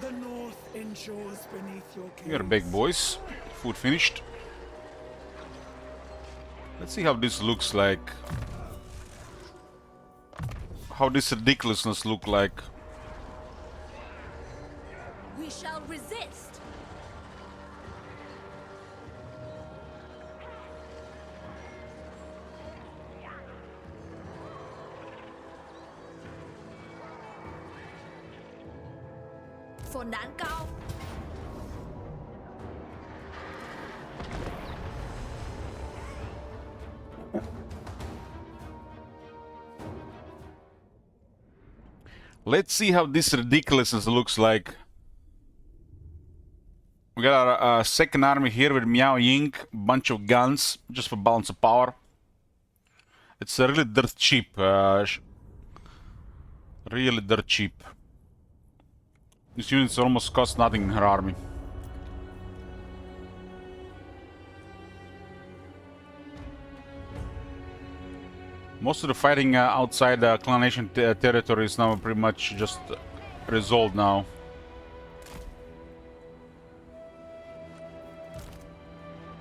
the north endures beneath your gaze. You're big boys. Food finished. Let's see how this looks like. How this ridiculousness look like. We shall resist. For Nangao. Let's see how this ridiculousness looks like. We got our second army here with Miao Ying, bunch of guns, just for balance of power. It's really dirt cheap. Really dirt cheap. This unit's almost cost nothing in her army. Most of the fighting outside Clan Nation territory is now pretty much just resolved now.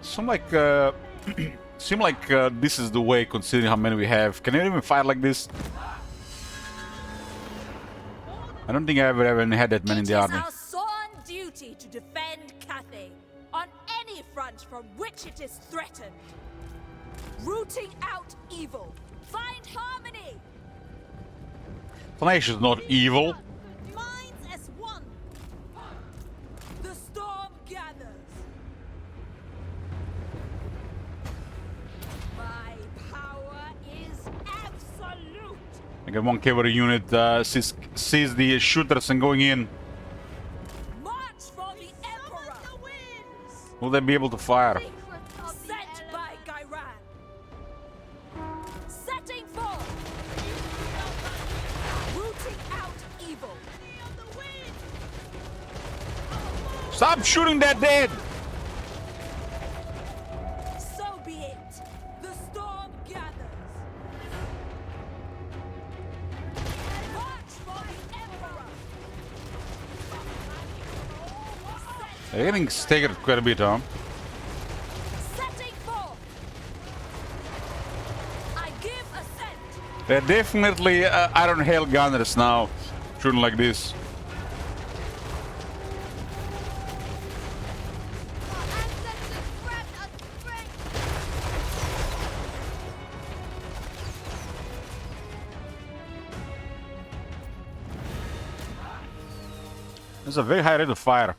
Seem like this is the way, considering how many we have. Can you even fight like this? I don't think I ever even had that many in the army. It is our sworn duty to defend Cathay on any front from which it is threatened. Rooting out evil. Find harmony. Clan Nation is not evil. Minds as one. The storm gathers. My power is absolute. I got one cavalry unit sees the shooters and going in. March for the Emperor. Will they be able to fire? Sent by Gairan. Setting forth. Rooting out evil. Stop shooting that dead! So be it. The storm gathers. March for the Emperor. They're getting staggered quite a bit, huh? Setting forth. I give assent. They're definitely Iron Hail Gunners now, shooting like this. There's a very high rate of fire.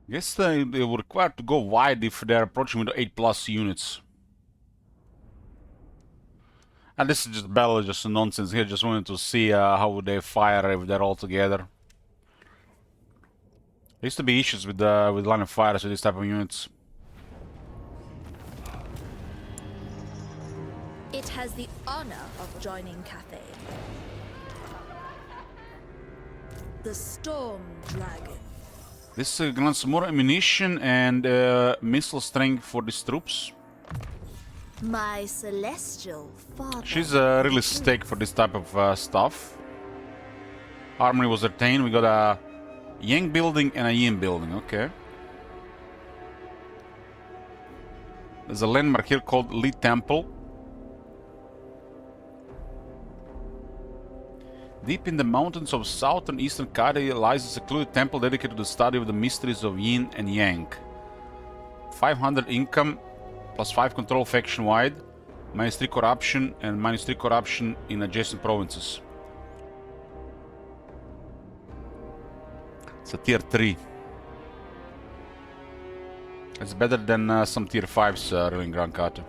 Guess they were required to go wide if they're approaching with 8+ units. And this is just battle, just nonsense here. Just wanted to see how would they fire if they're all together. There used to be issues with line of fires with this type of units. It has the honor of joining Cathay. The Storm Dragon. This grants more ammunition and missile strength for these troops. My celestial father. She's really stake for this type of stuff. Armory was retained. We got a Yang building and a Yin building. Okay. There's a landmark here called Li Temple. Deep in the mountains of southern eastern Cathay lies a secluded temple dedicated to the study of the mysteries of Yin and Yang. 500 income, plus 5 control faction-wide, -3 corruption, and -3 corruption in adjacent provinces. It's a tier 3. It's better than some tier 5s really in Grand Cathay.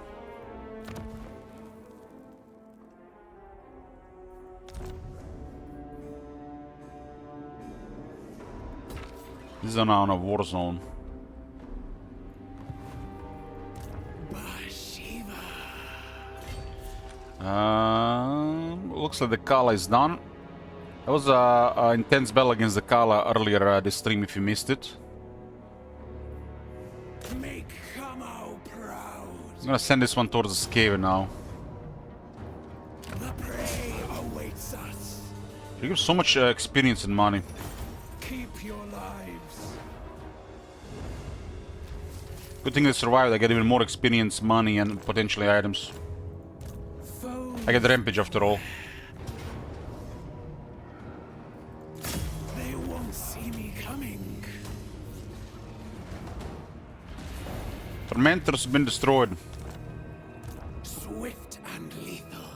This is now on a war zone. Looks like the Kala is done. That was a intense battle against the Kala earlier this stream if you missed it. Make Kamo proud. I'm gonna send this one towards the cave now. The prey awaits us. You give so much experience and money. Keep your lives. Good thing they survived. I get even more experience, money, and potentially items. Foes. I get the rampage after all. They won't see me coming. Tormentor's been destroyed. Swift and lethal.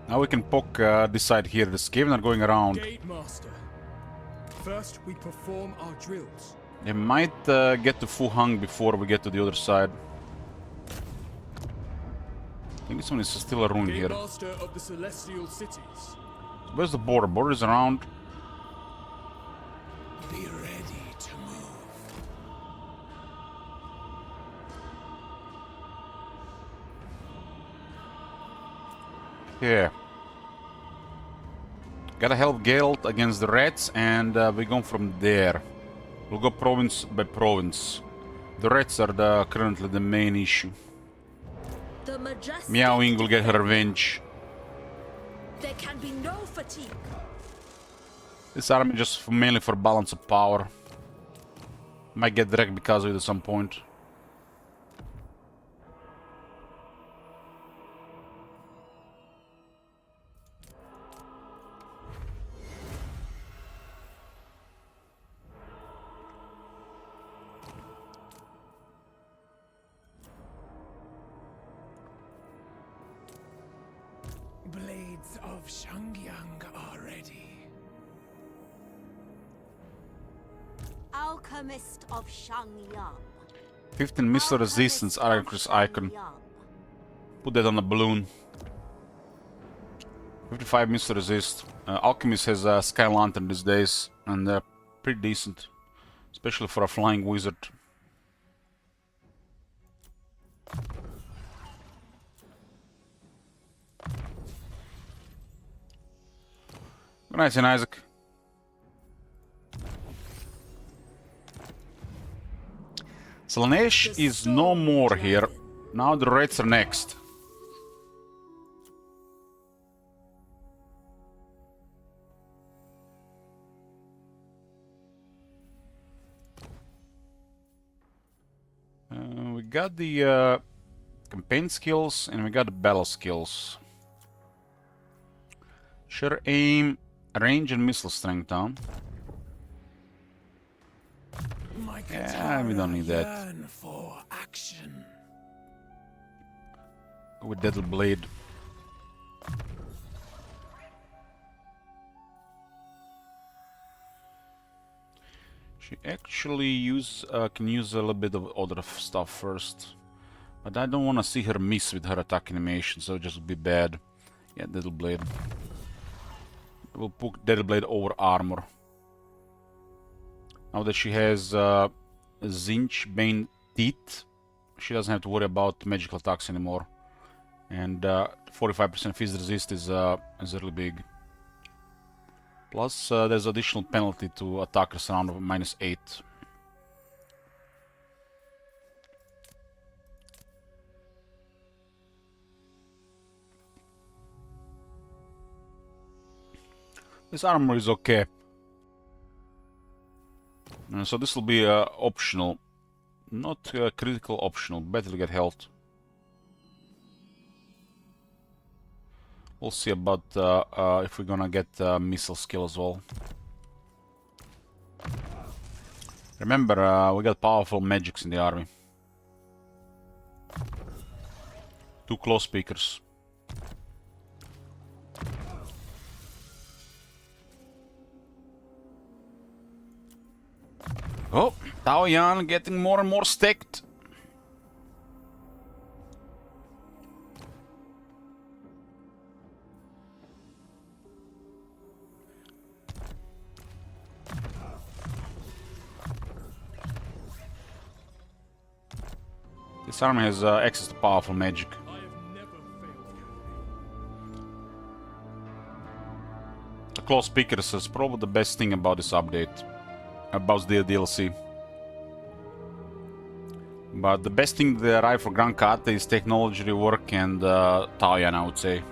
Now we can poke this side here. The Skaven are going around. Gate Master. First, we perform our drills. They might get to Fu Hang before we get to the other side. I think this one is still a rune Gate here. Master of the Celestial Cities. Where's the border? Border is around. Be ready to move. Here. Gotta help Geralt against the rats, and we go from there. We'll go province by province. The rats are currently the main issue. The majestic Meowing will get her revenge. There can be no fatigue. This army just mainly for balance of power. Might get wrecked because of it at some point. Blades of Shangyang are ready. Alchemist of Shangyang. 15 missile resistance, Aracris icon. Put that on a balloon. 55 missile resist. Alchemist has a Sky Lantern these days, and they're pretty decent. Especially for a flying wizard. Good night, St. Isaac. Slaanesh is no more here. Now the raids are next. We got the campaign skills and we got the battle skills. Sure aim, range and missile strength down. Yeah, we don't need that. Yearn for action. With Deadly Blade. She actually can use a little bit of other stuff first. But I don't want to see her miss with her attack animation, so it just would be bad. Yeah, Deadly Blade. We'll put Deadly Blade over armor. Now that she has Zinch Bane Teeth, she doesn't have to worry about magical attacks anymore. And 45% phys resist is really big. Plus, there's additional penalty to attackers around of -8. This armor is okay. So this will be optional. Not critical, optional. Better to get health. We'll see about if we're gonna get missile skill as well. Remember, we got powerful magics in the army. 2 close speakers. Oh, Tao Yan getting more and more stacked. This army has access to powerful magic. I have never failed. The close speakers is probably the best thing about this update. About the DLC. But the best thing that arrived for Grand Kate is technology rework and Talion, I would say.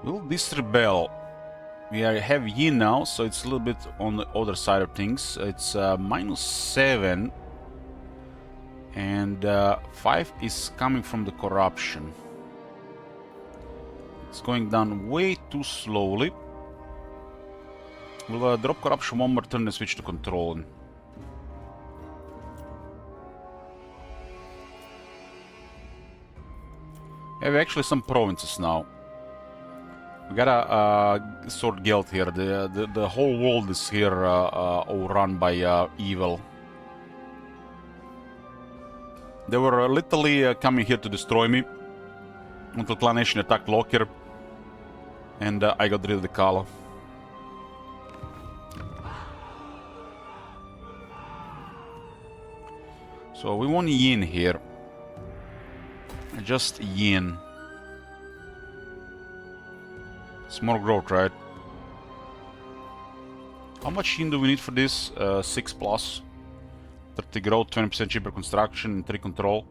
Will this rebel? We have Yin now, so it's a little bit on the other side of things. It's -7, and 5 is coming from the corruption. It's going down way too slowly. We'll drop corruption one more turn and switch to control. We have actually some provinces now. We gotta sort guild here. The whole world is here overrun by evil. They were literally coming here to destroy me until Clan Nation attacked Lockyer, and I got rid of the Kala. So we want Yin here. Just Yin. It's more growth, right? How much Yin do we need for this? 6 plus. 30 growth, 20% cheaper construction, and 3 control.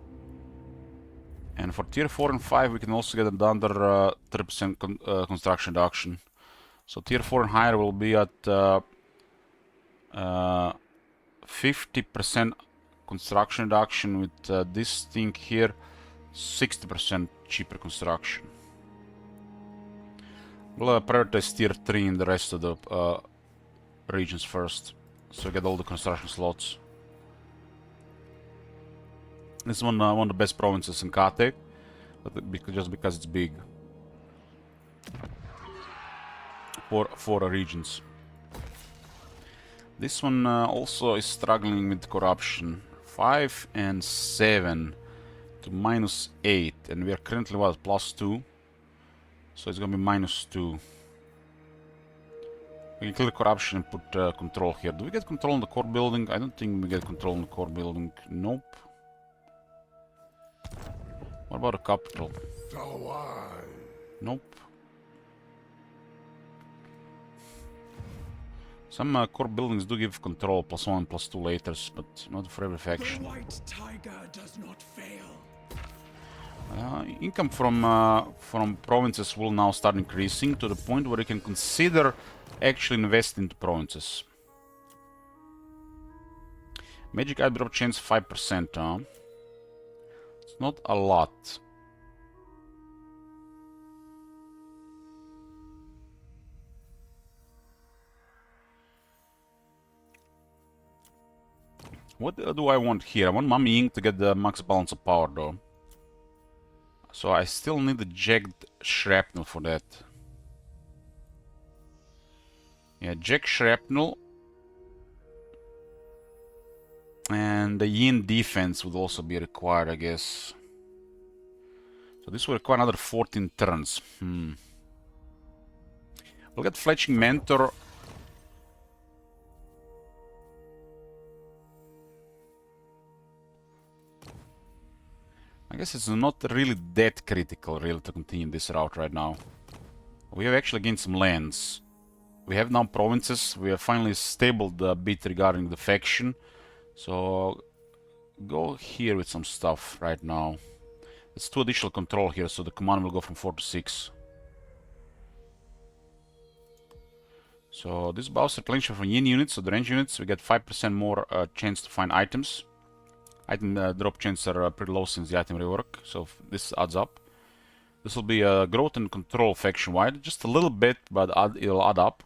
And for tier 4 and 5 we can also get another 30% construction reduction. So tier 4 and higher will be at 50% construction reduction with this thing here, 60% cheaper construction. We'll prioritize tier 3 in the rest of the regions first, so get all the construction slots. This is one of the best provinces in Kate, just because it's big. For regions. This one also is struggling with corruption. 5 and 7 to -8, and we are currently what, +2? So it's gonna be -2. We can clear corruption and put control here. Do we get control on the core building? I don't think we get control on the core building. Nope. What about the capital? Nope. Some core buildings do give control, +1 and +2 later, but not for every faction. The white tiger does not fail. Income from provinces will now start increasing to the point where you can consider actually investing into provinces. Magic item drop chance 5%, huh? It's not a lot. What do I want here? I want Mummy Ink to get the max balance of power though. So I still need the jagged shrapnel for that. Yeah, jagged shrapnel. And the Yin defense would also be required, I guess. So this will require another 14 turns. We'll get Fletching Mentor. I guess it's not really that critical, really, to continue this route right now. We have actually gained some lands. We have now provinces. We have finally stabled a bit regarding the faction. So go here with some stuff right now. It's 2 additional control here, so the command will go from 4 to 6. So this bounce replenishment from Yin units, so the range units, we get 5% more chance to find items. Item drop chances are pretty low since the item rework, so this adds up. This will be a growth and control faction wide, just a little bit, but it'll add up.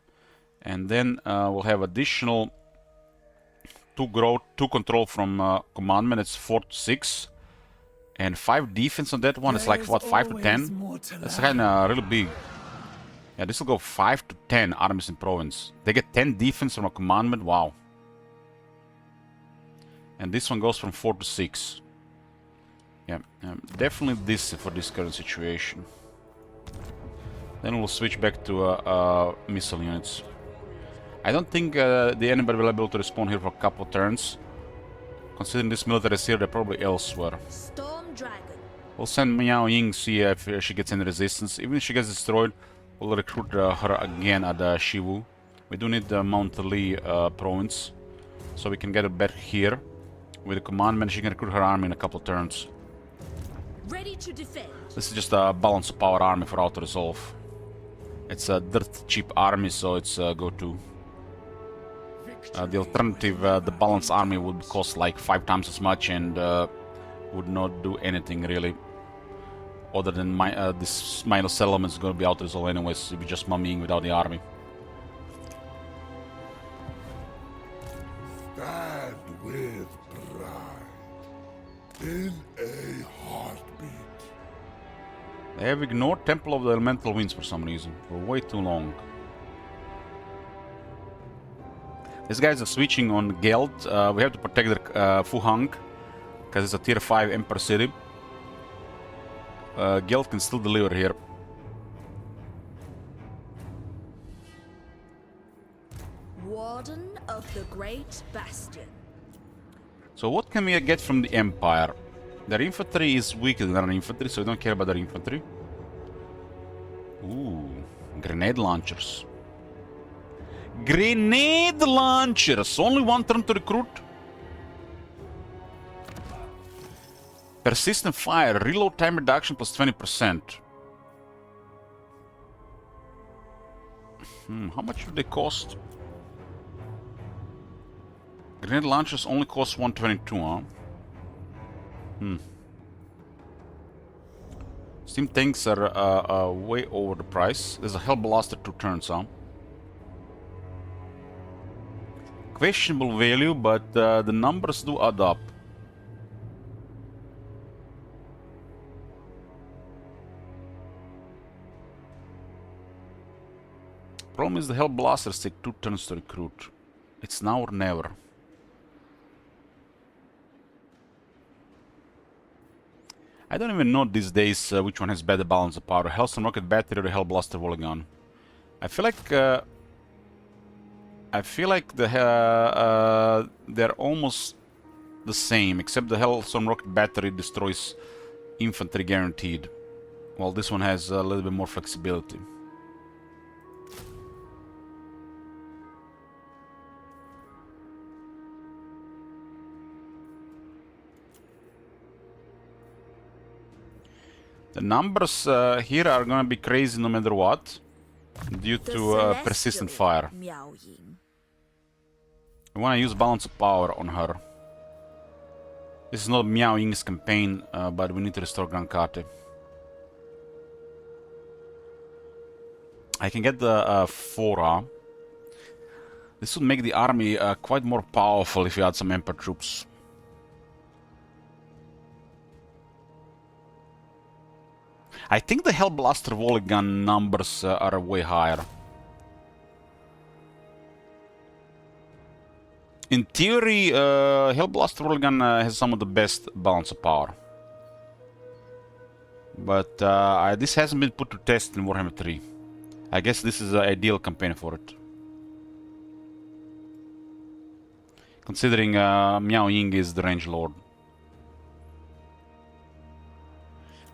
And then we'll have additional 2 growth, 2 control from commandment. It's 4 to 6, and 5 defense on that one. It's like what, 5 to 10? That's kind of really big. Yeah, this will go 5 to 10 armies in province. They get 10 defense from a commandment. Wow. And this one goes from 4 to 6. Yeah, definitely this for this current situation. Then we'll switch back to missile units. I don't think the enemy will be able to respawn here for a couple turns. Considering this military is here, they're probably elsewhere. Storm Dragon. We'll send Miao Ying, see if she gets any resistance. Even if she gets destroyed, we'll recruit her again at Shiwu. We do need the Mount Li province, so we can get her back here. With the commandment, she can recruit her army in a couple turns. Ready to defend. This is just a balance of power army for Auto Resolve. It's a dirt cheap army, so it's go-to. The alternative, the balance army would cost like 5 times as much and would not do anything really. Other than this minor settlement is going to be Auto Resolve anyways, if you're just mummying without the army. Stand with pride in a heartbeat. They have ignored Temple of the Elemental Winds for some reason, for way too long. These guys are switching on Geld. We have to protect their Fuhang, because it's a tier 5 Emperor city. Geld can still deliver here. Warden of the Great Bastion. So what can we get from the Empire? Their infantry is weaker than our infantry, so we don't care about their infantry. Ooh, grenade launchers. Grenade launchers! Only one turn to recruit? Persistent fire, reload time reduction plus 20%. How much would they cost? Grenade launchers only cost 122, huh? Steam tanks are way over the price. There's a Hellblaster 2 turns, huh? Questionable value, but the numbers do add up. Problem is the Hellblasters take 2 turns to recruit. It's now or never. I don't even know these days which one has better balance of power, Hellstorm Rocket Battery or the Hellblaster Volley Gun. I feel like they're almost the same, except the Hellstorm Rocket Battery destroys infantry guaranteed, while this one has a little bit more flexibility. The numbers here are gonna be crazy no matter what, due to persistent fire. Miao Ying. I wanna use balance of power on her. This is not Miao Ying's campaign, but we need to restore Grand Kate. I can get the Fora. This would make the army quite more powerful if you add some Emperor troops. I think the Hellblaster Volley Gun numbers are way higher. In theory, Hellblaster Volley Gun has some of the best balance of power. But this hasn't been put to test in Warhammer 3. I guess this is an ideal campaign for it. Considering Miao Ying is the Range Lord.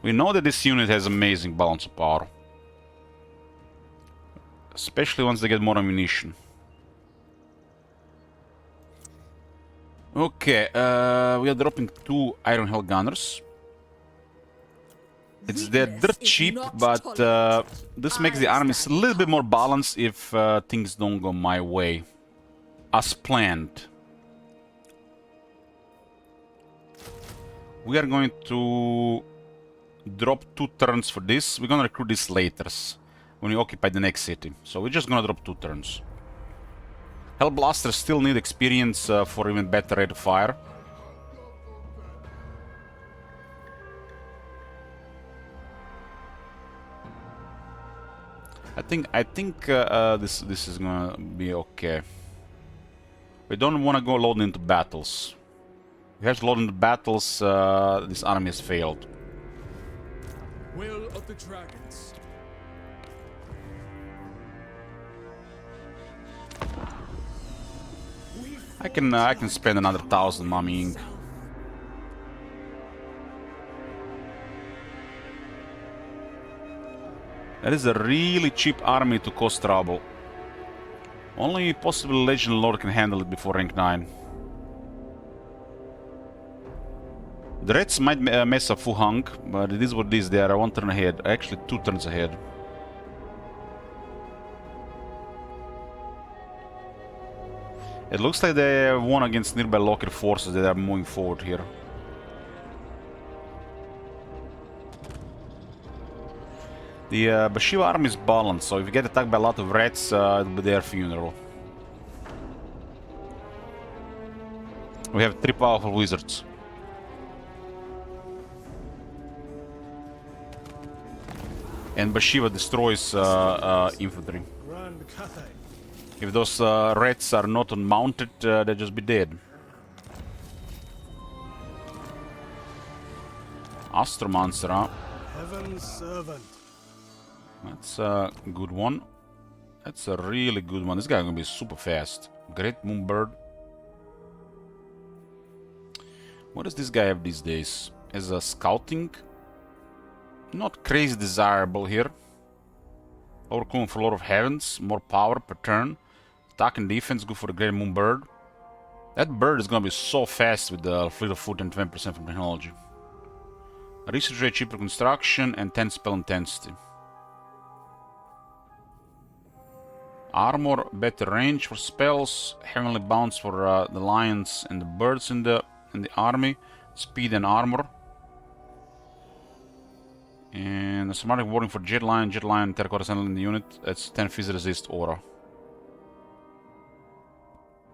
We know that this unit has amazing balance of power. Especially once they get more ammunition. Okay, we are dropping 2 Iron Hell Gunners. They're dirt cheap, but this makes the armies a little bit more balanced if things don't go my way. As planned. We are going to drop 2 turns for this. We're gonna recruit these later when we occupy the next city. So we're just gonna drop 2 turns. Hellblasters still need experience for even better rate of fire. I think this is gonna be okay. We don't want to go load into battles. If we have to load into battles, this army has failed. Will of the Dragons. I can spend another 1,000 Mummy Ink. That is a really cheap army to cause trouble. Only possible Legend Lord can handle it before rank 9. The Reds might mess up Fu Hong, but it is what it is. They are 1 turn ahead. Actually, 2 turns ahead. It looks like they won against nearby local forces that are moving forward here. The Bashiva army is balanced, so if you get attacked by a lot of rats, it'll be their funeral. We have 3 powerful wizards. And Bashiva destroys infantry. Grand Cathay. If those rats are not unmounted, they'll just be dead. Astromancer, huh? Heaven's servant. That's a good one. That's a really good one. This guy is gonna be super fast. Great Moonbird. What does this guy have these days? As a scouting? Not crazy desirable here. Overcoming for a lot of heavens, more power per turn. Attack and defense, good for the Great Moonbird. That bird is gonna be so fast with the Fleet of Foot and 20% from technology. Research rate, cheaper construction, and 10 spell intensity. Armor, better range for spells, heavenly bounce for the lions and the birds in the army, speed and armor. And a somatic warding for Jet Lion, Terracotta Sentinel in the unit. That's 10 Fizz resist aura.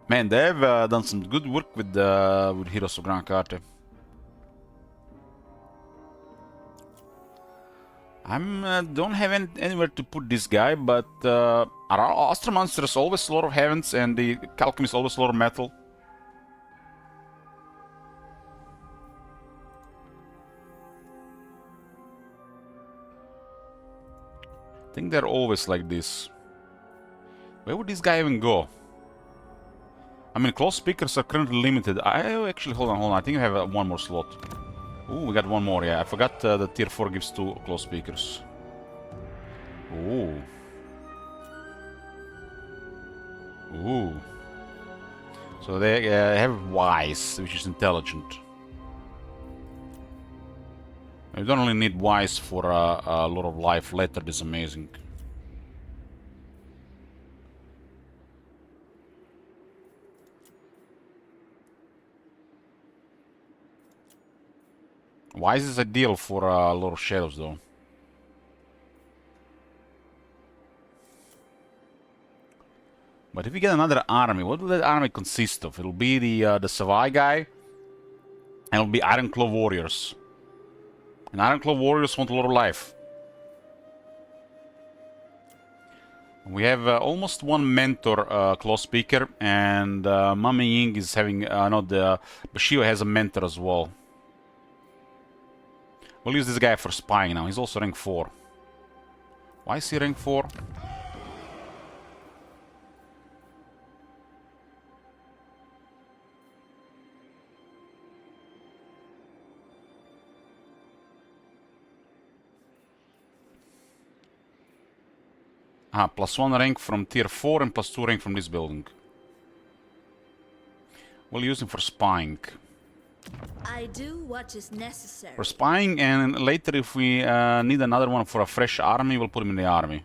Man, they've done some good work with Heroes of Grand Carte. I don't have anywhere to put this guy, but Astromancer is always a lot of heavens, and the Alchemy is always a lot of metal. I think they're always like this. Where would this guy even go? I mean, close speakers are currently limited. Actually, hold on. I think I have one more slot. Ooh, we got one more, yeah. I forgot the tier 4 gives 2 close speakers. Ooh. Ooh. So they have Wise, which is intelligent. You don't only need Wise for a lot of life. Letter is amazing. Wise is ideal for a lot of shadows, though. But if we get another army, what will that army consist of? It'll be the Savai guy, and it'll be Ironclaw warriors. And Ironclaw warriors want a lot of life. We have almost one mentor close speaker, and Mummy Ying is having Bashiva has a mentor as well. We'll use this guy for spying now. He's also rank 4. Why is he rank 4? +1 rank from tier 4 and +2 rank from this building. We'll use him for spying. I do what is necessary. For spying, and later if we need another one for a fresh army, we'll put him in the army.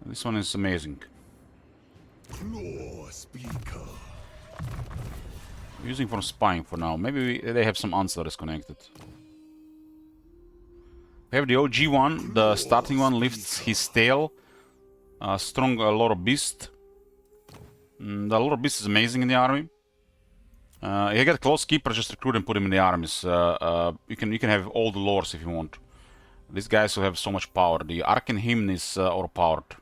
This one is amazing. Claw speaker. Using for spying for now. Maybe they have some ancillaries connected. We have the OG one. The starting one lifts his tail. Strong Lord of Beast. The Lord of Beast is amazing in the army. You get close keeper, just recruit and put him in the armies. You can have all the lords if you want. These guys will have so much power. The Arcane Hymn is overpowered.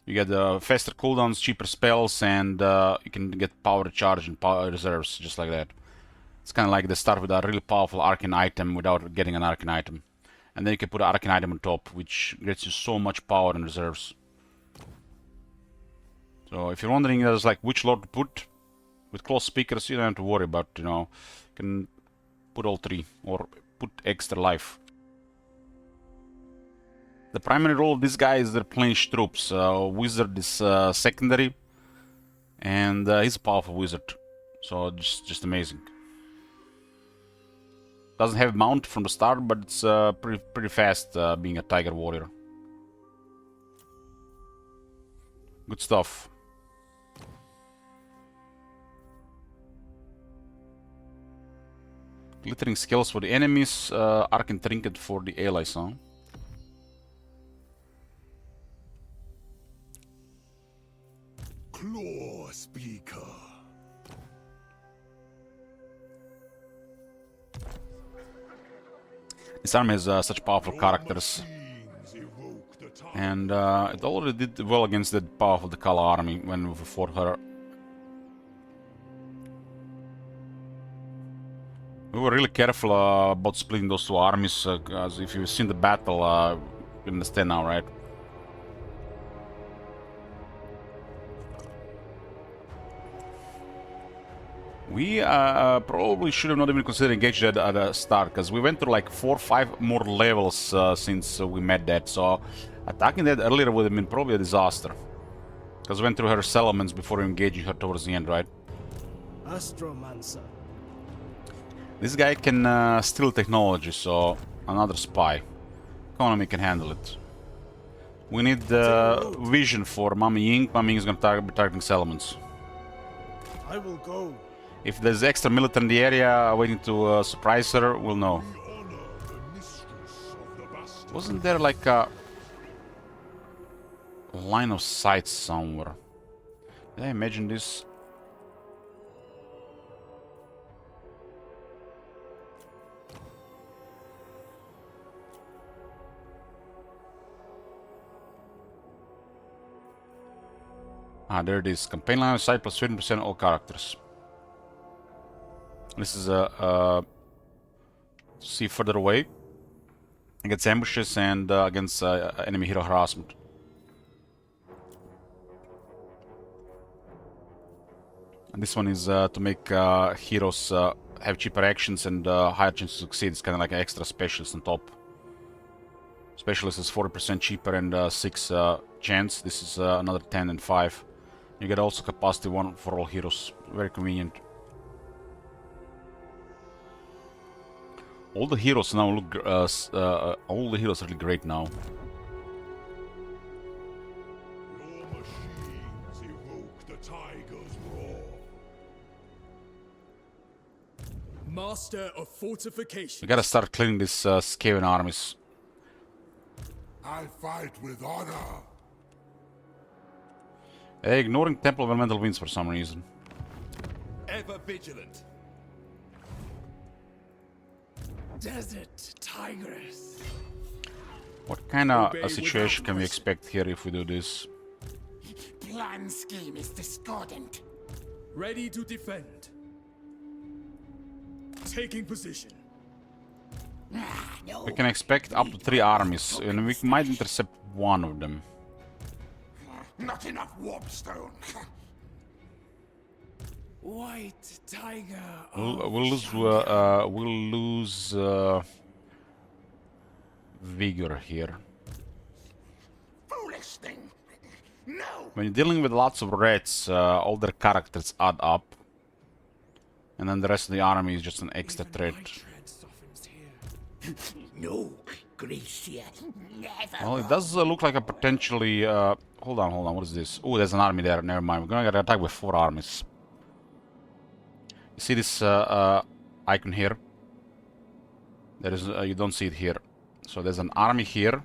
You get faster cooldowns, cheaper spells, and you can get power recharge and power reserves just like that. It's kind of like they start with a really powerful arcane item without getting an arcane item. And then you can put an arcane item on top, which gets you so much power and reserves. So if you're wondering there's like which lord to put with close speakers, you don't have to worry about, you know, you can put all three or put extra life. The primary role of this guy is the replenish troops. Wizard is secondary, and he's a powerful wizard, so just amazing. Doesn't have mount from the start, but it's pretty fast being a tiger warrior. Good stuff. Glittering skills for the enemies, Arcane Trinket for the allies, huh? Claw Speaker. This army has such powerful characters, and it already did well against the powerful Dakala army when we fought her. We were really careful about splitting those two armies, because if you've seen the battle, you understand now, right? We probably should have not even considered engaging at the start, because we went through like 4 or 5 more levels since we met that, so attacking that earlier would have been probably a disaster. Because we went through her settlements before engaging her towards the end, right? Astromancer. This guy can steal technology, so another spy. Economy can handle it. We need vision for Mami Ying. Mami Ying is going to be targeting settlements. I will go. If there's extra military in the area waiting to surprise her, we'll know. Wasn't there like a line of sight somewhere? Did I imagine this? Ah, there it is. Campaign line of sight plus 20% all characters. This is see further away against ambushes and against enemy hero harassment. And this one is to make heroes have cheaper actions and higher chance to succeed. It's kind of like an extra specialist on top. Specialist is 40% cheaper and 6 chance. This is another 10 and 5. You get also capacity 1 for all heroes. Very convenient. All the heroes now look. All the heroes are really great now. Your machines evoke the tiger's roar. Master of fortification. We gotta start clearing these Skaven armies. I fight with honor. Hey, ignoring Temple of Elemental Winds for some reason. Ever vigilant. Desert Tigress. What kind of Obey situation without can we question. expect here if we do this? Plan scheme is discordant. Ready to defend. Taking position. No. We can expect up to 3 armies, and we might intercept one of them. Not enough warpstone. White Tiger. We'll lose vigor here. Foolish thing. No. When you're dealing with lots of reds, all their characters add up, and then the rest of the army is just an extra threat. My tread softens here. No. Gracia. Never. Well, it does look like a potentially. Hold on, what is this? Oh, there's an army there. Never mind. We're gonna get attacked with 4 armies. You see this icon here? There is. You don't see it here. So there's an army here,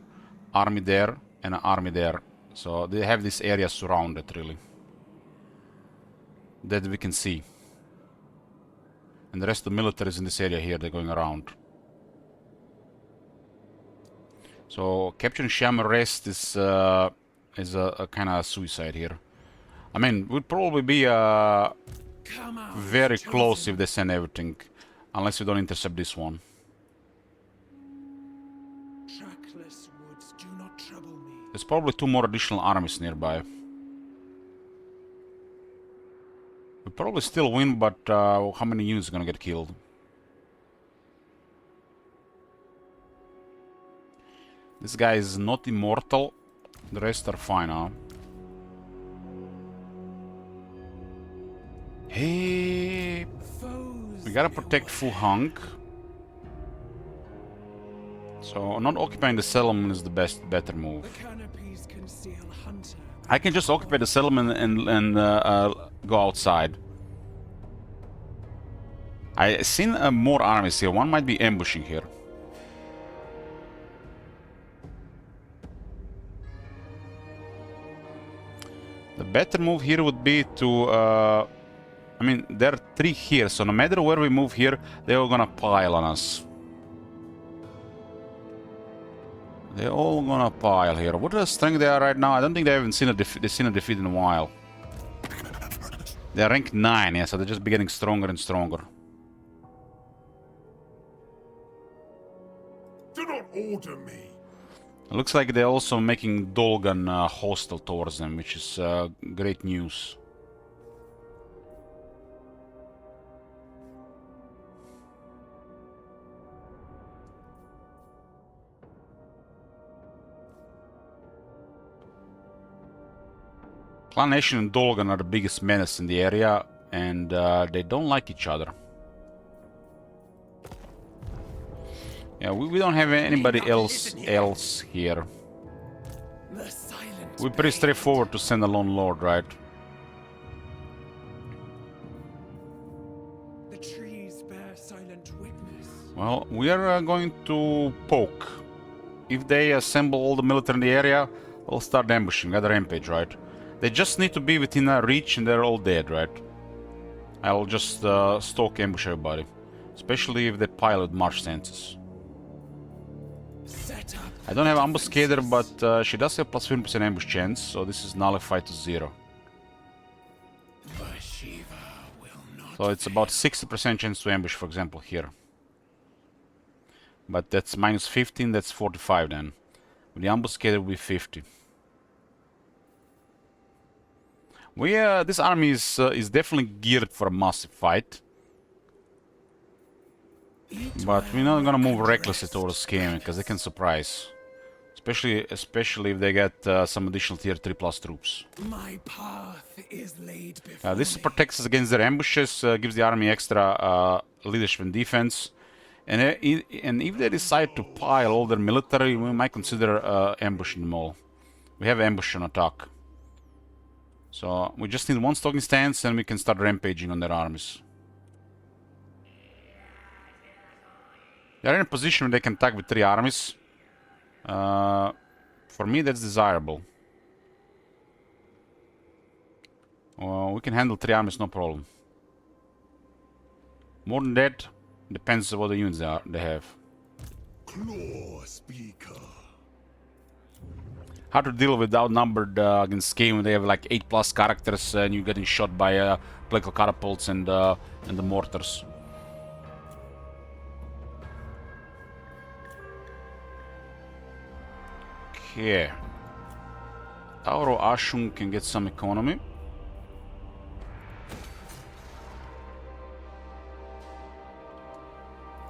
army there, and an army there. So they have this area surrounded, really. That we can see. And the rest of the military is in this area here. They're going around. So capturing Sham Rest is a kind of suicide here. I mean, would probably be Come out. very close if they send everything, unless you don't intercept this one. Trackless woods do not trouble me. There's probably 2 more additional armies nearby. We probably still win, but how many units are gonna get killed? This guy is not immortal. The rest are fine, huh? Hey, we gotta protect Fu Hong. So not occupying the settlement is the better move. Canopies conceal hunter. I can just occupy the settlement and go outside. I seen more armies here. One might be ambushing here. The better move here would be to... I mean, there are 3 here, so no matter where we move here, they're all gonna pile on us. They're all gonna pile here. What the strength they are right now? I don't think they haven't seen a defeat in a while. They're rank 9, yeah, so they're just getting stronger and stronger. Do not order me. It looks like they're also making Dolgan hostile towards them, which is great news. Clan Nation and Dolgan are the biggest menace in the area, and they don't like each other. Yeah, we don't have anybody else here. The silent We're pretty straightforward to send a lone lord, right? The trees bear silent witness. Well, we are going to poke. If they assemble all the military in the area, we'll start ambushing. Got a rampage, right? They just need to be within our reach and they're all dead, right? I'll just stalk ambush everybody. Especially if they pile with march stances. Set up. I don't have ambuscader, but she does have plus 50% ambush chance, so this is nullified to 0. Shiva will not. So it's about 60% chance to ambush, for example, here. But that's minus 15, that's 45 then. With the ambuscator will be 50. This army is definitely geared for a massive fight. But we're not gonna move recklessly towards Skaven, because they can surprise. Especially if they get some additional tier 3 plus troops. My path is laid before This me. protects us against their ambushes, gives the army extra leadership and defense. And if they decide to pile all their military, we might consider ambushing them all. We have ambush on attack. So we just need one stalking stance and we can start rampaging on their armies. They're in a position where they can attack with 3 armies. For me, that's desirable. We can handle 3 armies, no problem. More than that, depends on what the units they have. Claw speaker. How to deal with outnumbered against Skaven when they have like 8+ characters and you're getting shot by political catapults and the mortars. Okay. Tauro Ashung can get some economy.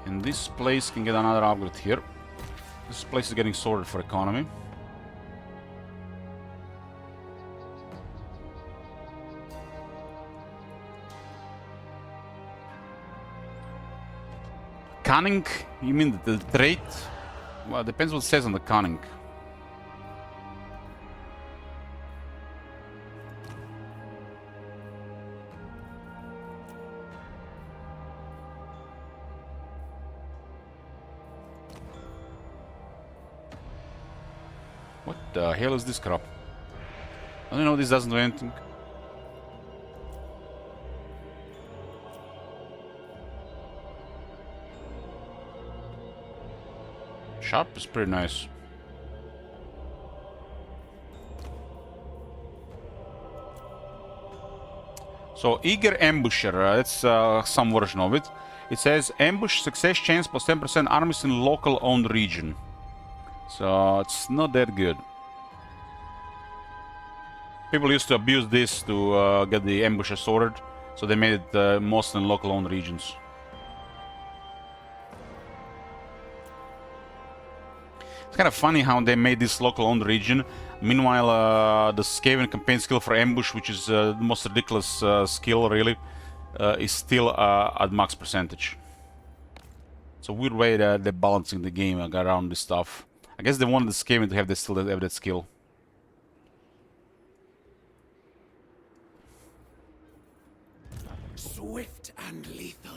And this place can get another upgrade here. This place is getting sorted for economy. Cunning? You mean the trait? Well, it depends what it says on the cunning. What the hell is this crap? I don't know, this doesn't do anything. Sharp is pretty nice. So, Eager Ambusher, that's some version of it. It says ambush success chance plus 10% armies in local owned region. So, it's not that good. People used to abuse this to get the ambusher sorted. So they made it mostly in local-owned regions. It's kind of funny how they made this local-owned region. Meanwhile, the Skaven campaign skill for ambush, which is the most ridiculous skill, really, is still at max percentage. It's a weird way that they're balancing the game around this stuff. I guess they wanted the Skaven to have that skill. Swift and lethal.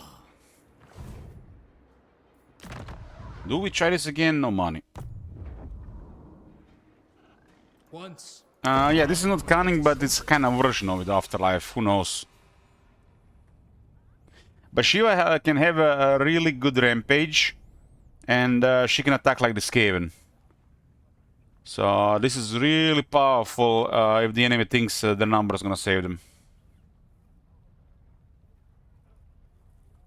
Do we try this again? No money. Once. Yeah, this is not cunning, but it's kind of version of it, Afterlife. Who knows? But Shiva can have a really good rampage, and she can attack like the Skaven. So this is really powerful if the enemy thinks the number is gonna save them.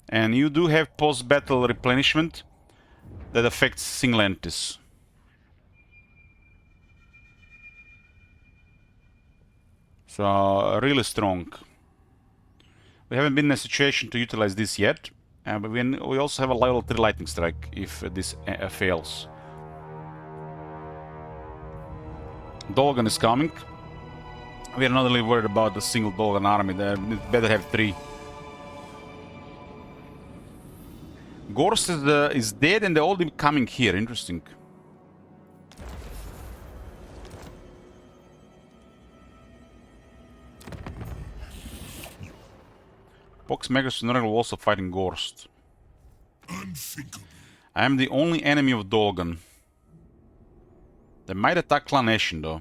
And you do have post-battle replenishment that affects single entities. So really strong. We haven't been in a situation to utilize this yet, but we also have a level 3 lightning strike if this fails. Dolgan is coming. We are not really worried about the single Dolgan army. They better have 3. Gorst is dead and they're all coming here. Interesting. Pox Magus and Nurgle also fighting Gorst. Unthinkable. I am the only enemy of Dolgan. They might attack Clan Ashen though.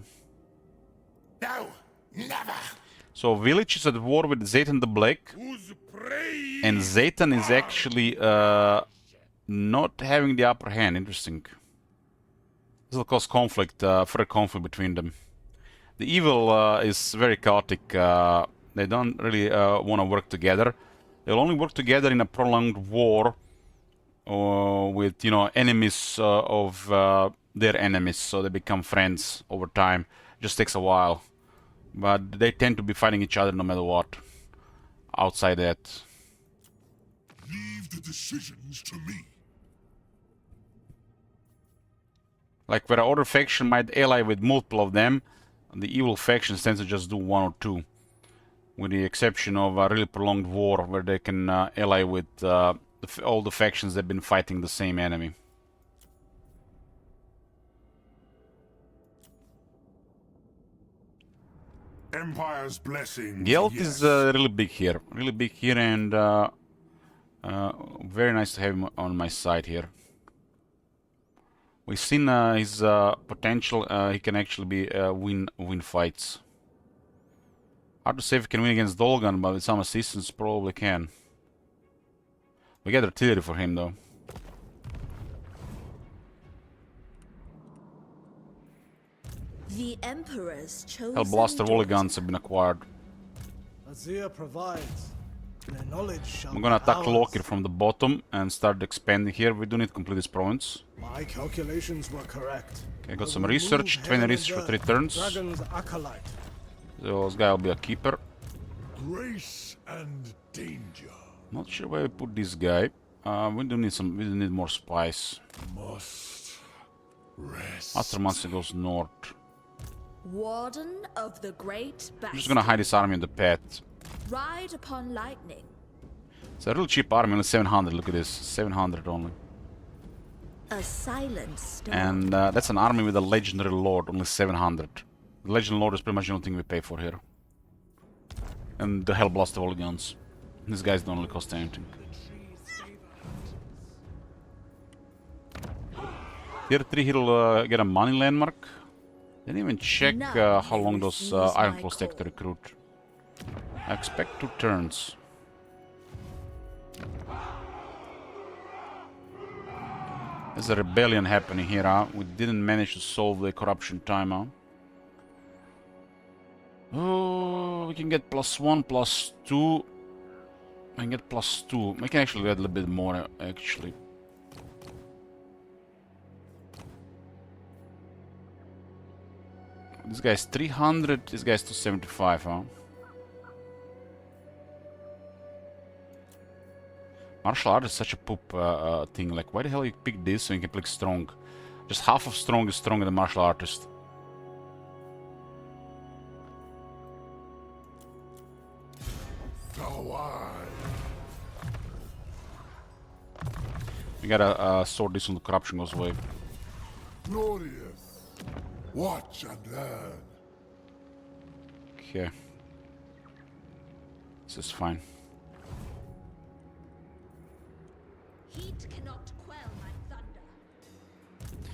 No, never. So Village is at war with Zaytan the Black. Whose prey? And Zaytan is actually not having the upper hand. Interesting. This will cause conflict, further conflict between them. The evil is very chaotic. They don't really want to work together. They'll only work together in a prolonged war with, you know, enemies of their enemies, so they become friends over time. Just takes a while. But they tend to be fighting each other no matter what. Outside that. Leave the decisions to me. Like where other faction might ally with multiple of them, the evil factions tend to just do 1 or 2. With the exception of a really prolonged war where they can ally with all the factions that have been fighting the same enemy. Empire's blessing. Gelt yes. is really big here. Really big here, and very nice to have him on my side here. We've seen his potential. He can actually be win fights. Hard to say if he can win against Dolgan, but with some assistance probably can. We get artillery for him though. The Emperor's chosen Hellblaster volley guns have been acquired. Azir provides. Their knowledge shall I'm gonna be attack ours. Lokir from the bottom and start expanding here. We do need to complete this province. My calculations were correct. Okay, got I some will research, move 20 heaven research and for 3 earth, turns. Dragon's acolyte. So this guy will be a keeper. Grace and danger Not sure where we put this guy. We do need more spies. must rest. Astromancy goes north. Warden of the Great I'm Bastion. just gonna hide this army on the path. Ride upon lightning. It's a real cheap army, only 700. Look at this, 700 only. A silent storm. And that's an army with a legendary lord, only 700. The legendary lord is pretty much the only thing we pay for here. And the Hellblaster volley guns. These guys don't really cost anything. Tier 3 he'll get a money landmark. Didn't even check how long those Ironclaws take to recruit. I expect 2 turns. There's a rebellion happening here, huh? We didn't manage to solve the corruption timer. Oh, we can get +1, +2. I can get +2. We can actually get a little bit more, actually. This guy's 300, this guy's 275, huh? Martial art is such a poop thing. Like, why the hell you pick this so you can pick strong? Just half of strong is stronger than martial artist. We gotta sort this when the corruption goes away. Glorious. Watch and learn. Okay. This is fine. Heat cannot quell my thunder.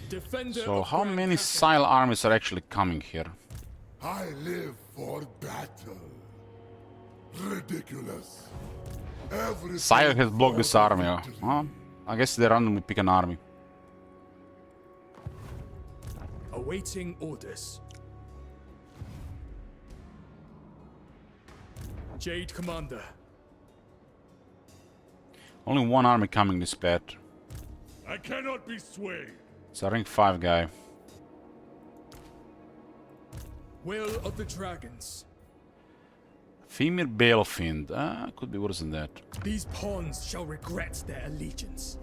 Defender So of how Grand many Cathay. Sile armies are actually coming here? I live for battle. Ridiculous. Everything Sile has blocked this for army. victory. Huh? I guess they randomly pick an army. Awaiting orders. Jade Commander. Only one army coming this bad. I cannot be swayed. It's a rank 5 guy. Will of the Dragons. Femir Balefiend. Could be worse than that. These pawns shall regret their allegiance.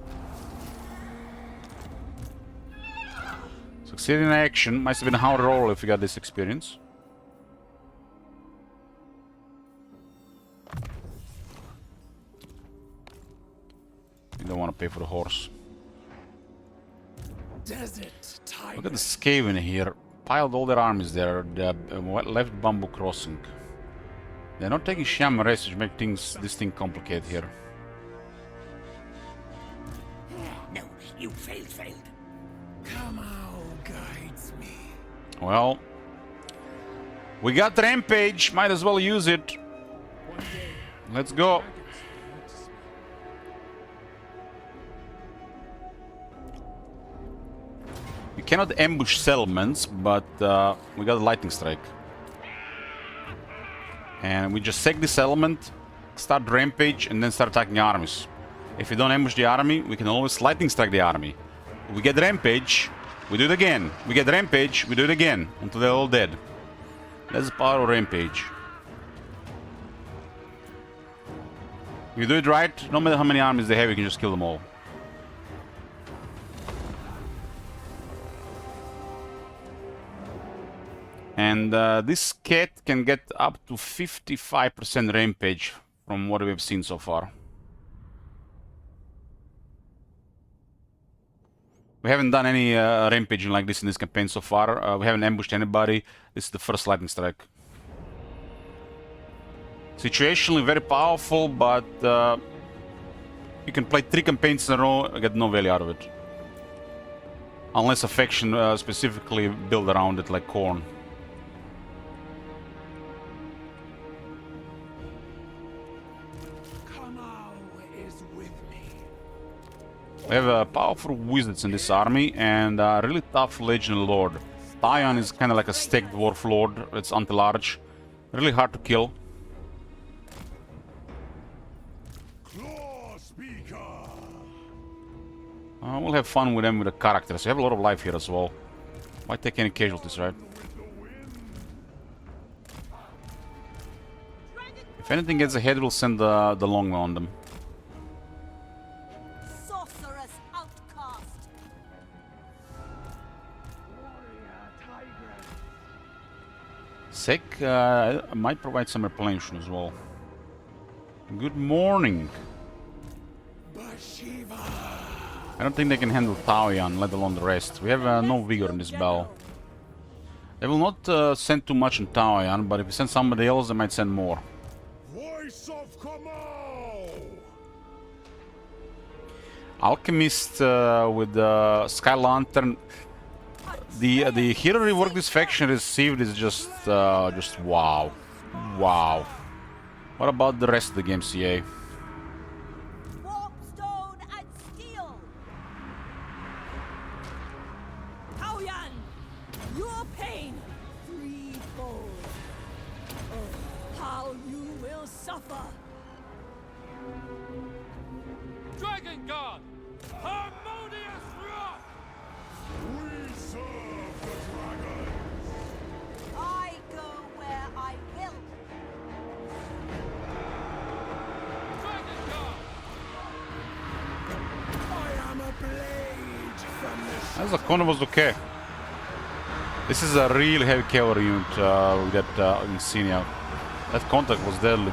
Succeed in action. Must have been a hard roll if you got this experience. You don't want to pay for the horse. Desert tiger. Look at the Skaven here. Piled all their armies there. The left bamboo crossing. They're not taking Sham Rest, which make this thing complicated here. No, you failed. Kamau guides me. Well, we got Rampage. Might as well use it. One day, Let's go. We cannot ambush settlements, but we got a lightning strike. And we just sack this element, start rampage, and then start attacking armies. If we don't ambush the army, we can always lightning strike the army. We get rampage, we do it again. We get rampage, we do it again, until they're all dead. That's the power of rampage. If you do it right, no matter how many armies they have, you can just kill them all. And this cat can get up to 55% rampage from what we've seen so far. We haven't done any rampaging like this in this campaign so far. We haven't ambushed anybody. This is the first lightning strike. Situationally very powerful, but you can play 3 campaigns in a row and get no value out of it. Unless a faction specifically build around it, like Khorne. Kamau is with me. We have powerful wizards in this army and a really tough Legionary Lord. Tyon is kind of like a stake dwarf lord. It's anti-large. Really hard to kill. Claw speaker. We'll have fun with them with the characters. We have a lot of life here as well. Why take any casualties, right? If anything gets ahead, we'll send the longbow on them. Sorcerous outcast. Sek might provide some replenishment as well. Good morning. Bashiva. I don't think they can handle Taoyan, let alone the rest. We have no vigor in this battle. They will not send too much on Taoyan, but if we send somebody else, they might send more. Voice of Kamau. Alchemist with the Sky Lantern. The hero rework this faction received is just wow. Wow. What about the rest of the game, CA? Warpstone and steel. Taoyan, your pain threefold. Oh, how you will suffer. Dragon God! Harmonious Wrath! We serve the dragons. I go where I will. Dragon God! Zakona was okay. This is a real heavy cavalry unit with that insignia. That contact was deadly.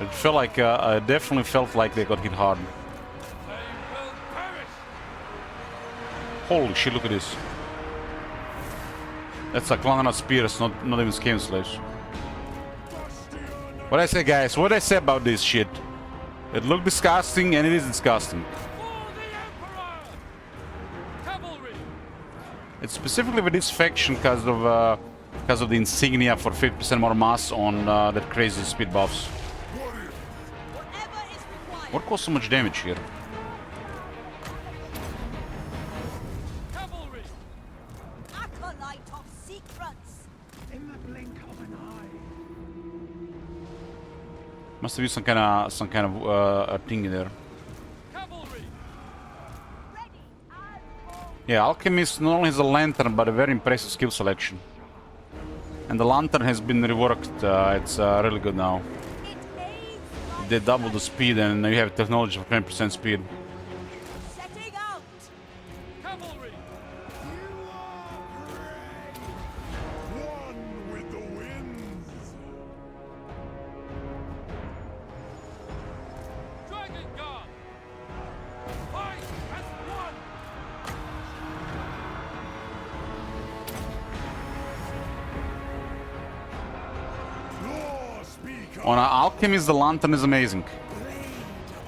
It felt like, I definitely felt like they got hit hard. They will perish. Holy shit, look at this. That's a Clanana spears, not even Skaven slaves. What I say, guys? What I say about this shit? It looked disgusting, and it is disgusting. For the Emperor! Cavalry! It's specifically with this faction because of the insignia for 50% more mass on that crazy speed buffs. Whatever is required. What caused so much damage here? Cavalry! Acolyte of secrets. In the blink of an eye. Must have used some kind of a thing in there. Cavalry! Ready and on. Yeah, Alchemist not only has a lantern, but a very impressive skill selection. And the lantern has been reworked. It's really good now. It aids my They double the speed, and you have technology for 20% speed. setting out. Cavalry! You are prey, one with the winds. Dragon Guard! Fight as one! Law speaker. On Alchemist, the lantern is amazing.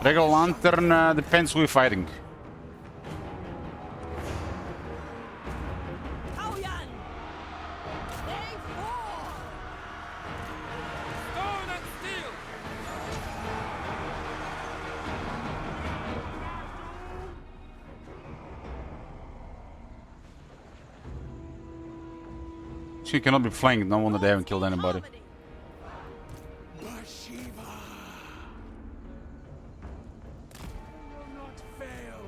Regular lantern depends who you're fighting. Taoyan. They fall. Stone and steel! She cannot be flanked, no wonder they haven't killed anybody. Harmony. Bashiva will not fail.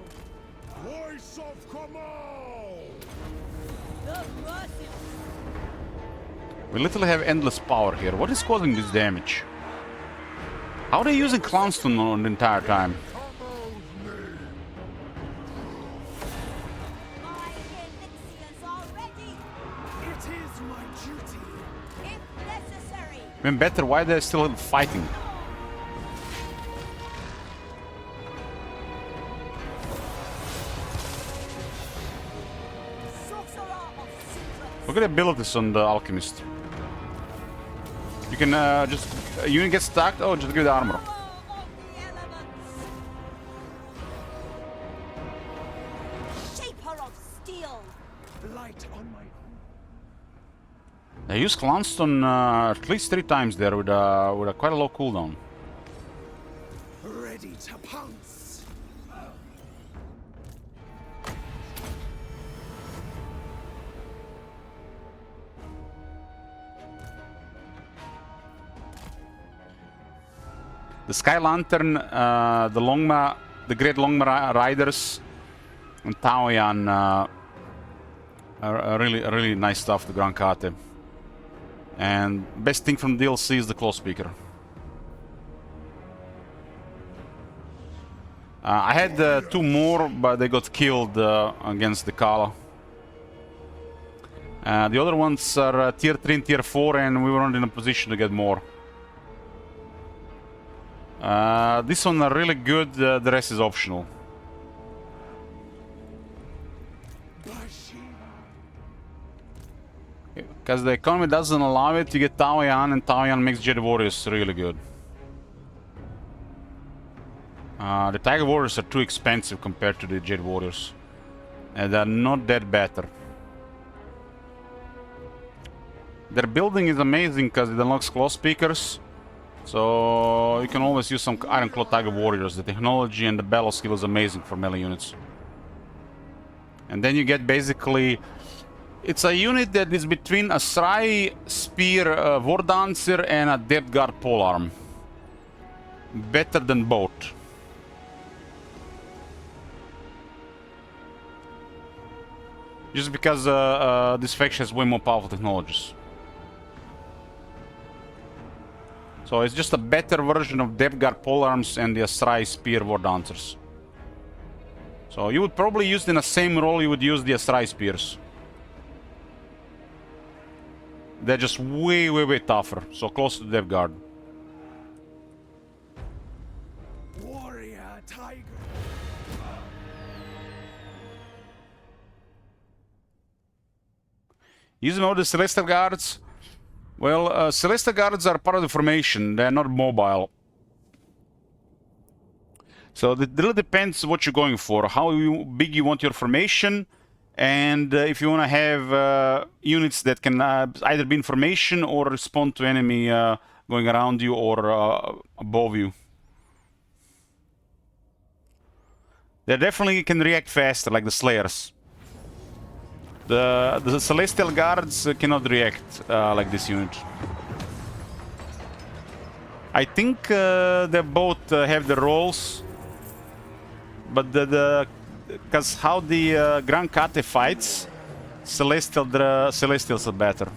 Voice of Kamal. The merciless. We literally have endless power here. What is causing this damage? How are they using Clownstone on the entire time? My elixirs are ready. It is my duty. If necessary. Even better, why they're still fighting? Sorcerer of secrets. Look at the abilities on the Alchemist. You can just... A unit gets stacked, oh, just give the armor. Power of the elements. Shaper of steel. Light on my They use Clownstone at least 3 times there with a quite a low cooldown. ready to pounce. The Sky Lantern, the Longma, the Great Longma Riders, and Taoyan are really nice stuff, the Grand Kate. And best thing from DLC is the Claw Speaker. I had 2 more, but they got killed against the Kala. The other ones are tier 3 and tier 4, and we weren't in a position to get more. This one are really good, the rest is optional. Because the economy doesn't allow it, you get Taoyan, and Taoyan makes Jade Warriors really good. The Tiger Warriors are too expensive compared to the Jade Warriors. And they're not that better. Their building is amazing because it unlocks Claw Speakers. So you can always use some Ironclaw Tiger Warriors. The technology and the battle skill is amazing for melee units. And then you get basically... It's a unit that is between a Srai Spear War Dancer and a Depth Guard Polearm. Better than both. Just because this faction has way more powerful technologies. So it's just a better version of Depth Guard Polearms and the Asrai Spear War Dancers. So you would probably use it in the same role you would use the Astrai Spears. They're just way tougher, so close to the Death Guard. Warrior tiger. Using all the Celestial Guards. Well, Celestial Guards are part of the formation. They're not mobile. So it really depends what you're going for, how big you want your formation, and if you want to have units that can either be in formation or respond to enemy going around you or above you. They definitely can react faster, like the Slayers. The Celestial Guards cannot react like this unit. I think they both have the roles, but because how the Grand Kate fights, Celestials are better.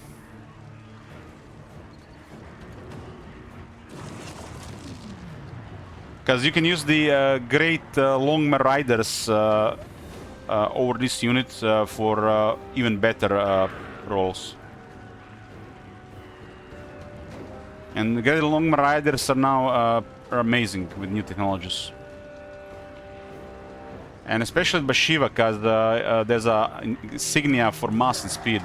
Because you can use the great Longman Riders over this unit for even better rolls. And the great Longman Riders are now are amazing with new technologies. And especially Bashiva, because there's a insignia for mass and speed.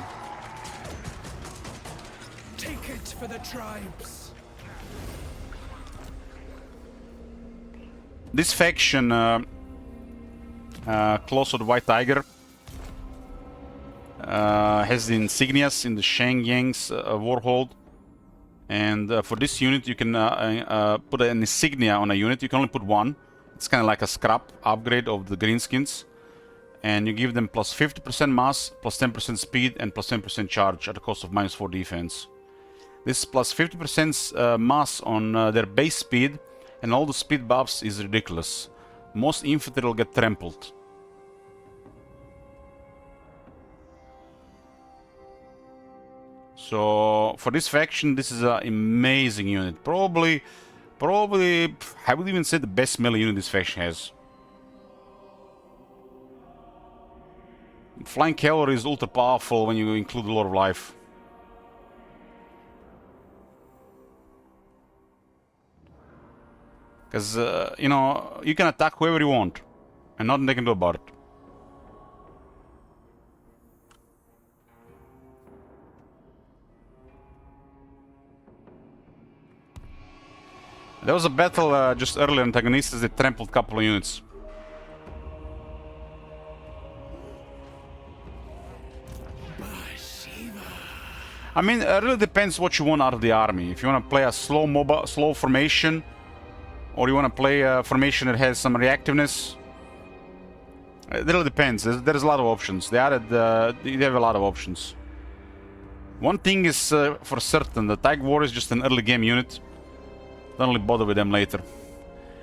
Take it for the tribes. This faction, close to the White Tiger, has the insignias in the Shang Yang's Warhold. And for this unit, you can put an insignia on a unit. You can only put one. It's kind of like a scrap upgrade of the Greenskins. And you give them plus 50% mass, plus 10% speed, and plus 10% charge at a cost of -4 defense. This plus 50% mass on their base speed and all the speed buffs is ridiculous. Most infantry will get trampled. So for this faction, this is an amazing unit. Probably, I would even say the best melee unit this faction has. Flying Cavalry is ultra powerful when you include the Lord of Life. Because, you know, you can attack whoever you want, and nothing they can do about it. There was a battle just earlier, antagonists, they trampled a couple of units. I mean, it really depends what you want out of the army. If you want to play a slow formation, or you want to play a formation that has some reactiveness, it really depends. There's a lot of options. They have a lot of options. One thing is for certain, the Tiger War is just an early game unit. Don't really bother with them later.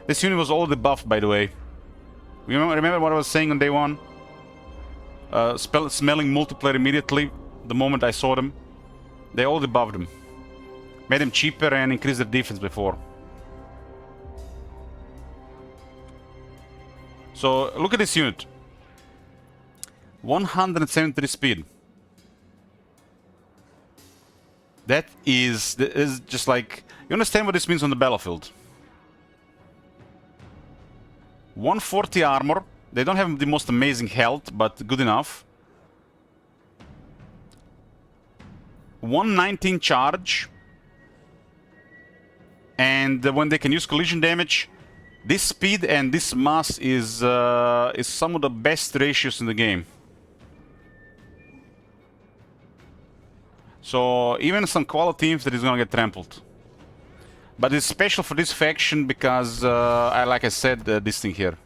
This unit was already buffed, by the way. Remember what I was saying on day one? Smelling multiplayer immediately the moment I saw them. They already buffed them. Made them cheaper and increased their defense before. So look at this unit. 173 speed. That is just like... You understand what this means on the battlefield. 140 armor. They don't have the most amazing health, but good enough. 119 charge. And when they can use collision damage, this speed and this mass is some of the best ratios in the game. So even some quality infantry is gonna get trampled. But it's special for this faction because, like I said, this thing here.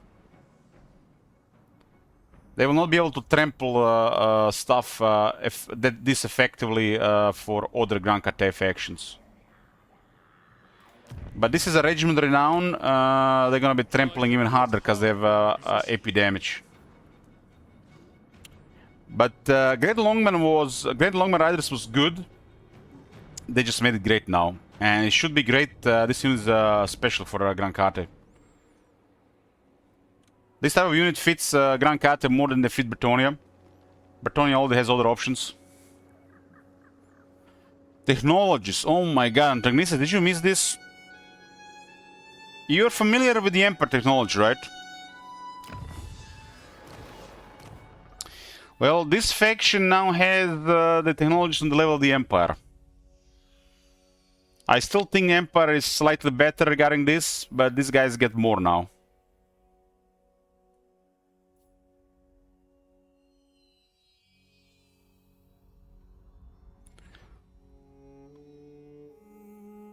They will not be able to trample stuff this effectively for other Grand Kate factions. But this is a Regiment Renown. They're gonna be trampling even harder because they have AP damage. But Great Longman Riders was good. They just made it great now. And it should be great. This unit is special for Grand Kate. This type of unit fits Grand Kate more than they fit Bretonnia. Bretonnia already has other options. Technologies. Oh my god, Antagonista, did you miss this? You're familiar with the Emperor technology, right? Well, this faction now has the technologies on the level of the Empire. I still think Empire is slightly better regarding this, but these guys get more now.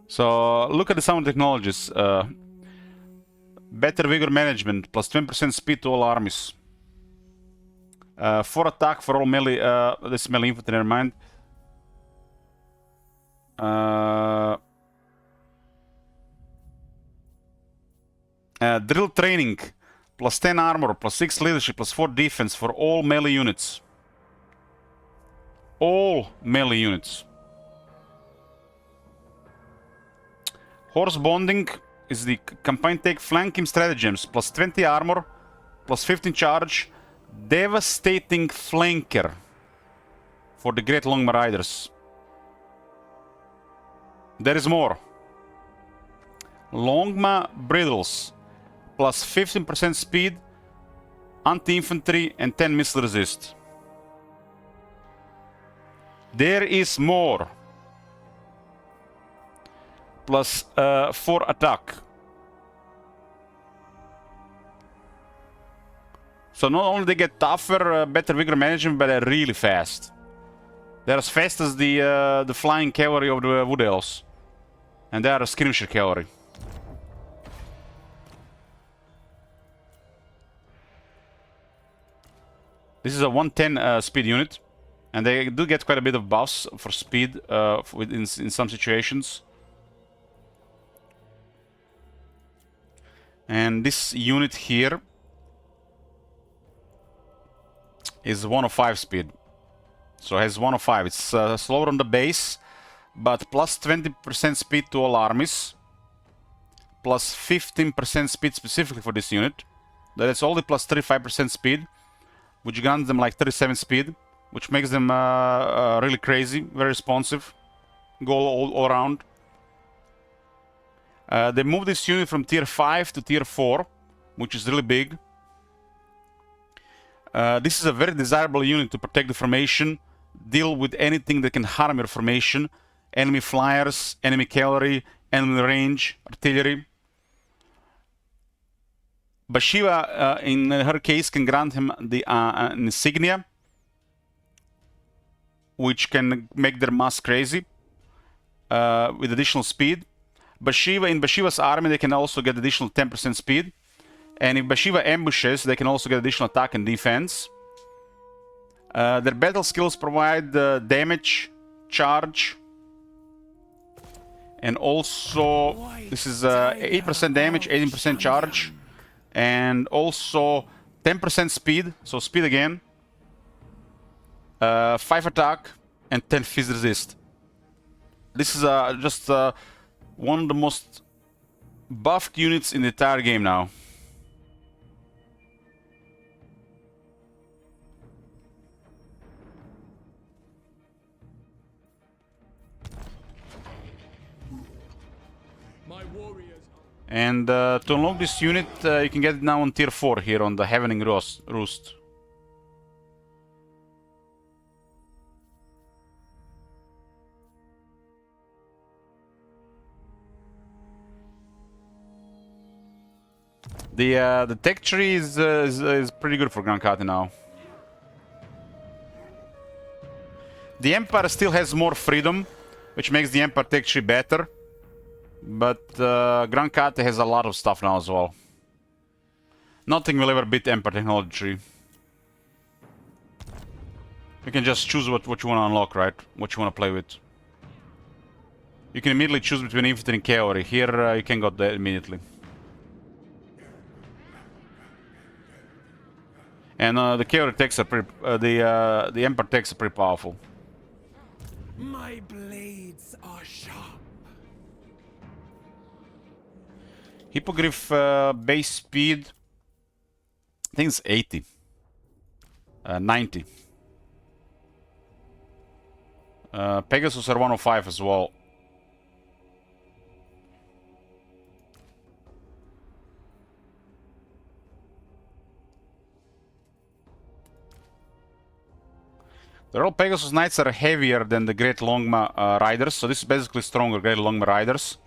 So look at the sound technologies. Better vigor management, plus 20% speed to all armies. 4 attack for all melee. This is melee infantry, never mind. Drill training, plus 10 armor, plus 6 leadership, plus 4 defense for all melee units. All melee units. Horse bonding is the campaign take flanking stratagems, plus 20 armor, plus 15 charge, devastating flanker for the Great Longma Riders. There is more. Longma bridles, plus 15% speed, anti-infantry, and 10 missile resist. There is more. Plus 4 attack. So not only they get tougher, better vigor management, but they're really fast. They're as fast as the flying cavalry of the Wood Elves. And they are a skirmisher cavalry. This is a 110 speed unit. And they do get quite a bit of buffs for speed in some situations. And this unit here is 105 speed. So it has 105. It's slower on the base, but plus 20% speed to all armies. Plus 15% speed specifically for this unit. That's only plus 35% speed, which grants them like 37 speed, which makes them really crazy, very responsive, go all around. They moved this unit from tier 5 to tier 4, which is really big. This is a very desirable unit to protect the formation, deal with anything that can harm your formation, enemy flyers, enemy cavalry, enemy range, artillery. Bashiva, in her case, can grant him the insignia, which can make their mass crazy with additional speed. Bashiva, in Bashiva's army, they can also get additional 10% speed. And if Bashiva ambushes, they can also get additional attack and defense. Their battle skills provide damage, charge, and also this is 8% damage, 18% charge, and also 10% speed, so speed again, 5 attack, and 10 phys resist. This is just one of the most buffed units in the entire game now. My warriors are... And to unlock this unit, you can get it now on tier 4 here on the Heavening Roost. The tech tree is pretty good for Grand Kate now. The Empire still has more freedom, which makes the Empire tech tree better. But Grand Kate has a lot of stuff now as well. Nothing will ever beat Empire technology tree. You can just choose what you want to unlock, right? What you want to play with. You can immediately choose between infantry and cavalry. Here you can go there immediately. And the cavalry techs are pretty. The Empire techs are pretty powerful. My blades are sharp. Hippogriff base speed think it's 80. 90. Pegasus are 105 as well. The Royal Pegasus Knights are heavier than the Great Longma Riders, so this is basically stronger Great Longma Riders.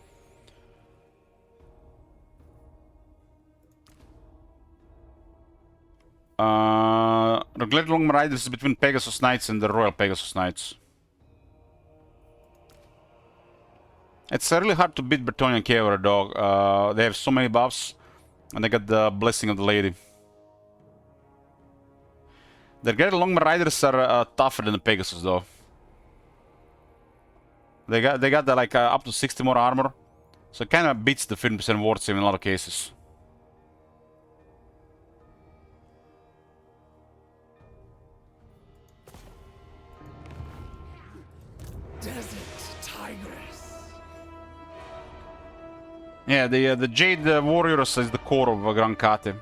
The Great Longma Riders is between Pegasus Knights and the Royal Pegasus Knights. It's really hard to beat Bretonnian Cavalry, dog. They have so many buffs, and they got the Blessing of the Lady. The Great Longma Riders are tougher than the Pegasus, though. They got the, like up to 60 more armor, so it kind of beats the 50% ward save in a lot of cases. Desert Tigress. Yeah, the Jade Warriors is the core of Grand Kate.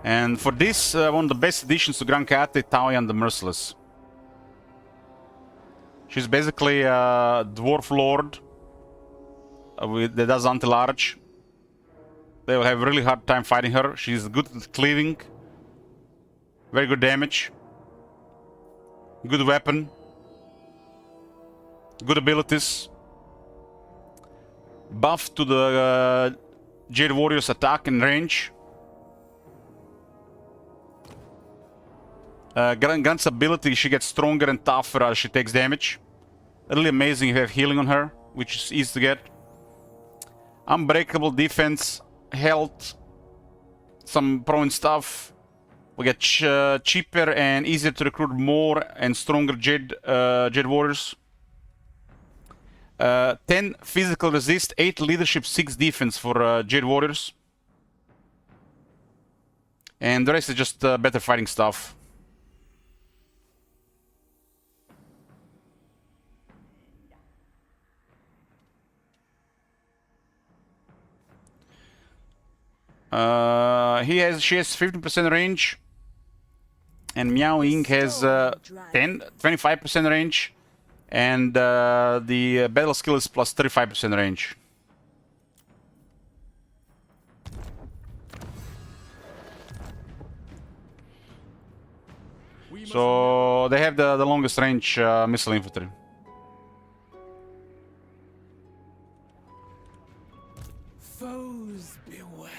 And for this, one of the best additions to Grand Kate, Talion the Merciless. She's basically a Dwarf Lord that does anti-large. They will have a really hard time fighting her. She's good at cleaving. Very good damage. Good weapon. Good abilities. Buff to the Jade Warriors attack and range. Grant's ability, she gets stronger and tougher as she takes damage. Really amazing if you have healing on her, which is easy to get. Unbreakable defense, health, some prone stuff. We get cheaper and easier to recruit more and stronger Jade Warriors. 10 physical resist, 8 leadership, 6 defense for Jade Warriors. And the rest is just better fighting stuff. She has 15% range, and Miao Ying has 25% range, and the battle skill is plus 35% range. So they have the longest range missile infantry. Foes beware.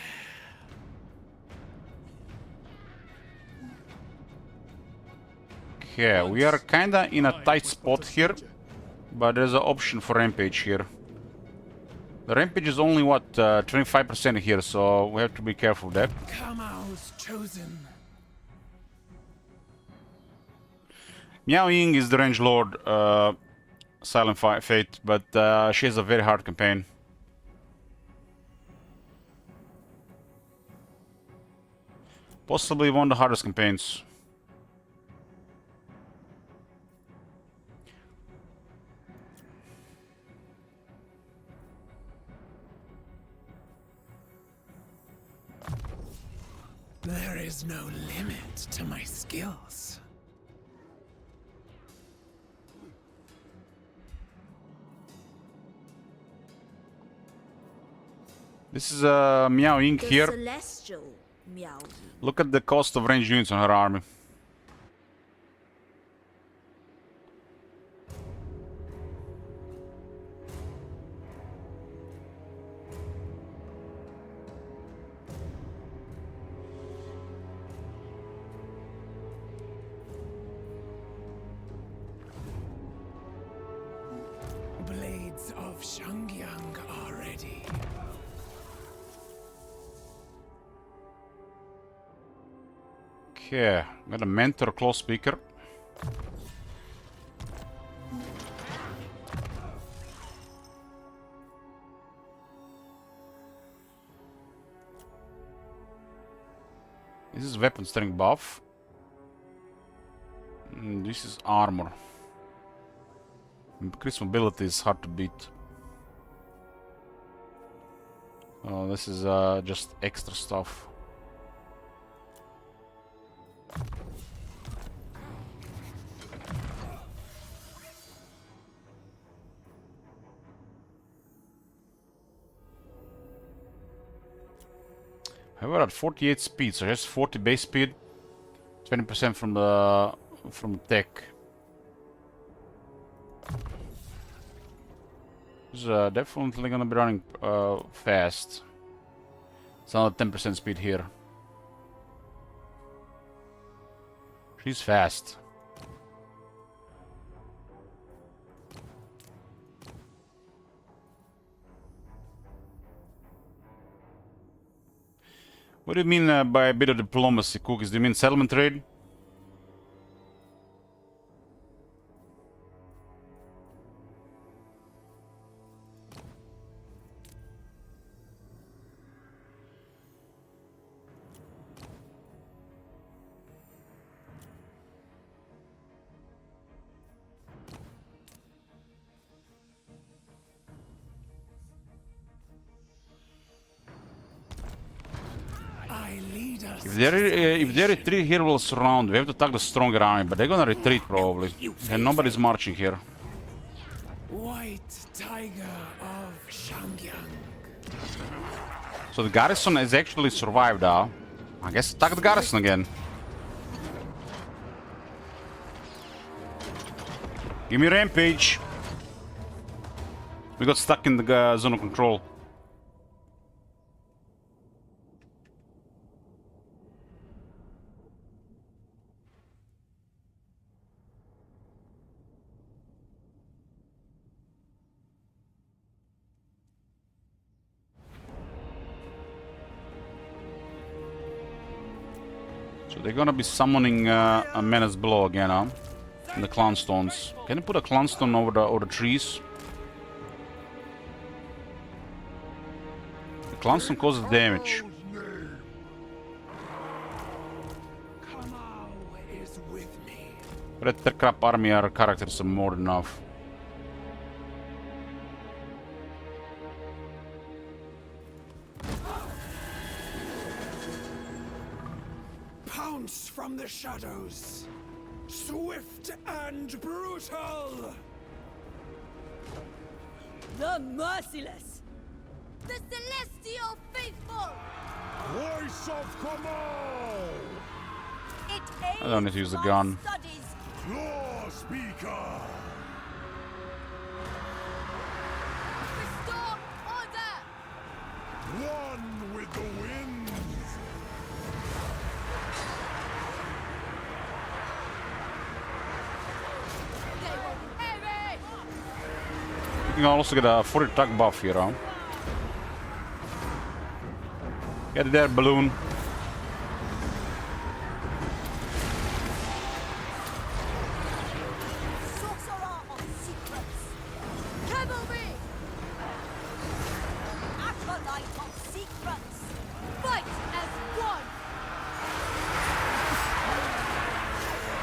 Okay, we are kinda in a tight spot here, but there's an option for Rampage here. The Rampage is only, what, 25% here, so we have to be careful with that. Kamao's chosen. Miao Ying is the Range Lord, Silent Fate, but she has a very hard campaign. Possibly one of the hardest campaigns. There is no limit to my skills. This is Miao Ying The here. celestial Miao Yi. Look at the cost of ranged units on her army. Blades of Shangyang are ready. Okay, got a mentor close speaker. This is weapon strength buff. This is armor. Increased mobility is hard to beat. Oh, this is just extra stuff. We're at 48 speed, so here's 40 base speed, 20% from tech. It's definitely gonna be running fast. It's another 10% speed here. She's fast. What do you mean by a bit of diplomacy, Cookies? Do you mean settlement trade? I lead us. If they retreat here, we'll surround. We have to attack the stronger army, but they're gonna retreat probably. And nobody's marching here. White Tiger of Shangyang. So the garrison has actually survived now. I guess attack the garrison again. Give me rampage. We got stuck in the zone of control. So they're gonna be summoning a menace blow again, huh? And the clown stones. Can you put a clown stone over the trees? The clown stone causes damage. Kamau is with me. Red Crap army are characters are more than enough. Pounce from the shadows. Swift and brutal. The merciless. The celestial faithful. Voice of Kamau! It I don't need to use the gun. Studies. Law Speaker! Restore order. One with the winds! They will heavy. You can also get a 40 attack buff here, huh? Get it there, balloon. Sorcerer of secrets. Cavalry. Acolyte of secrets. Fight as one.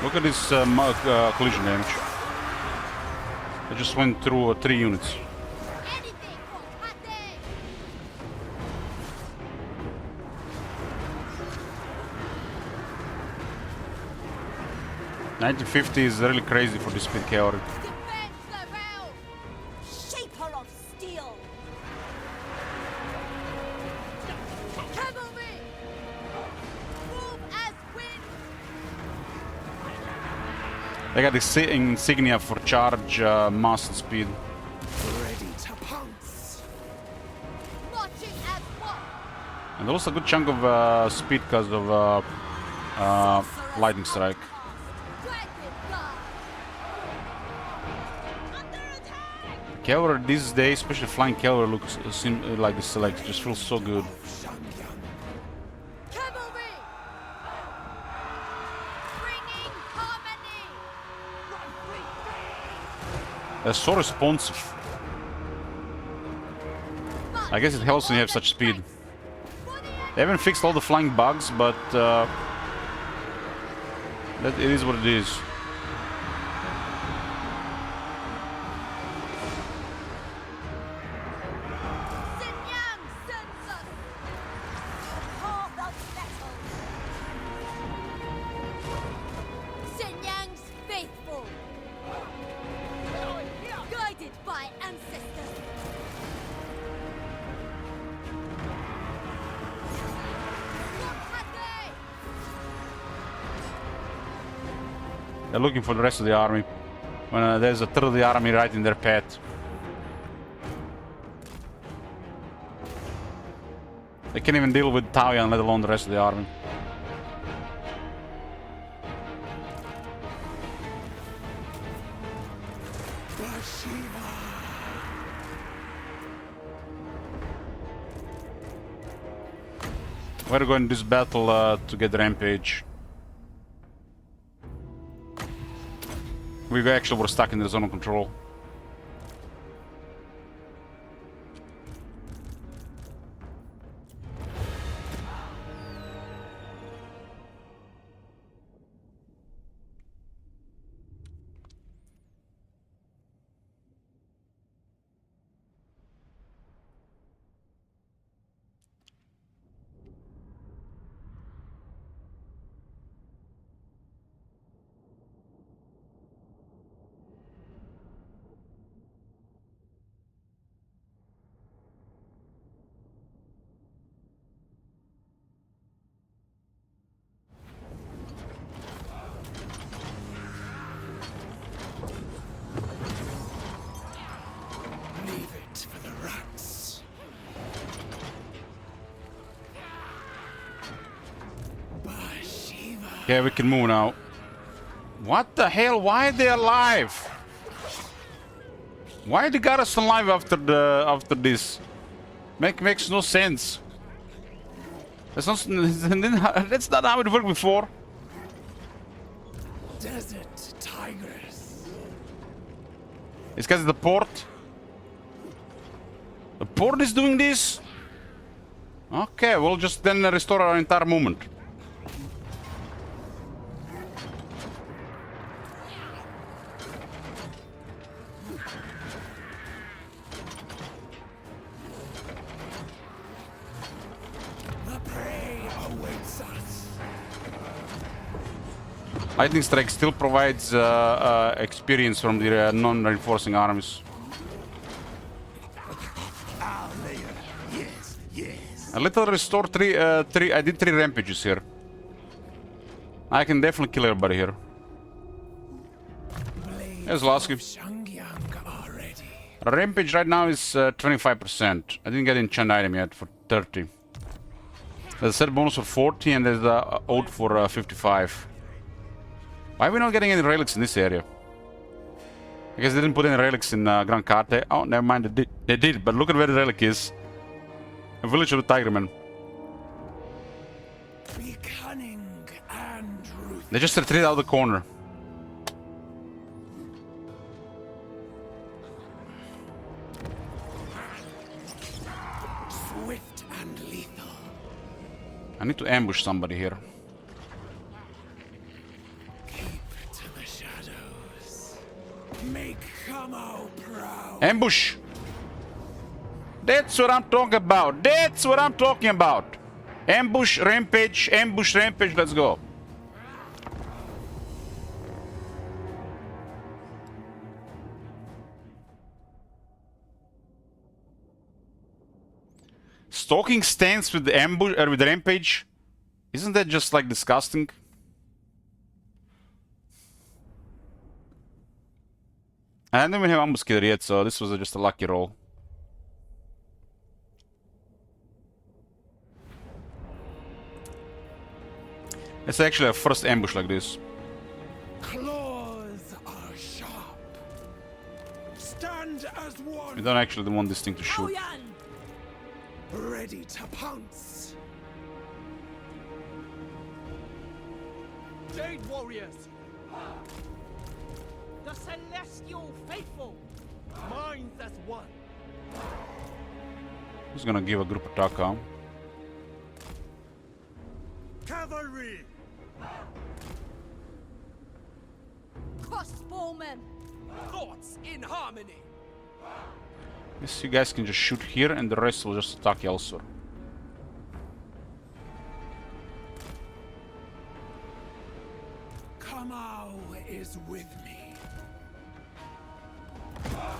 Look at this collision damage. It just went through 3 units. Anything for Kate. 1950 is really crazy for this speed cavalry. Defend the realm. Shaper of steel. Cavalry. Move as wind. They got the insignia for charge, mass and speed. Ready to pounce. Marching as one. And also a good chunk of speed because of lightning strike. Dragon guard. Under attack. Cavalry these days, especially flying cavalry, looks like this select. Just feels so good. Shangyang. Cavalry. Bringing harmony. They're so responsive. I guess it helps when you have such speed. They haven't fixed all the flying bugs, but that it is what it is. Sinyang Sensa. They're looking for the rest of the army. When there's a third of the army right in their path. They can't even deal with Talion, let alone the rest of the army. We're going to this battle to get Rampage. We actually were stuck in the zone of control. Leave it for the rats. Bashiva. Okay, we can move now. What the hell? Why are they alive? Why they got us alive after this? Makes no sense. That's not how it worked before. Desert tigress. It's because of the port. The port is doing this? Okay, we'll just then restore our entire movement. The prey awaits us. Lightning Strike still provides experience from the non-reinforcing armies. Yes, yes. A little restore three. I did 3 rampages here. I can definitely kill everybody here. There's Lasky. Shangyang already. Rampage right now is 25%. I didn't get enchant item yet for 30. There's a set bonus for 40 and there's the ode for 55. Why are we not getting any relics in this area? I guess they didn't put any relics in Grand Carte. Oh, never mind, they did. They did, but look at where the relic is. A village of the Tigermen. Be cunning and ruthless. They just retreat out of the corner. Swift and lethal. I need to ambush somebody here. Keep to the shadows. Make Kamo proud. Ambush! That's what I'm talking about. That's what I'm talking about. Ambush, rampage, let's go. Stalking stance with the ambush or with the rampage? Isn't that just like disgusting? I didn't even have ambush killer yet, so this was just a lucky roll. It's actually a first ambush like this. Claws are sharp. Stand as one. We don't actually want this thing to shoot. Oyan! Ready to pounce. Jade warriors! The celestial faithful. Minds as one! Who's gonna give a group attack, huh? Cavalry! Crossbowmen. Thoughts in harmony! Guess you guys can just shoot here and the rest will just attack elsewhere. Kamau is with me.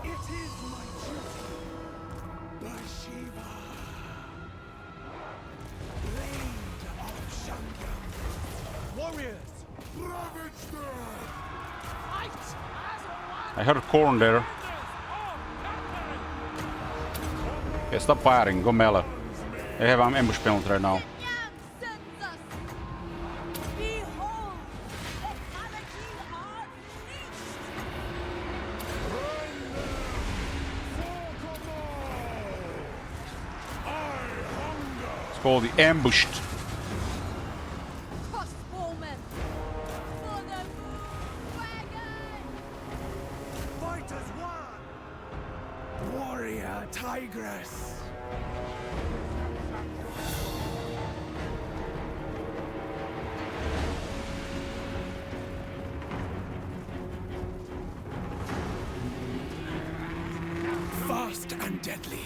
It is my duty. Bashiva. Blade of Shangyang. Warriors! Ravage them! I heard corn there. Okay, stop firing. Go melee. They have an ambush penalty right now. Yang sends us. Behold, the Maliki are reached. It's called the ambushed. Crossbowmen. For the wagon. Fighters one! Warrior Tigress. Fast and deadly.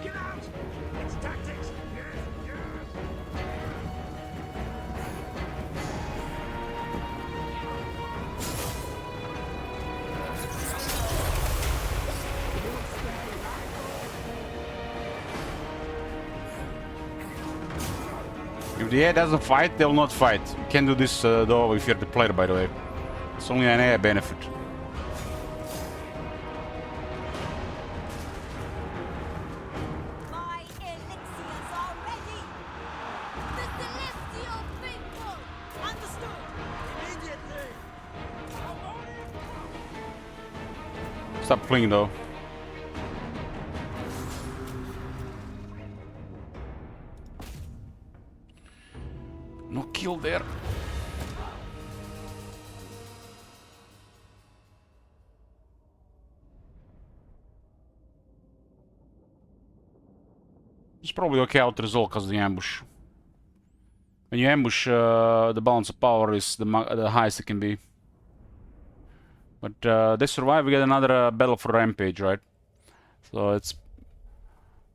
Get out! It's tactics! Yes, yes! If the AI doesn't fight, they will not fight. You can do this though if you're the player, by the way. It's only an AI benefit. My elixirs are ready. The celestial faithful. Understood. Immediately! Stop playing though. No kill there. It's probably okay out result because of the ambush. When you ambush, the balance of power is the highest it can be. But they survive, we get another battle for Rampage, right? So it's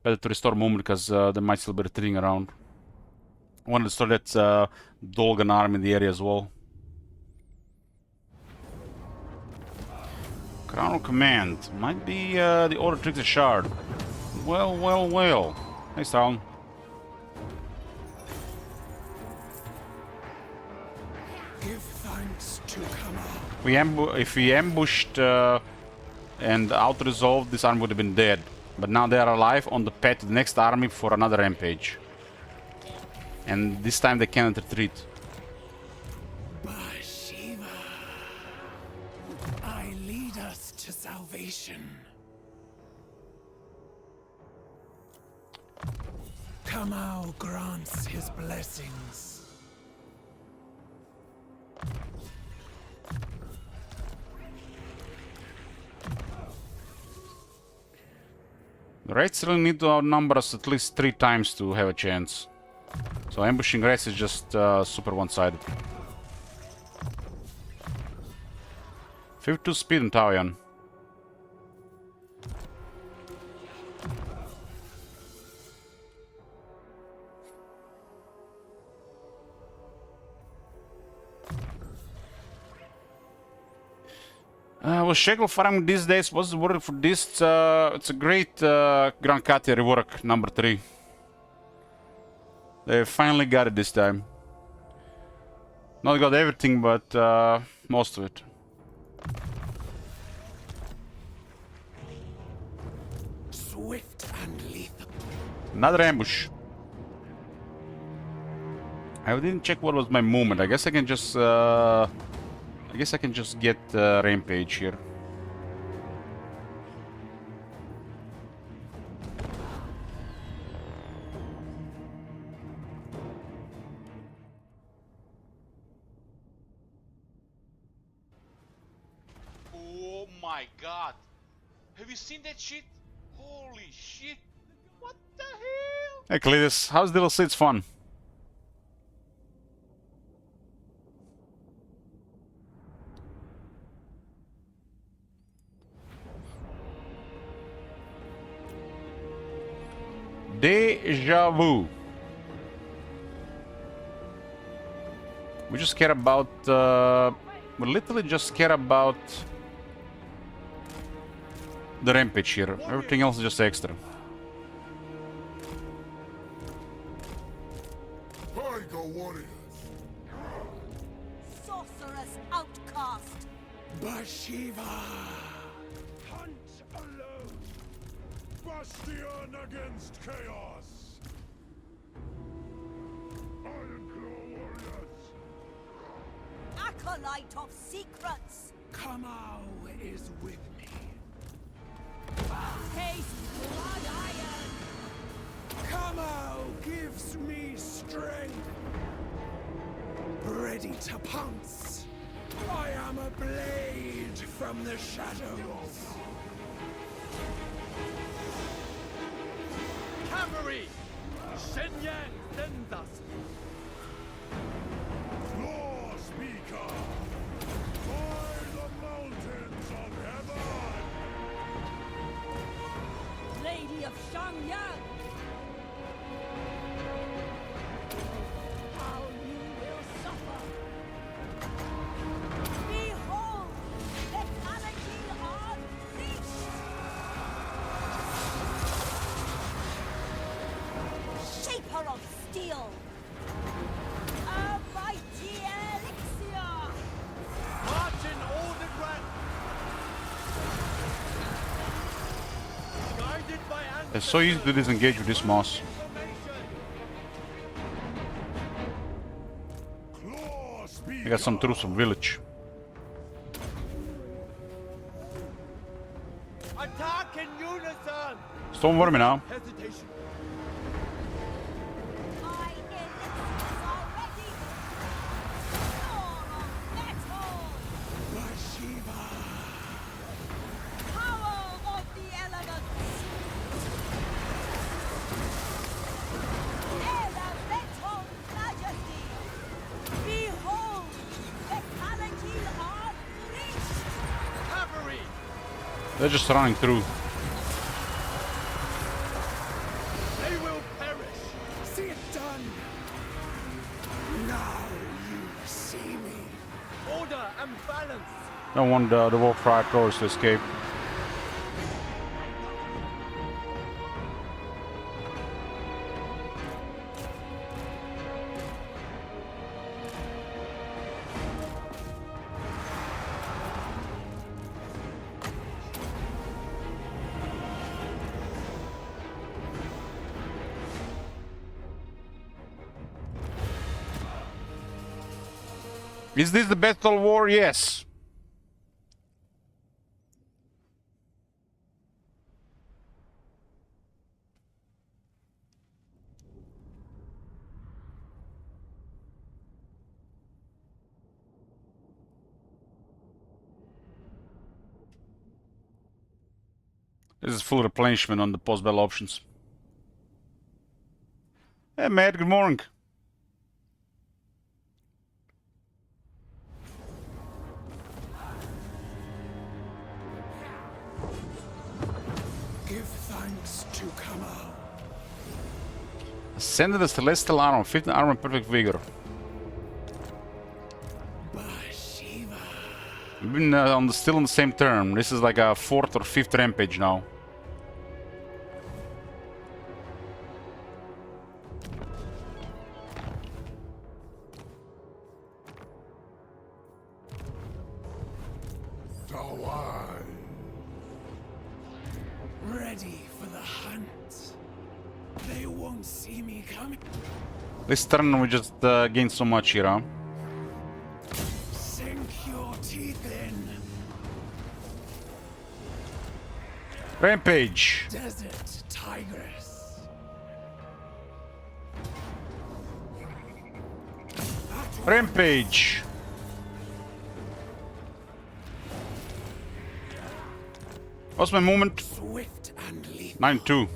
better to restore movement because they might still be retreating around. I wanted to start that Dolgan army in the area as well. Crown of Command. Might be the Order Trickster Shard. Well, well, well. Nice town. Give thanks to Kama. If we ambushed and out-resolved, this army would have been dead. But now they are alive on the path to the next army for another rampage. And this time they cannot retreat. By Shiva, I lead us to salvation. Kamau grants his blessings. The raids really need to outnumber us at least 3 times to have a chance. So ambushing raids is just super one-sided. 52 speed in Taoyan. Was Shekel farming these days? What's the word for this? It's a great Grand Katia rework, number 3. They finally got it this time. Not got everything, but most of it. Swift and lethal. Another ambush. I didn't check what was my movement. I guess I can just get Rampage here. Oh my god! Have you seen that shit? Holy shit! What the hell? Hey Cletus, how's DLC? It's fun. Deja vu. We just care about... we literally just care about the Rampage here. Everything else is just extra. Taiga warriors. Sorcerous outcast. Bashiva! Hunt alone. Bastion against chaos. Ironclaw warriors. Acolyte of secrets. Kamau is with me. Taste blood iron. Kamau gives me strength. Ready to pounce. I am a blade from the shadows. Cavalry! Shenyang sends us! Law speaker. By the mountains of heaven. Lady of Shangyang. How you will suffer. Behold, lethality unleashed. Shaper of steel. A mighty elixir. Marching all the grand! Guided by It's so easy to disengage with this moss. Claw speaker. I got some troops from village. Attack in unison! Stormworm now. Hesitation. My elixirs are ready. Sword of metal. Bashiva! Power of the elements. Elemental majesty. Behold, lethality unleashed. Cavalry! They're just running through. They will perish! See it done! Now you see me. Order and balance! Don't want the Wolf Riot Throwers to escape. Is this the Battle War? Yes. This is full replenishment on the post-battle options. Hey, Matt, good morning. Give thanks to Kamau. Ascended the Celestial Armor, 15 armor, perfect vigor. Bashiva! We've been still on the same term. This is like a 4th or 5th rampage now. Tawai. Ready for the hunt. They won't see me coming. This turn we just gained so much here, huh? Sink your teeth in. Rampage! Desert Tigress. Rampage! What's my movement? Swift and lethal. 9-2.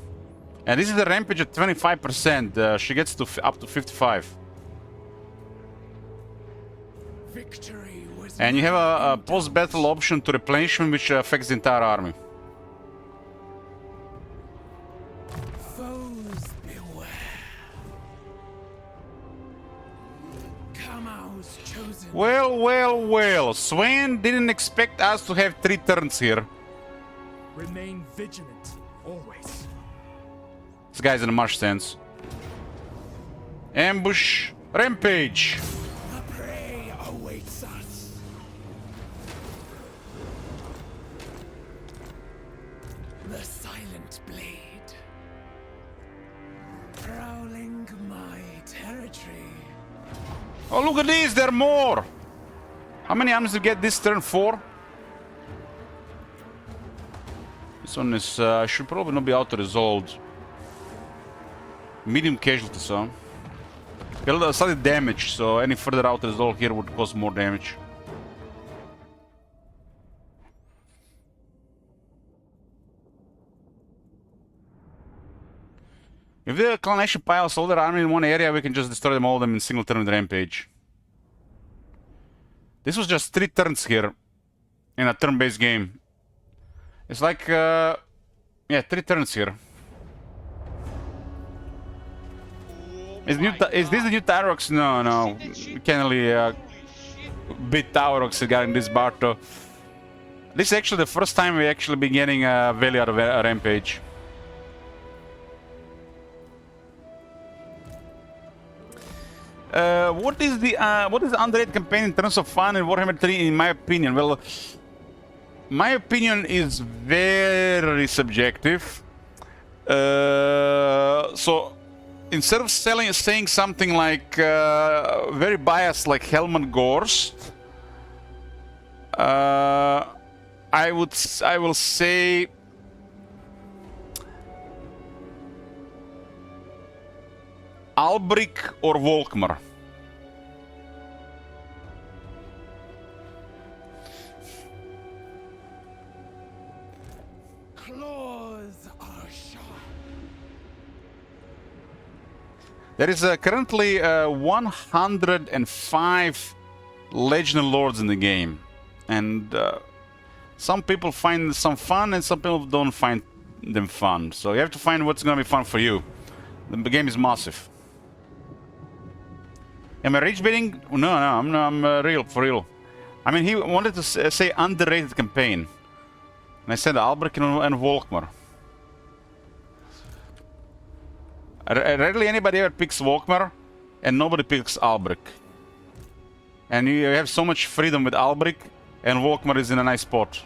And this is the rampage at 25%. She gets to up to 55. Victory was And you have never a in post-battle option to replenishment which affects the entire army. doubt. Foes beware. Kamau's chosen. Well, well, well. Swain didn't expect us to have 3 turns here. Remain vigilant, always. This guy's in a marsh stance. Ambush. Rampage. The prey awaits us. The silent blade. Prowling my territory. Oh, look at these, there are more! How many arms did you get this turn? 4? This one is, should probably not be auto-resolved. Medium casualties, huh? Got a slight damage, so any further auto-resolve here would cause more damage. If the Clan Nation piles all their army in one area, we can just destroy them all of them in single turn with Rampage. This was just 3 turns here in a turn-based game. It's like, yeah, 3 turns here. Is this the new Tyrox? No, no. We can't really beat Tyrox regarding this Barto. This is actually the first time we actually been getting value out of a Rampage. What is the underrated campaign in terms of fun in Warhammer 3? In my opinion, well, my opinion is very subjective. So instead of saying something like very biased, like Helmut Gorst, I will say Albric or Volkmar. Claws are sharp. There is currently 105 Legionary Lords in the game, and some people find some fun and some people don't find them fun. So you have to find what's going to be fun for you. The game is massive. Am I rage baiting? No, I'm real, for real. I mean, he wanted to say underrated campaign. And I said Albric and Volkmar. Rarely anybody ever picks Volkmar, and nobody picks Albric. And you have so much freedom with Albric, and Volkmar is in a nice spot.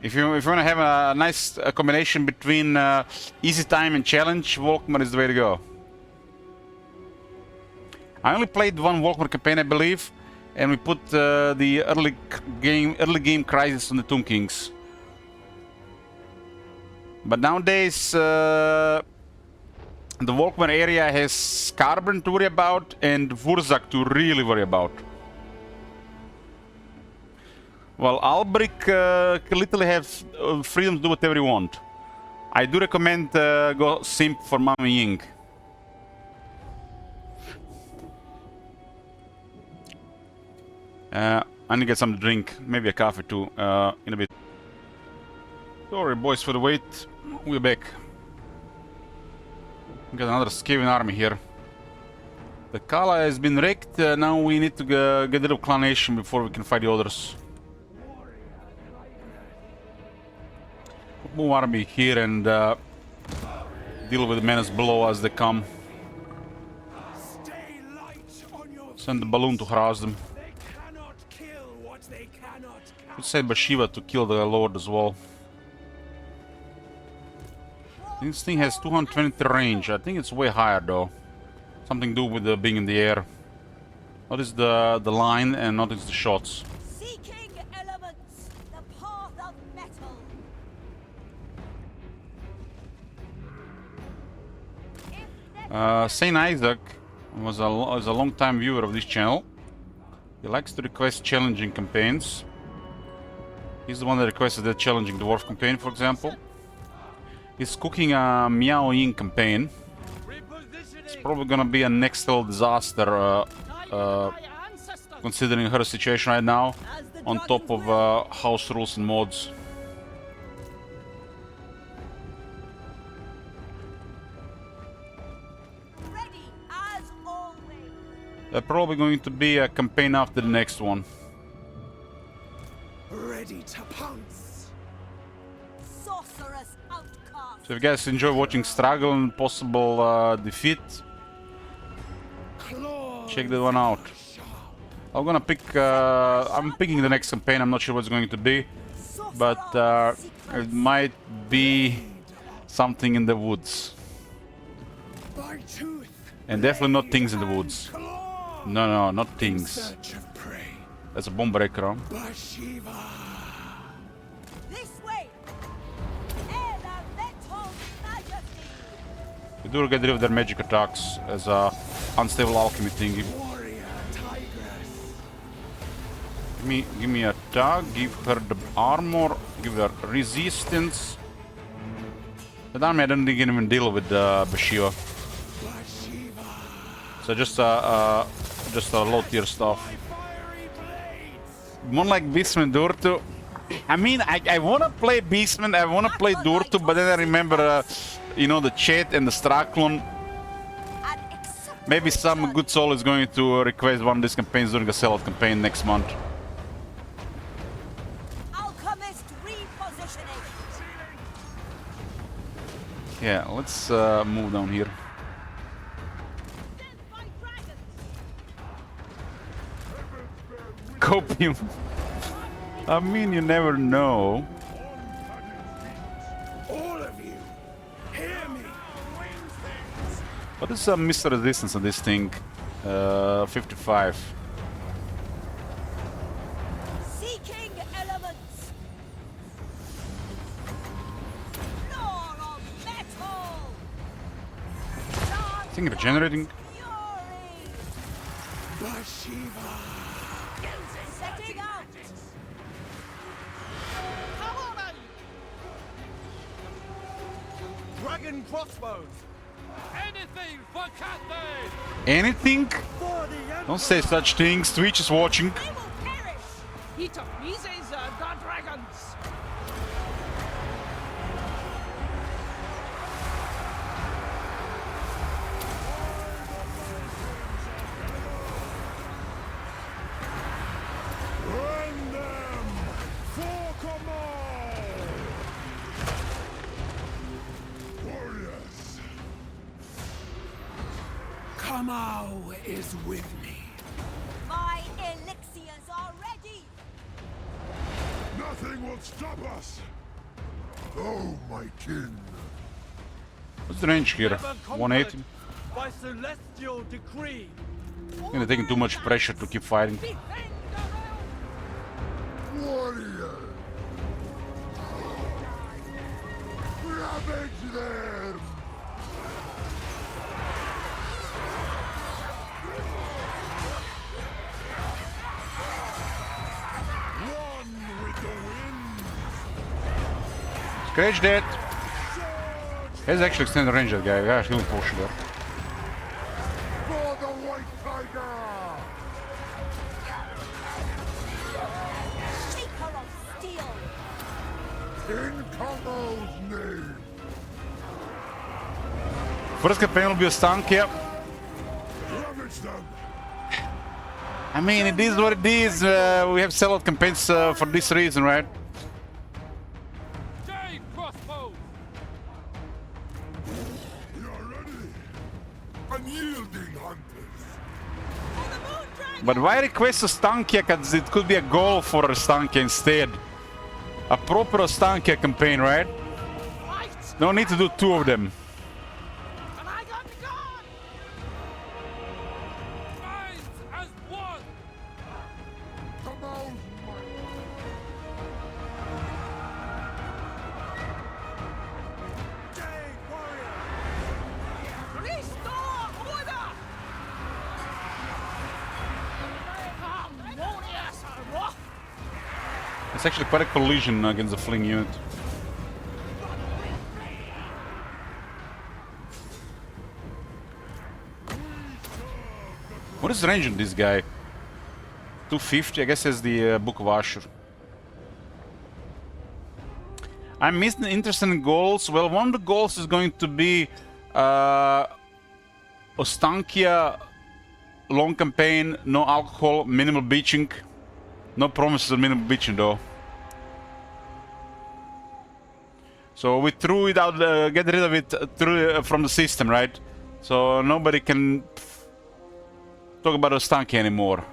If you want to have a nice combination between easy time and challenge, Volkmar is the way to go. I only played one Volkmar campaign, I believe, and we put the early game Crisis on the Tomb Kings. But nowadays, the Volkmar area has Skarbrand to worry about and Vurzak to really worry about. Well, Albric literally have freedom to do whatever you want. I do recommend go simp for Mama Ying. I need to get something to drink, maybe a coffee too, in a bit. Sorry boys for the wait, we're back. We got another Skaven army here. The Kala has been wrecked, now we need to get rid of Clan Nation before we can fight the others. Move army here and deal with the menace below as they come. Stay light on your Send the balloon to harass them. They cannot kill what they cannot catch. Let's send Bashiva to kill the Lord as well. This thing has 220 range. I think it's way higher though. Something to do with being in the air. Notice the line and notice the shots. Seeking elements, the path of metal. Saint Isaac was a long-time viewer of this channel. He likes to request challenging campaigns. He's the one that requested the challenging dwarf campaign, for example. He's cooking a Miao Ying campaign. It's probably gonna be a next level disaster, considering her situation right now, on top of house rules and mods. Ready as always. They're probably going to be a campaign after the next one. Ready to pounce. Sorcerous outcast. So if you guys enjoy watching struggle and possible defeat, check that one out. I'm gonna pick. I'm picking the next campaign. I'm not sure what's going to be, but it might be something in the woods, and definitely not things in the woods. No, not things. That's a bomb breaker. This way. Elemental majesty. We do get rid of their magic attacks as a unstable alchemy thingy. Give me a tag, give her the armor, give her resistance. That army I didn't even deal with Bashiva. So just low tier stuff. More like Beastman Durtu. I mean, I wanna play Beastman, I wanna play Durtu, but then I remember, you know, the chat and the Straklon. Maybe some good soul is going to request one of these campaigns during a sellout campaign next month. Alchemist repositioning. Yeah, let's move down here. Copium. I mean, you never know. All of you, hear me. What is Mr. Resistance on this thing? 55. Seeking elements. Floor of metal. I think regenerating. Bashiva. Setting out. Dragon crossbows. Anything for Cathay. Anything? Don't say such things. Twitch is watching. They will perish. He appeases the dragons. Rend them! For command! Warriors! Kamau is with me. My elixirs are ready. Nothing will stop us! Oh, my kin! What's the range here? 180. By celestial decree. I'm gonna taking too much pressure to keep fighting. Warrior! Ravage them! One with the wind! Scratch that. He's actually extended range, that guy. Yeah, healing potion there. For the White Tiger! Shaker of steel. In Congo's name! First campaign will be a stunk, yeah. Ravage them! I mean, it is what it is. We have sellout campaigns for this reason, right? Jade crossbows. You're ready! Unyielding hunters! For the moon dragon. But why request a Stankia? Because it could be a goal for a Stankia instead. A proper Stankia campaign, right? Fight. No need to do two of them. And I got the gun. Minds as one. Congo's might! Jade warrior. Restore order. Harmonious wrath. It's actually quite a collision against the fling unit. What is the range on this guy? 250, I guess, as the Book of Ashur. I'm missing interested in goals. Well, one of the goals is going to be Ostankia long campaign, no alcohol, minimal beaching. No promises of minimal beaching though. So we threw it out, get rid of it from the system, right? So nobody can talk about a Stanky anymore.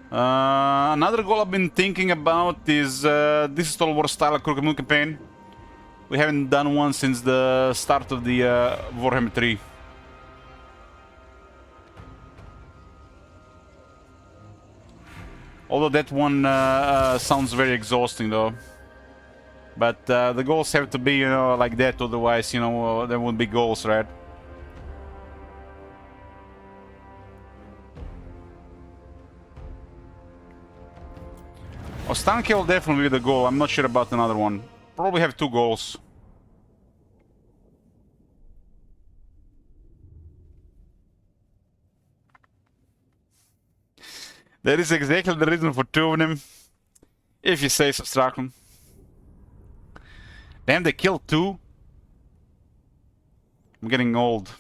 Another goal I've been thinking about is this is Total War style Crooked Moon campaign. We haven't done one since the start of the Warhammer 3. Although that one sounds very exhausting though. But the goals have to be, you know, like that, otherwise, you know, there won't be goals, right? Ostanki will definitely be the goal. I'm not sure about another one. Probably have 2 goals. That is exactly the reason for 2 of them. If you say so, Strachan. Damn, they killed 2. I'm getting old.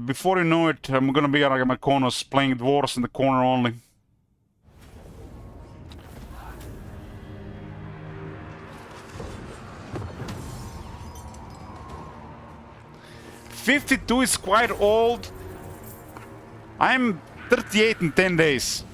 Before you know it, I'm gonna be like Markonos playing dwarves in the corner only. "52 is quite old. I'm 38 in 10 days.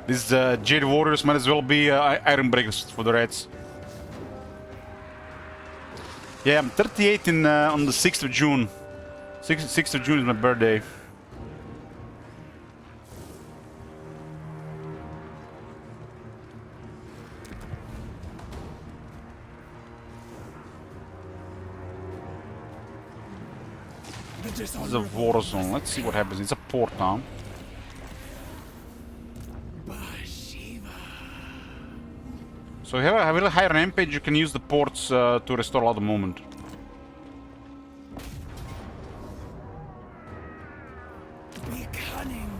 These Jade Warriors might as well be Iron Breakers for the Reds. Yeah, I'm 38 in, on the 6th of June. 6th of June is my birthday. This is a war zone. Let's see what happens. It's a port town. So if you have a really high rampage, you can use the ports to restore a lot of movement. Be cunning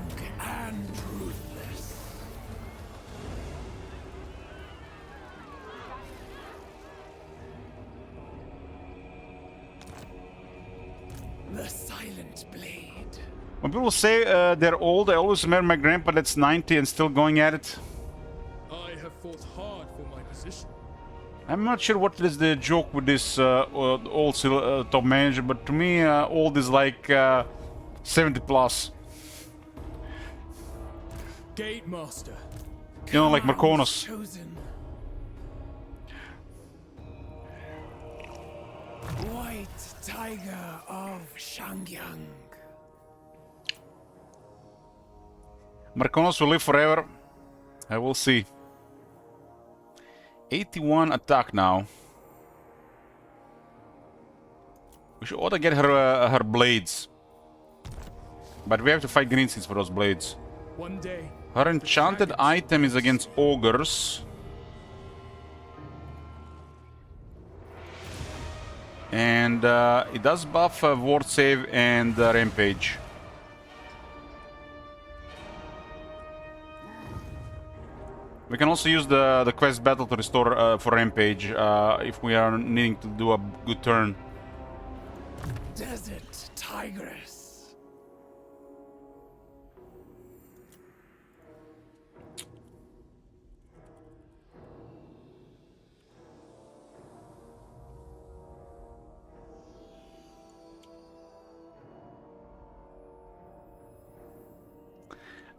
and ruthless. The Silent Blade. When people say they're old, I always remember my grandpa that's 90 and still going at it. I have fought hard for my position. I'm not sure what is the joke with this old top manager, but to me, old is like 70 plus. Gate Master. You know, like Markonos. Chosen. White Tiger of Shangyang. Markonos will live forever. I will see. 81 attack now. We should ought to get her her blades, but we have to fight green seeds for those blades. One day. Her enchanted item is against ogres. And it does buff ward save and rampage. We can also use the quest battle to restore for rampage if we are needing to do a good turn. Desert Tigress.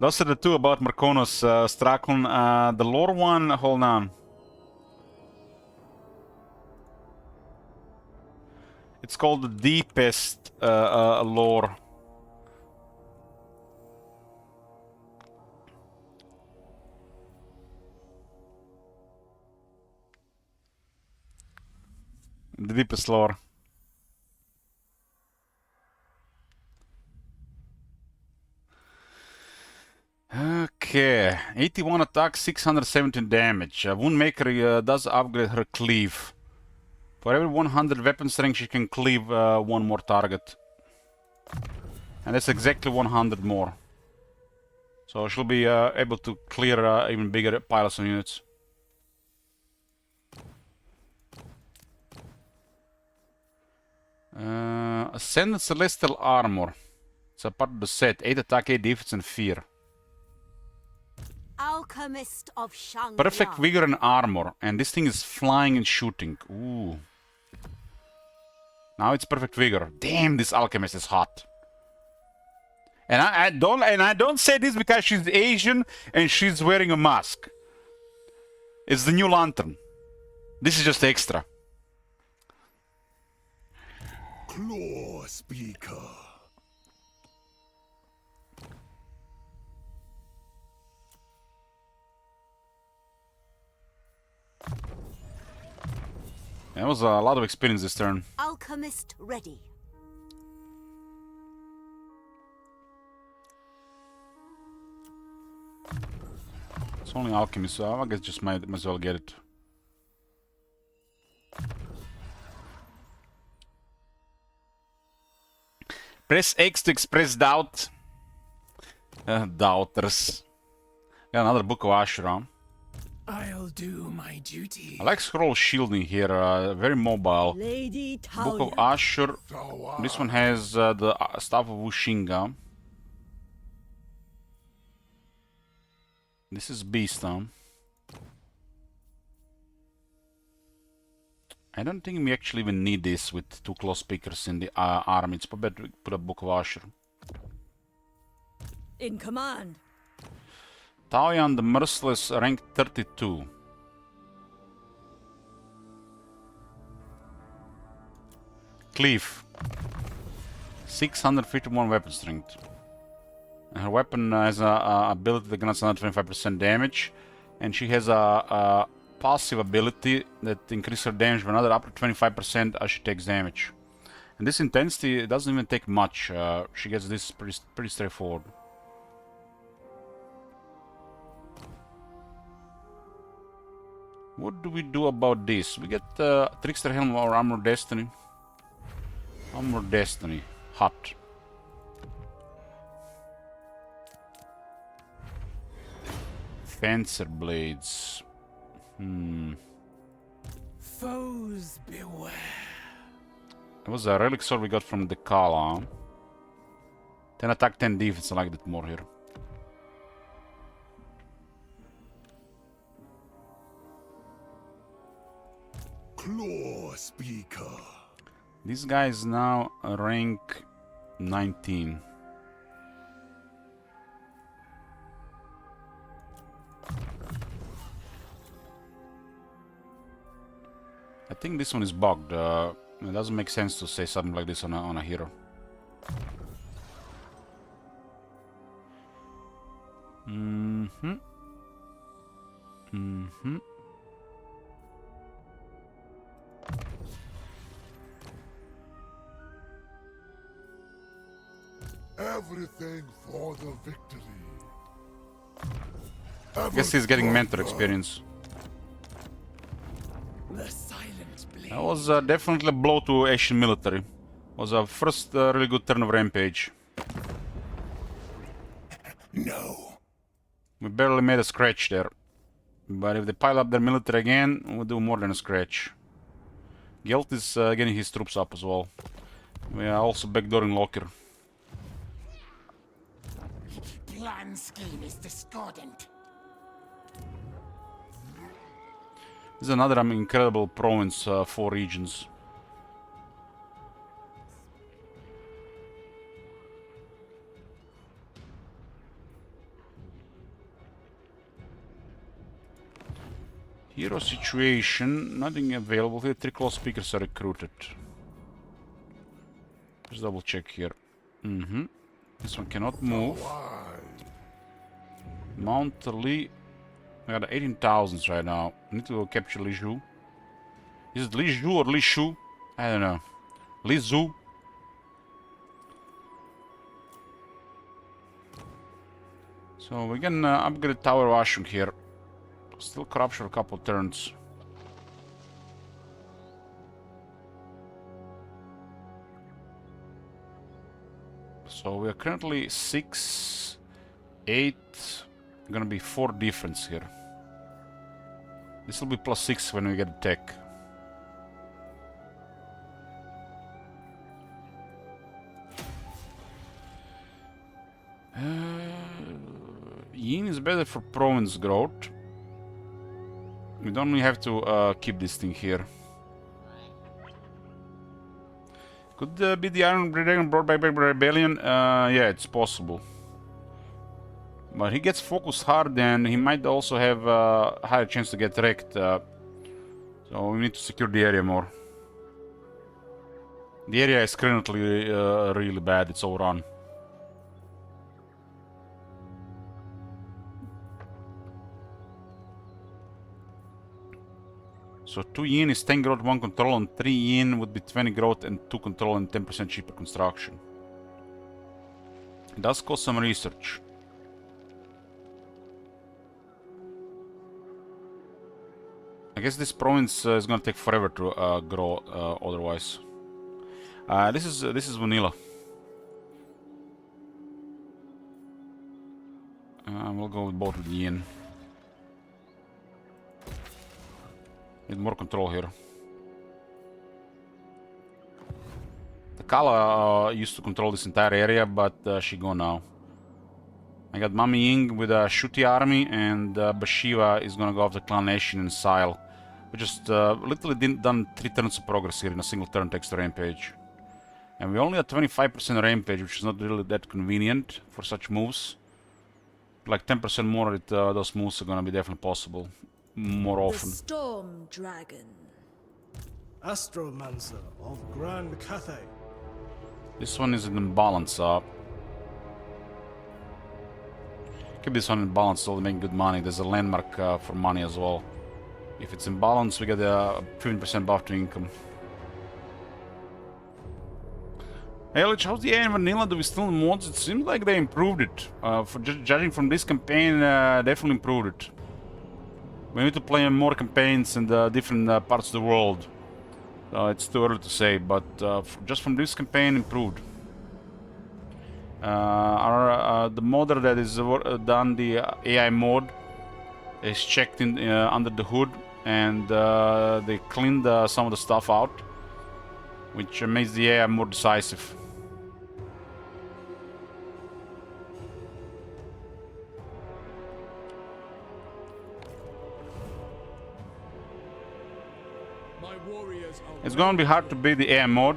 Those are the two about Markonos, Strachan. The lore one, hold on. It's called the Deepest lore. The deepest lore. Okay, 81 attack, 617 damage. Woundmaker does upgrade her cleave. For every 100 weapon strength, she can cleave one more target. And that's exactly 100 more. So she'll be able to clear even bigger piles and units. Ascended Celestial Armor. It's a part of the set. 8 attack, 8 defense, and fear. Alchemist of Shangri-La. Perfect vigor and armor. And this thing is flying and shooting. Ooh. Now it's perfect vigor. Damn, this alchemist is hot. And I don't say this because she's Asian and she's wearing a mask. It's the new lantern. This is just extra. Claw Speaker. That was a lot of experience this turn. Alchemist ready. It's only alchemy, so I guess just might as well get it. Press X to express doubt. Doubters. Got another Book of Ashura. I'll do my duty. I like scroll shielding here, very mobile. Lady Book of Ashur. This one has the Staff of Ushinga. This is Beast, huh? I don't think we actually even need this with 2 close speakers in the army. It's probably better to put a Book of Ashur. In command. Taoyan the Merciless, rank 32. Cleave. 651 weapon strength. And her weapon has a ability that grants another 25% damage. And she has a passive ability that increases her damage by another up to 25% as she takes damage. And this intensity doesn't even take much. She gets this pretty straightforward. What do we do about this? We get Trickster Helm or Armor Destiny. Armor Destiny. Hot. Fencer Blades. Foes beware. It was a relic sword we got from the Kala. 10 attack, 10 defense. I like that more here. Claw Speaker. This guy is now rank 19. I think this one is bugged. It doesn't make sense to say something like this on a hero. Everything for the victory. I guess he's getting mentor experience. The silent blade. That was definitely a blow to Asian military. Was a first really good turn of Rampage. No. We barely made a scratch there. But if they pile up their military again, we'll do more than a scratch. Gelt is getting his troops up as well. We are also backdooring Locker. Plan scheme is discordant. This is another incredible province, 4 regions. Hero situation, nothing available here. 3 close speakers are recruited. Let's double check here. This one cannot move. Mount Li. I got 18,000 right now. I need to go capture Li Zhu. Is it Li Zhu or Li Shu? I don't know. Li Zhu. So we can upgrade Tower of Ashung here. Still corruption for a couple turns. we are currently 6, 8. Gonna be 4 difference here. This will be +6 when we get tech. Yin is better for province growth. We don't really have to keep this thing here. Could be the Iron Dragon brought back by Rebellion? Yeah, it's possible. But he gets focused hard and he might also have a higher chance to get wrecked. So we need to secure the area more. The area is currently really bad, it's overrun. So 2 yen is 10 growth, 1 control, and 3 yen would be 20 growth and 2 control and 10% cheaper construction. It does cost some research. I guess this province is gonna take forever to grow otherwise. This is vanilla. We'll go with both with yen. Need more control here. The Kala used to control this entire area, but she gone now. I got Mami Ying with a Shuti army, and Bashiva is gonna go after Clan Nation and Sile. We just literally done 3 turns of progress here in a single turn thanks to Rampage. And we only had 25% Rampage, which is not really that convenient for such moves. Like 10% more, those moves are gonna be definitely possible. More often. The Storm Dragon. Astromancer of Grand Cathay. This one is in balance up. Keep this one in balance so we make good money. There's a landmark for money as well. If it's in balance, we get a 15% buff to income. Hey Lich, how's the AI in vanilla? Do we still need mods? It seems like they improved it. For judging from this campaign, definitely improved it. We need to play more campaigns in the different parts of the world. It's too early to say, but just from this campaign, improved. The modder that is done the AI mod is checked in under the hood, and they cleaned some of the stuff out, which makes the AI more decisive. It's gonna be hard to beat the AI mod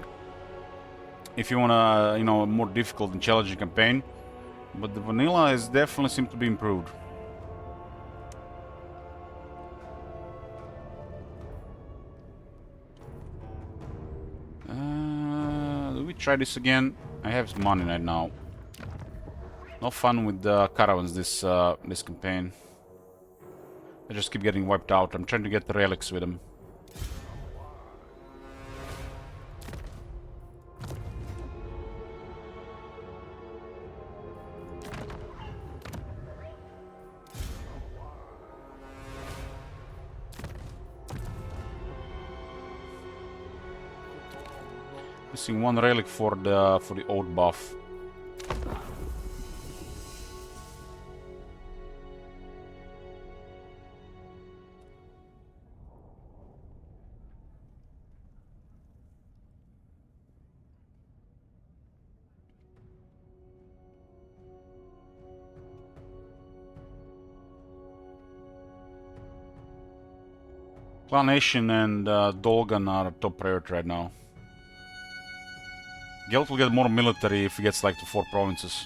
if you wanna, a more difficult and challenging campaign, but the vanilla is definitely seems to be improved. Do we try this again? I have some money right now. No fun with the caravans this campaign. They just keep getting wiped out. I'm trying to get the relics with them. Missing 1 relic for the old buff. Clan Nation and Dolgan are top priority right now. Gelt will get more military if he gets like to 4 provinces.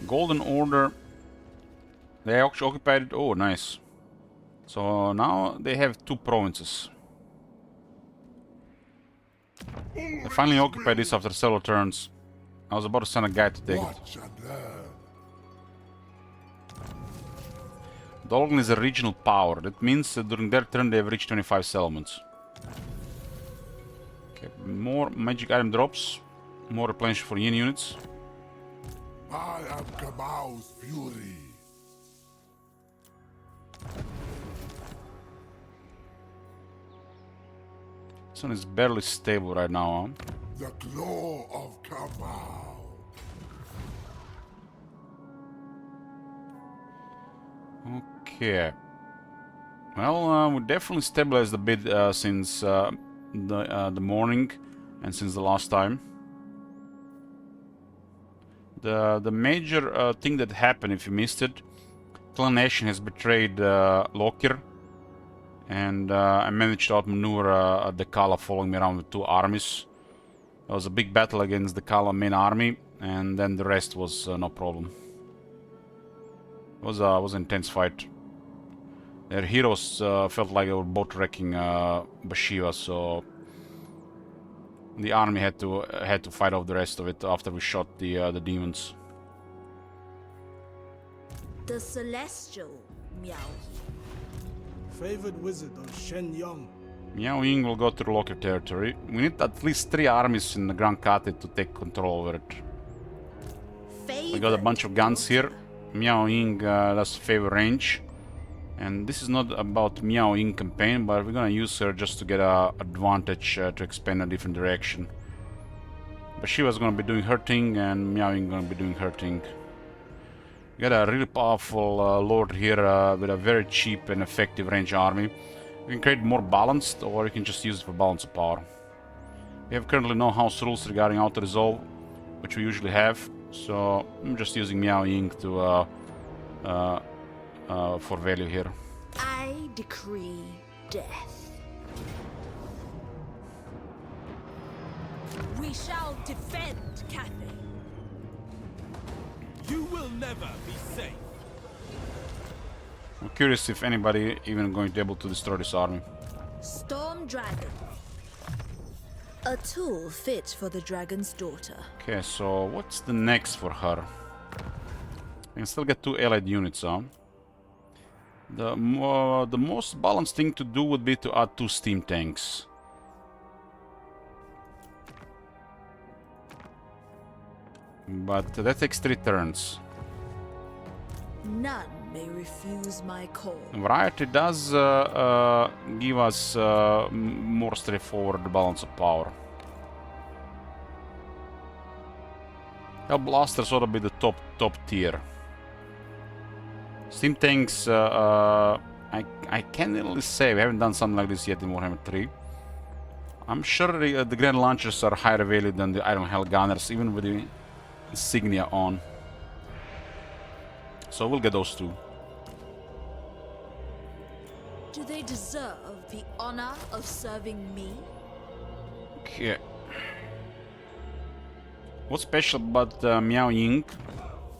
Golden Order. They actually occupied it. Oh, nice. So now they have 2 provinces. They finally occupied this after several turns. I was about to send a guy to take it. Dolgan is a regional power. That means that during their turn they have reached 25 settlements. Okay, more magic item drops. More replenishment for yin units. I am Kamau's fury. This one is barely stable right now, huh? The claw of Cabal. Okay. Well, we definitely stabilized a bit since the morning and since the last time. The major thing that happened, if you missed it, Clan Nation has betrayed Lokir, and I managed to outmaneuver the Kala following me around with 2 armies. There was a big battle against the Kala main army, and then the rest was no problem. It was an intense fight. Their heroes felt like they were both wrecking Bashiva, so the army had to fight off the rest of it after we shot the demons. The Celestial Miao Favored wizard of Shen Yong. Miao Ying will go to the Lokir territory. We need at least 3 armies in the Grand Kate to take control over it. We got a bunch of guns here. Miao Ying does favor range. And this is not about Miao Ying campaign, but we're gonna use her just to get an advantage to expand a different direction. But she was gonna be doing her thing, and Miao Ying gonna be doing her thing. We got a really powerful lord here with a very cheap and effective range army. We can create more balanced, or we can just use it for balance of power. We have currently no house rules regarding auto-resolve, which we usually have, so I'm just using Miao Ying to for value here. I decree death. We shall defend Cathay. You will never be safe. I'm curious if anybody even going to be able to destroy this army. Storm Dragon. A tool fit for the dragon's daughter. Okay, so what's the next for her? I can still get 2 allied units, huh? The most balanced thing to do would be to add 2 steam tanks. But that takes 3 turns. None may refuse my call. Variety does give us more straightforward balance of power. Hellblasters ought to be the top tier. Steam tanks, I can't really say. We haven't done something like this yet in Warhammer 3. I'm sure the Grand Launchers are higher value than the Iron Hell Gunners, even with the insignia on. So we'll get those 2. Do they deserve the honor of serving me? Okay. What's special about Miao Ying?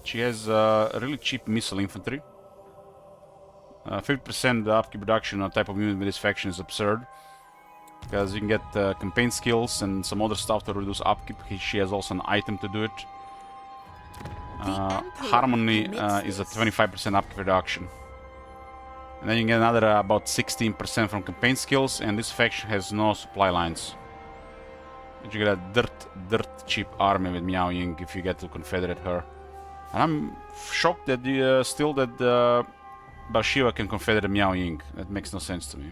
She has really cheap missile infantry. 50% upkeep reduction on type of unit with this faction is absurd. Because you can get campaign skills and some other stuff to reduce upkeep. She has also an item to do it. Harmony is a 25% upkeep reduction. And then you get another about 16% from campaign skills, and this faction has no supply lines. But you get a dirt cheap army with Miao Ying if you get to confederate her. And I'm shocked that Bashiva can confederate Miao Ying. That makes no sense to me.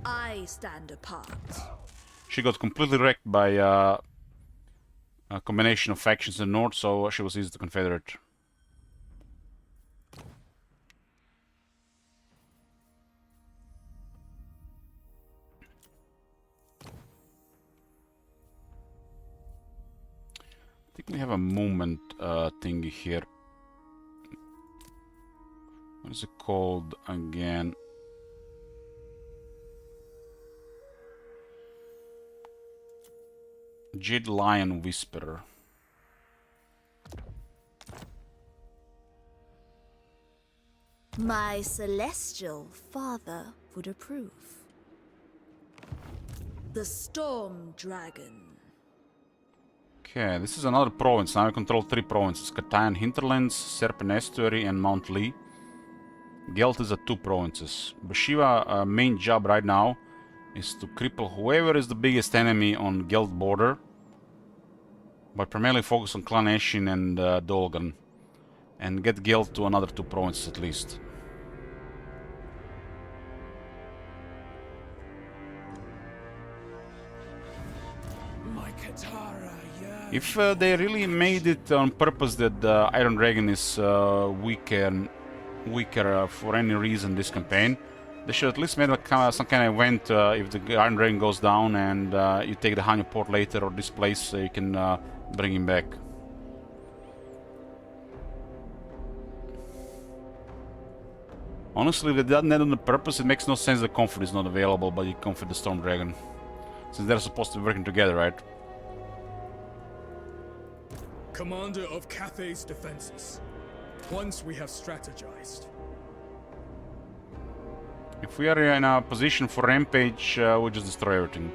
I stand apart. She got completely wrecked by a combination of factions in the north, so she was easy to confederate. I think we have a movement thingy here. What is it called again? Jade Lion Whisperer. My celestial father would approve. The Storm Dragon. Okay, this is another province. Now I control 3 provinces. Katayan Hinterlands, Serpent Estuary, and Mount Lee. Gelt is at 2 provinces. Bashiva main job right now is to cripple whoever is the biggest enemy on Gelt border, but primarily focus on Clan Nation and Dolgan, and get Gelt to another 2 provinces at least. Katara yearns. If they really made it on purpose that Iron Dragon is weaker for any reason this campaign, they should at least make some kind of event if the Iron Dragon goes down and you take the Hanyu port later or this place, so you can bring him back. Honestly, if they done that on purpose, it makes no sense that Comfort is not available, but you Comfort the Storm Dragon. Since they're supposed to be working together, right? Commander of Cathay's defenses. Once we have strategized. If we are in a position for Rampage, we'll just destroy everything.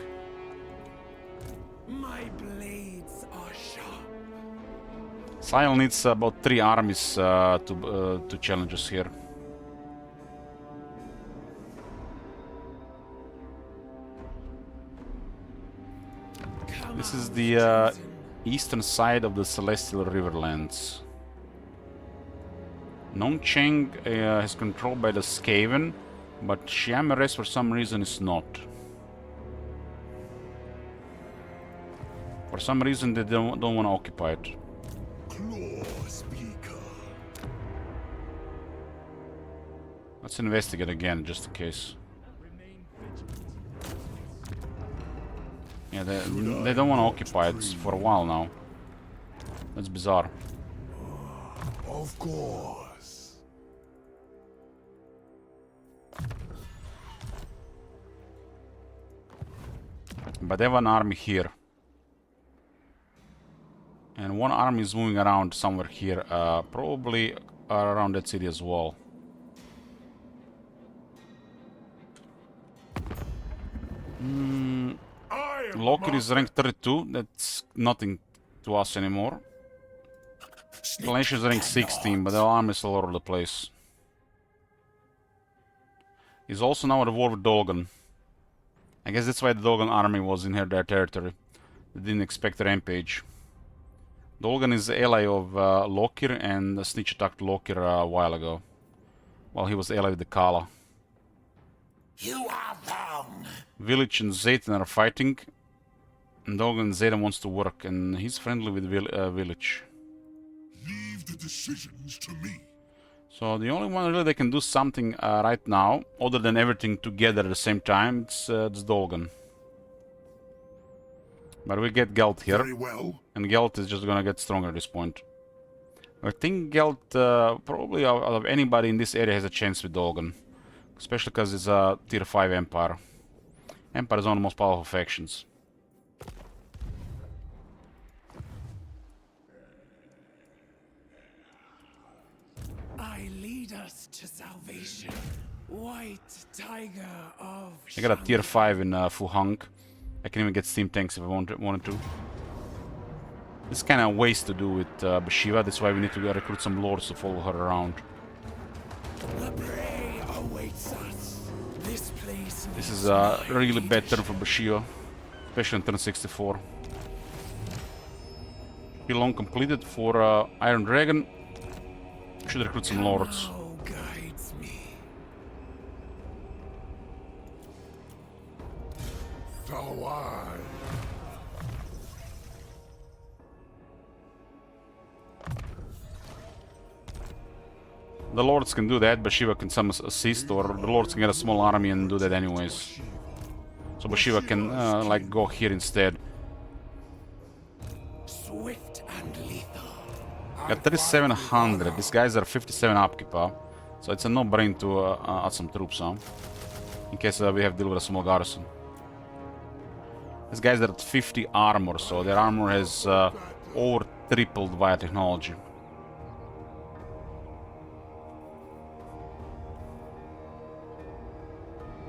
My blades are sharp. Sile needs about 3 armies to challenge us here. This is the eastern side of the Celestial Riverlands. Nongcheng is controlled by the Skaven, but Xiameres for some reason is not. For some reason they don't want to occupy it. Claw speaker. Let's investigate again, just in case. Yeah, they don't want to occupy it for a while now. That's bizarre. Of course. But they have an army here. And one army is moving around somewhere here, probably around that city as well. Loki is rank 32, that's nothing to us anymore. Clash is rank 16, but the army is all over the place. He's also now at war with Dolgan. I guess that's why the Dolgan army was in their territory. They didn't expect a rampage. Dolgan is the ally of Lokir, and Snitch attacked Lokir a while ago, while he was ally with the Kala. You are wrong. Village and Zayton are fighting, and Dolgan and Zayton wants to work, and he's friendly with Village. Leave the decisions to me. So the only one really that can do something right now, other than everything together at the same time, it's Dolgan. But we get Gelt here, Very well. and Gelt is just gonna get stronger at this point. I think Gelt, probably out of anybody in this area, has a chance with Dolgan. Especially because it's a tier 5 Empire. Empire is one of the most powerful factions. I lead us to salvation. White Tiger of I got a tier 5 in Fuhang. I can even get steam tanks if I wanted to. This kind of waste to do with Bashiva, that's why we need to recruit some lords to follow her around. The prey awaits us. This place. This is a really bad turn for Bashiva, especially on turn 64. Long completed for Iron Dragon. Should recruit some lords. Now guides me. So I. The lords can do that, Bashiva can some assist, or the lords can get a small army and do that anyways. So Bashiva can like go here instead. Swift and lethal. Got 3700. These guys are 57 upkeep, so it's a no-brain to add some troops on, in case we have to deal with a small garrison. These guys are at 50 armor, so their armor has over tripled via technology.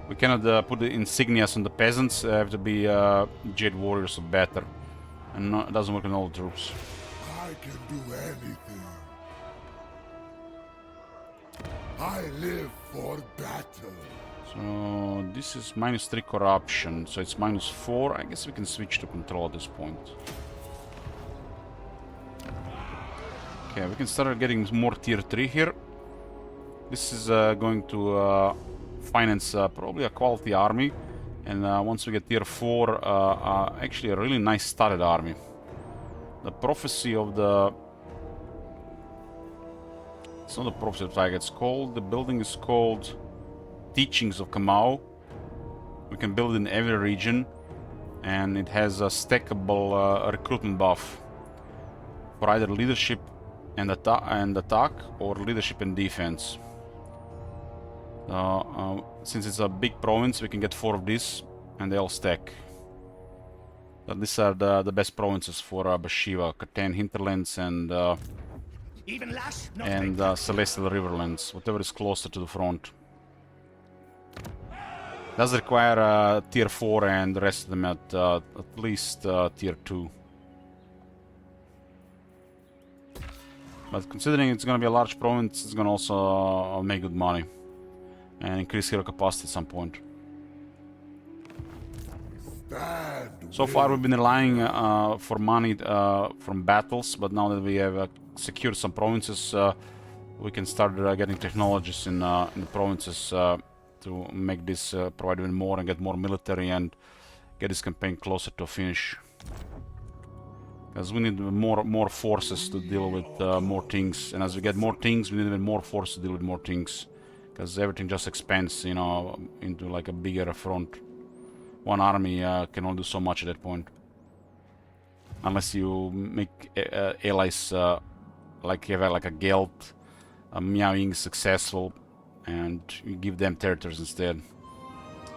We cannot put the insignias on the peasants, they have to be Jade Warriors or better. And it doesn't work on all the troops. I can do anything. I live for battle. So this is -3 corruption, so it's -4. I guess we can switch to control at this point. Okay, we can start getting more tier 3 here. This is going to finance probably a quality army, And once we get tier 4, actually a really nice started army. The prophecy of the... It's not the prophecy of Tiger, it's called... The building is called Teachings of Kamau. We can build it in every region. And it has a stackable recruitment buff. For either leadership and attack, or leadership and defense. Since it's a big province, we can get 4 of these, and they all stack. These are the best provinces for Bashiva: Catan Hinterlands and Celestial Riverlands, whatever is closer to the front. Does require tier 4 and the rest of them at least tier 2. But considering it's gonna be a large province, it's gonna also make good money. And increase hero capacity at some point. So far we've been relying for money from battles, but now that we have secured some provinces, we can start getting technologies in the provinces to make this provide even more and get more military and get this campaign closer to a finish. Because we need more forces to deal with more things, and as we get more things, we need even more forces to deal with more things. Because everything just expands, you know, into like a bigger front. One army can only do so much at that point. Unless you make allies like you have like a Geld, a Miao Ying successful, and you give them territories instead.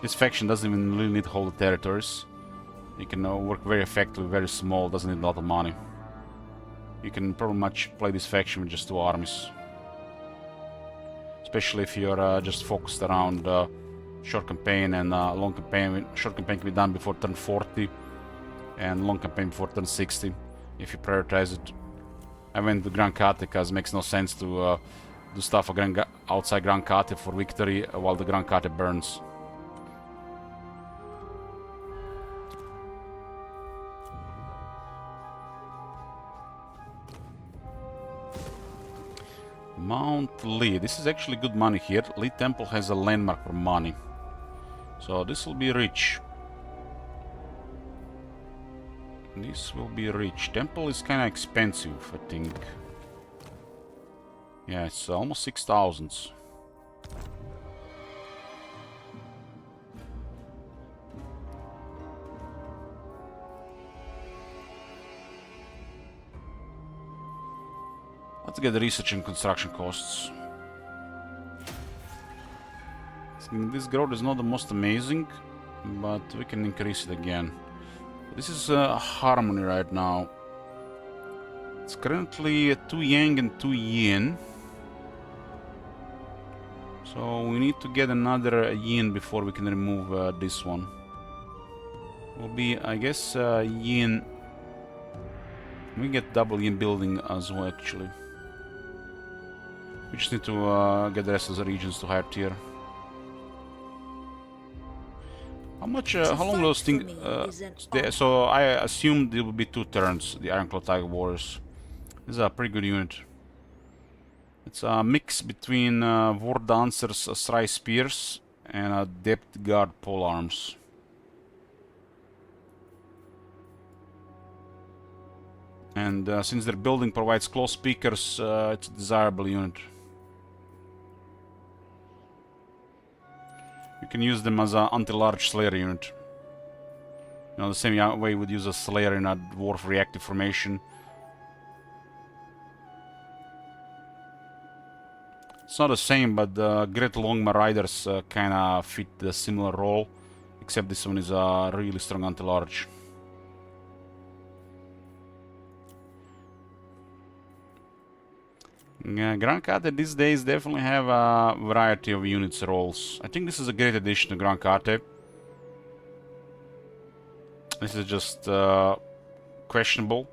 This faction doesn't even really need to hold the territories. You can work very effectively, very small, doesn't need a lot of money. You can pretty much play this faction with just 2 armies. Especially if you're just focused around short campaign and long campaign. Short campaign can be done before turn 40 and long campaign before turn 60 if you prioritize it. I went to Grand Kate because it makes no sense to do stuff outside Grand Kate for victory while the Grand Kate burns. Mount Lee. This is actually good money here. Lee Temple has a landmark for money. So this will be rich. This will be rich. Temple is kind of expensive, I think. Yeah, it's almost 6,000. Let's get the research and construction costs. This growth is not the most amazing, but we can increase it again. This is Harmony right now. It's currently 2 Yang and 2 Yin. So we need to get another Yin before we can remove this one. Will be, I guess, Yin. We get double Yin building as well, actually. We just need to get the rest of the regions to higher tier. How much? How long those things? So I assumed it will be 2 turns. The Ironclad Tiger Warriors. This is a pretty good unit. It's a mix between War Dancers, Sry Spears, and Depth Guard Pole Arms. And since their building provides close speakers, it's a desirable unit. You can use them as an anti-large Slayer unit. You know, the same way you would use a Slayer in a Dwarf reactive formation. It's not the same, but the Great Longma Riders kinda fit the similar role. Except this one is a really strong anti-large. Grand Kate these days definitely have a variety of units roles. I think this is a great addition to Grand Kate. This is just questionable.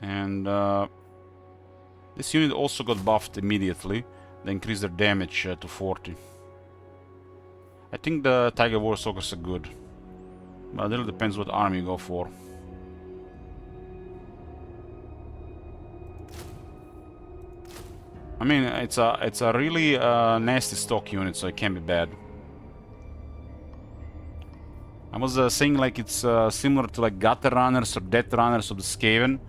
And this unit also got buffed immediately. They increased their damage to 40. I think the Tiger War Stalkers are good. But it really depends what army you go for. I mean, it's a really nasty stock unit, so it can't be bad. I was saying like it's similar to like Gutter Runners or Death Runners of the Skaven,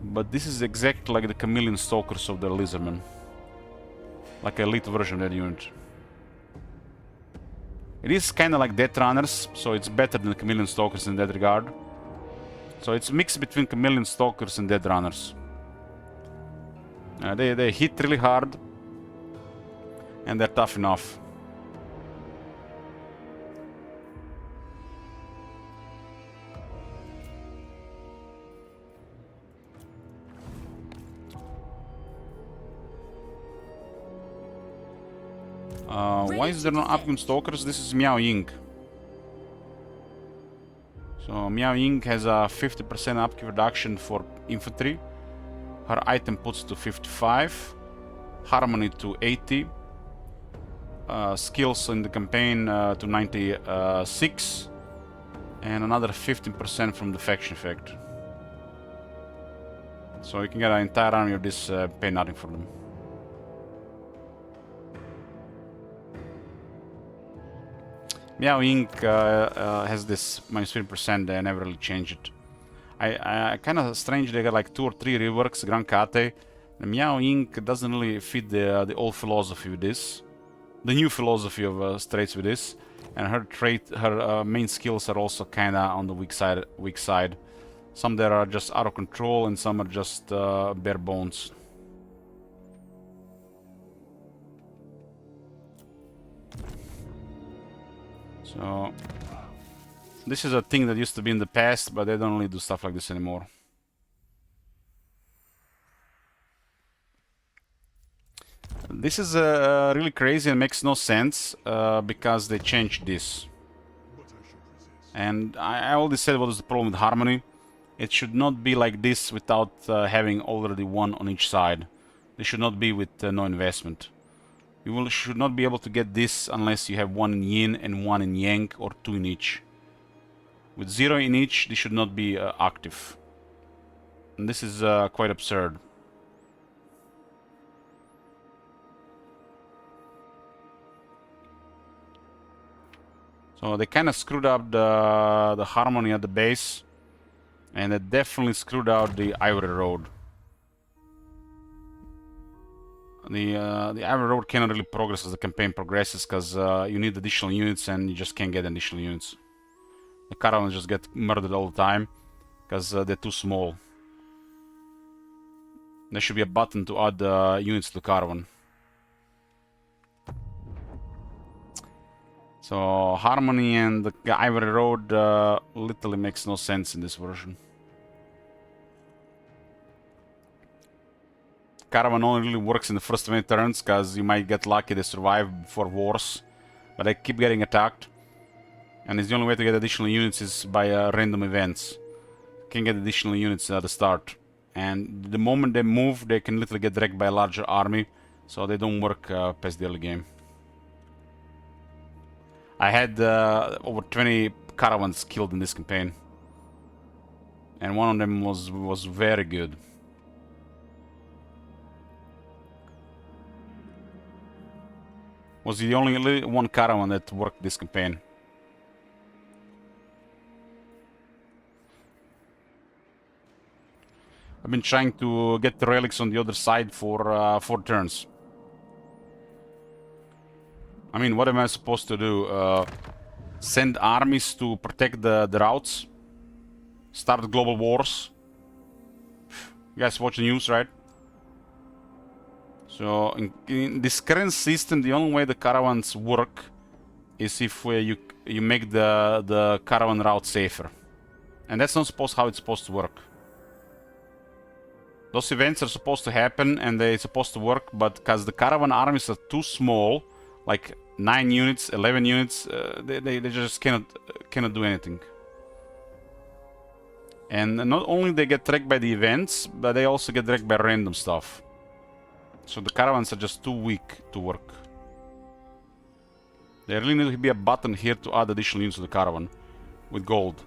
but this is exactly like the Chameleon Stalkers of the Lizardmen. Like an elite version of that unit. It is kinda like Death Runners, so it's better than Chameleon Stalkers in that regard. So it's a mix between Chameleon Stalkers and Death Runners. They hit really hard, and they're tough enough. Why is there no upgrade Stalkers? This is Miao Ying. So Miao Ying has a 50% upkeep reduction for infantry. Her item puts to 55. Harmony to 80. Skills in the campaign to 96. And another 15% from the faction effect. So you can get an entire army of this, pay nothing for them. Miao Ying has this minus 3%, they never really changed it. I kind of strange they got like 2 or 3 reworks, Grand Kate. The Miao Ying doesn't really fit the old philosophy with this. The new philosophy of traits with this. And her main skills are also kind of on the weak side. Some that are just out of control and some are just bare bones. So this is a thing that used to be in the past, but they don't really do stuff like this anymore. This is really crazy and makes no sense because they changed this. And I already said what is the problem with Harmony. It should not be like this without having already one on each side. They should not be with no investment. You should not be able to get this unless you have one in Yin and one in Yang, or 2 in each. With 0 in each, this should not be active. And this is quite absurd. So they kind of screwed up the harmony at the base, and they definitely screwed out the Ivory Road. The Ivory Road cannot really progress as the campaign progresses because you need additional units and you just can't get additional units. The caravans just get murdered all the time because they're too small. There should be a button to add units to the caravan. So Harmony and the Ivory Road literally makes no sense in this version. Caravan only really works in the first 20 turns because you might get lucky they survive before wars, but they keep getting attacked, and it's the only way to get additional units is by random events. You can get additional units at the start, and the moment they move they can literally get dragged by a larger army, so they don't work past the early game. I had over 20 caravans killed in this campaign, and one of them was very good. Was the only one caravan that worked this campaign. I've been trying to get the relics on the other side for 4 turns. I mean, what am I supposed to do? Send armies to protect the routes? Start global wars? You guys watch the news, right? So in this current system, the only way the caravans work is if you make the caravan route safer, and that's not how it's supposed to work. Those events are supposed to happen and they're supposed to work, but because the caravan armies are too small, like 9 units, 11 units, they just cannot do anything. And not only they get tracked by the events, but they also get tracked by random stuff. So the caravans are just too weak to work. There really needs to be a button here to add additional units to the caravan with gold.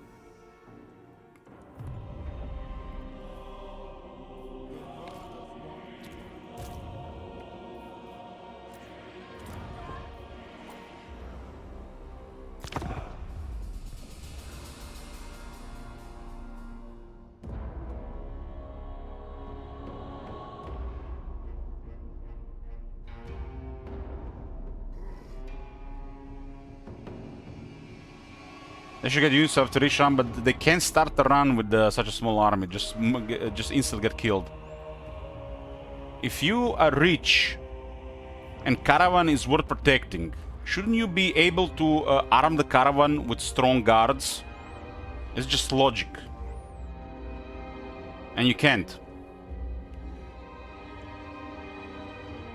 They should get units after each run, but they can't start the run with such a small army. Just instantly get killed. If you are rich and caravan is worth protecting, shouldn't you be able to arm the caravan with strong guards? It's just logic. And you can't.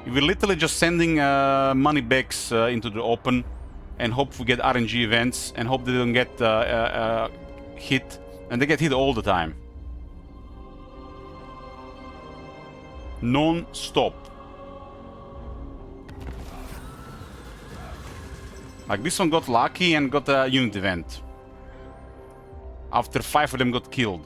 We're literally just sending money bags into the open and hope we get RNG events and hope they don't get hit. And they get hit all the time. Non-stop. Like this one got lucky and got a unit event. After 5 of them got killed.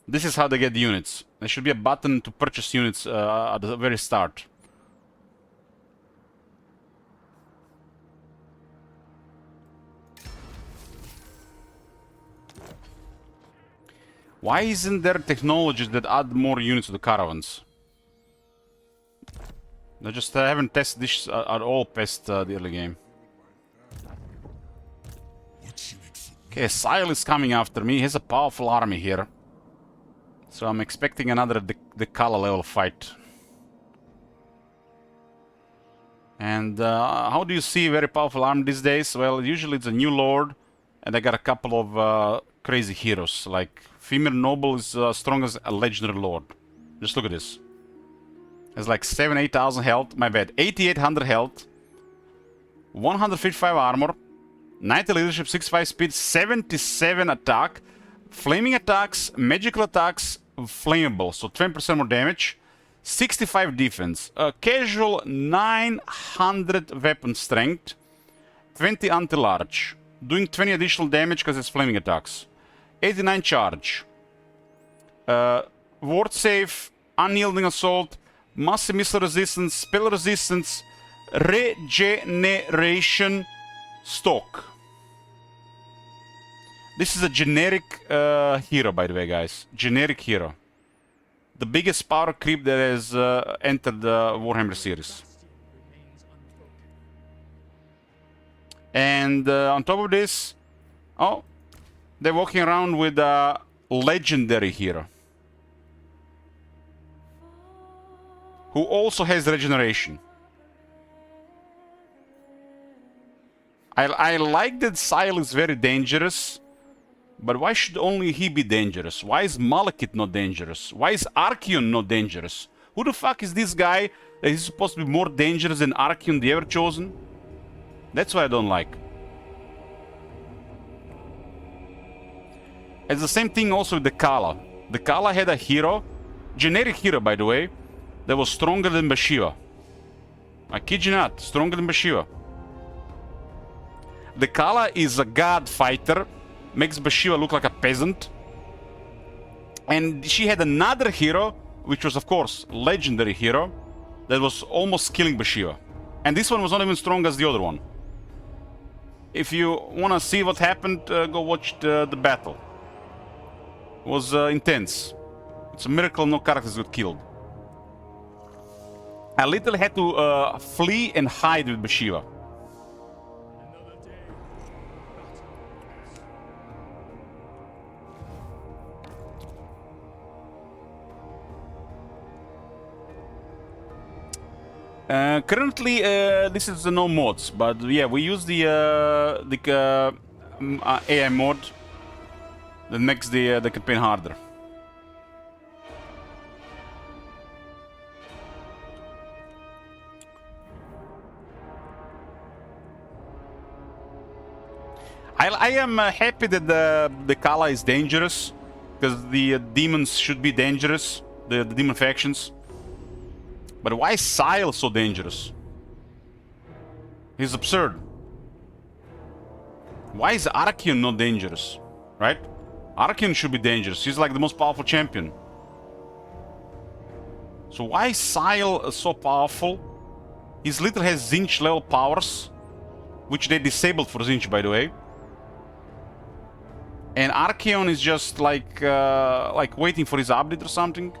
This is how they get the units. There should be a button to purchase units at the very start. Why isn't there technologies that add more units to the caravans? They just haven't tested this at all past the early game. Okay, Sile is coming after me. He has a powerful army here. So I'm expecting another Dekala level fight. And how do you see a very powerful army these days? Well, usually it's a new lord, and I got a couple of crazy heroes. Like Femir Noble is strong as a legendary lord. Just look at this. It's like 8,000 health. My bad. 8,800 health. 155 armor. 90 leadership, 65 speed, 77 attack. Flaming attacks, magical attacks, flammable. So 20% more damage. 65 defense. Casual 900 weapon strength. 20 anti-large. Doing 20 additional damage because it's flaming attacks. 89 charge. Ward save. Unyielding assault. Massive missile resistance. Spell resistance. Regeneration. Stock. This is a generic hero, by the way, guys. Generic hero. The biggest power creep that has entered the Warhammer series. And on top of this, oh, they're walking around with a legendary hero. Who also has regeneration. I like that Sile is very dangerous, but why should only he be dangerous? Why is Malekith not dangerous? Why is Archaon not dangerous? Who the fuck is this guy that is supposed to be more dangerous than Archaon the Everchosen? That's what I don't like. It's the same thing also with the Kala. The Kala had a hero, generic hero by the way, that was stronger than Bashiva. I kid you not, stronger than Bashiva. The Kala is a god fighter, makes Bashiva look like a peasant. And she had another hero, which was of course legendary hero, that was almost killing Bashiva. And this one was not even strong as the other one. If you want to see what happened, go watch the battle. It was intense. It's a miracle no characters got killed. I literally had to flee and hide with Bashiva. Currently, this is no mods, but yeah, we use the AI mod that makes the campaign harder. I am happy that the Kala is dangerous, because the demons should be dangerous, the demon factions. But why is Sile so dangerous? He's absurd. Why is Archaon not dangerous? Right? Archaon should be dangerous. He's like the most powerful champion. So why is Sile so powerful? He's literally has Tzeentch level powers, which they disabled for Tzeentch, by the way. And Archaon is just like waiting for his update or something.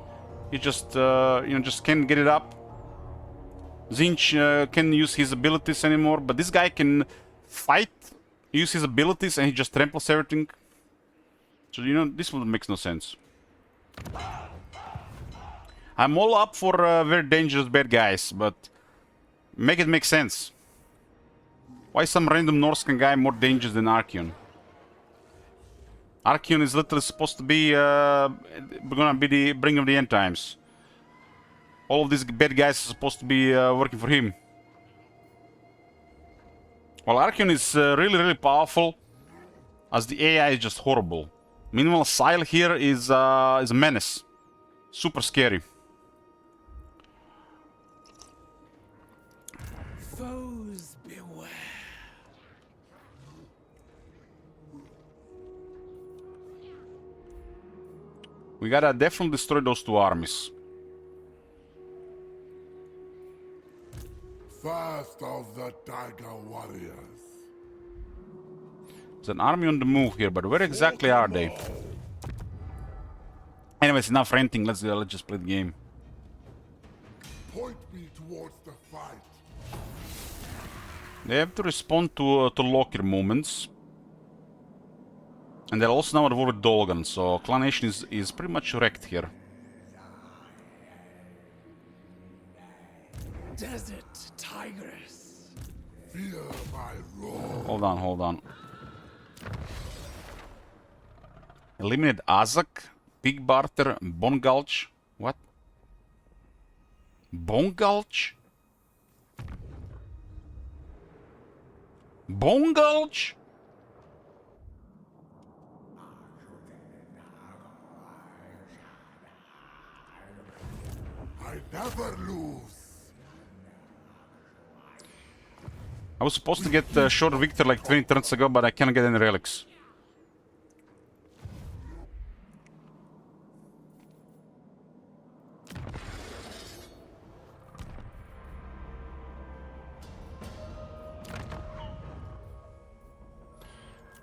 He just, you know, just can't get it up. Zinch can't use his abilities anymore, but this guy can fight, use his abilities, and he just tramples everything. So, you know, this one makes no sense. I'm all up for very dangerous bad guys, but make it make sense. Why is some random Norscan guy more dangerous than Archeon? Archeon is literally supposed to be gonna be the bringer of the end times. All of these bad guys are supposed to be working for him. Well, Archeon is really powerful, as the AI is just horrible. Meanwhile, Sile here is a menace. Super scary. Foes beware. We gotta definitely destroy those two armies. First of the Tiger Warriors. There's an army on the move here, but where exactly are they? Anyways, enough ranting. Let's just play the game. Point me towards the fight. They have to respond to locker movements. And they're also now at war with Dolgan, so Clan Nation is pretty much wrecked here. Desert Tigress. Fear my roar. Hold on. Eliminate Azak, Pig Barter, Bone Gulch. What? Bone Gulch? Bone Gulch? I never lose. I was supposed to get short victor like 20 turns ago, but I can't get any relics.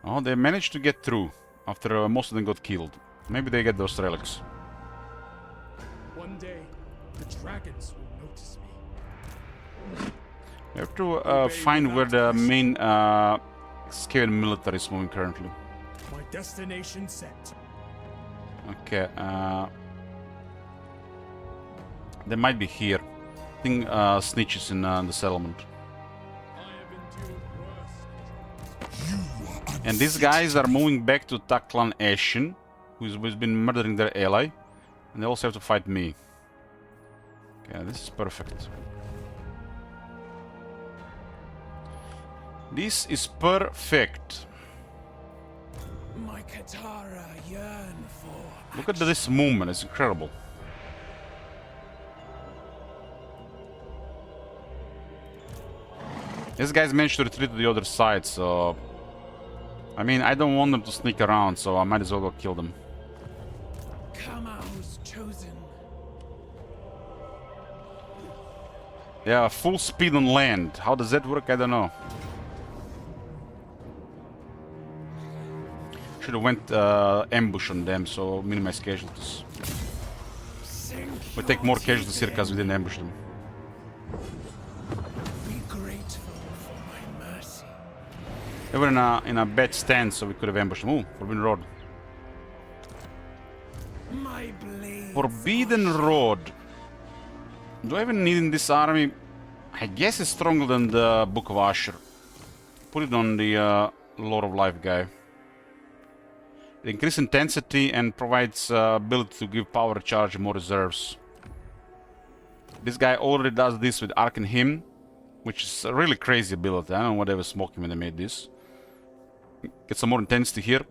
Oh, they managed to get through after most of them got killed. Maybe they get those relics. One day, the dragons will notice me. We have to find where the main Skaven military is moving currently. My destination set. Okay, they might be here. I think Snitch is in the settlement. I have endured worse. And these guys are moving back to attack Clan Ashen, who's been murdering their ally. And they also have to fight me. Okay, this is perfect. This is perfect. My Katara yearn for. Look at this movement, it's incredible. These guys managed to retreat to the other side, so... I mean, I don't want them to sneak around, so I might as well go kill them. Kamau's chosen. Yeah, full speed on land. How does that work? I don't know. Should have went ambush on them, so minimize casualties. We take more casualties here because we didn't ambush them. Be grateful for my mercy. They were in a bad stand, so we could have ambushed them. Ooh, Forbidden Road. My blade. Forbidden Road. Do I even need in this army? I guess it's stronger than the Book of Asher. Put it on the Lord of Life guy. It increases intensity and provides ability to give power charge and more reserves. This guy already does this with Arcane Hymn, which is a really crazy ability. I don't know what they were smoking when they made this. Get some more intensity here.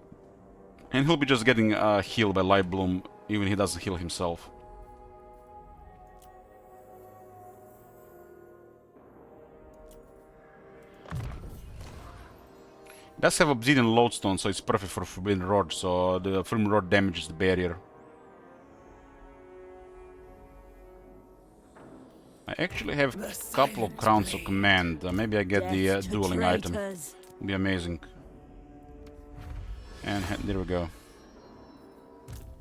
And he'll be just getting healed by Light Bloom, even if he doesn't heal himself. It does have Obsidian Lodestone, so it's perfect for Forbidden Rod, so the Forbidden Rod damages the barrier. I actually have a couple of Crowns of Command. Maybe I get the dueling item. Would be amazing. And there we go.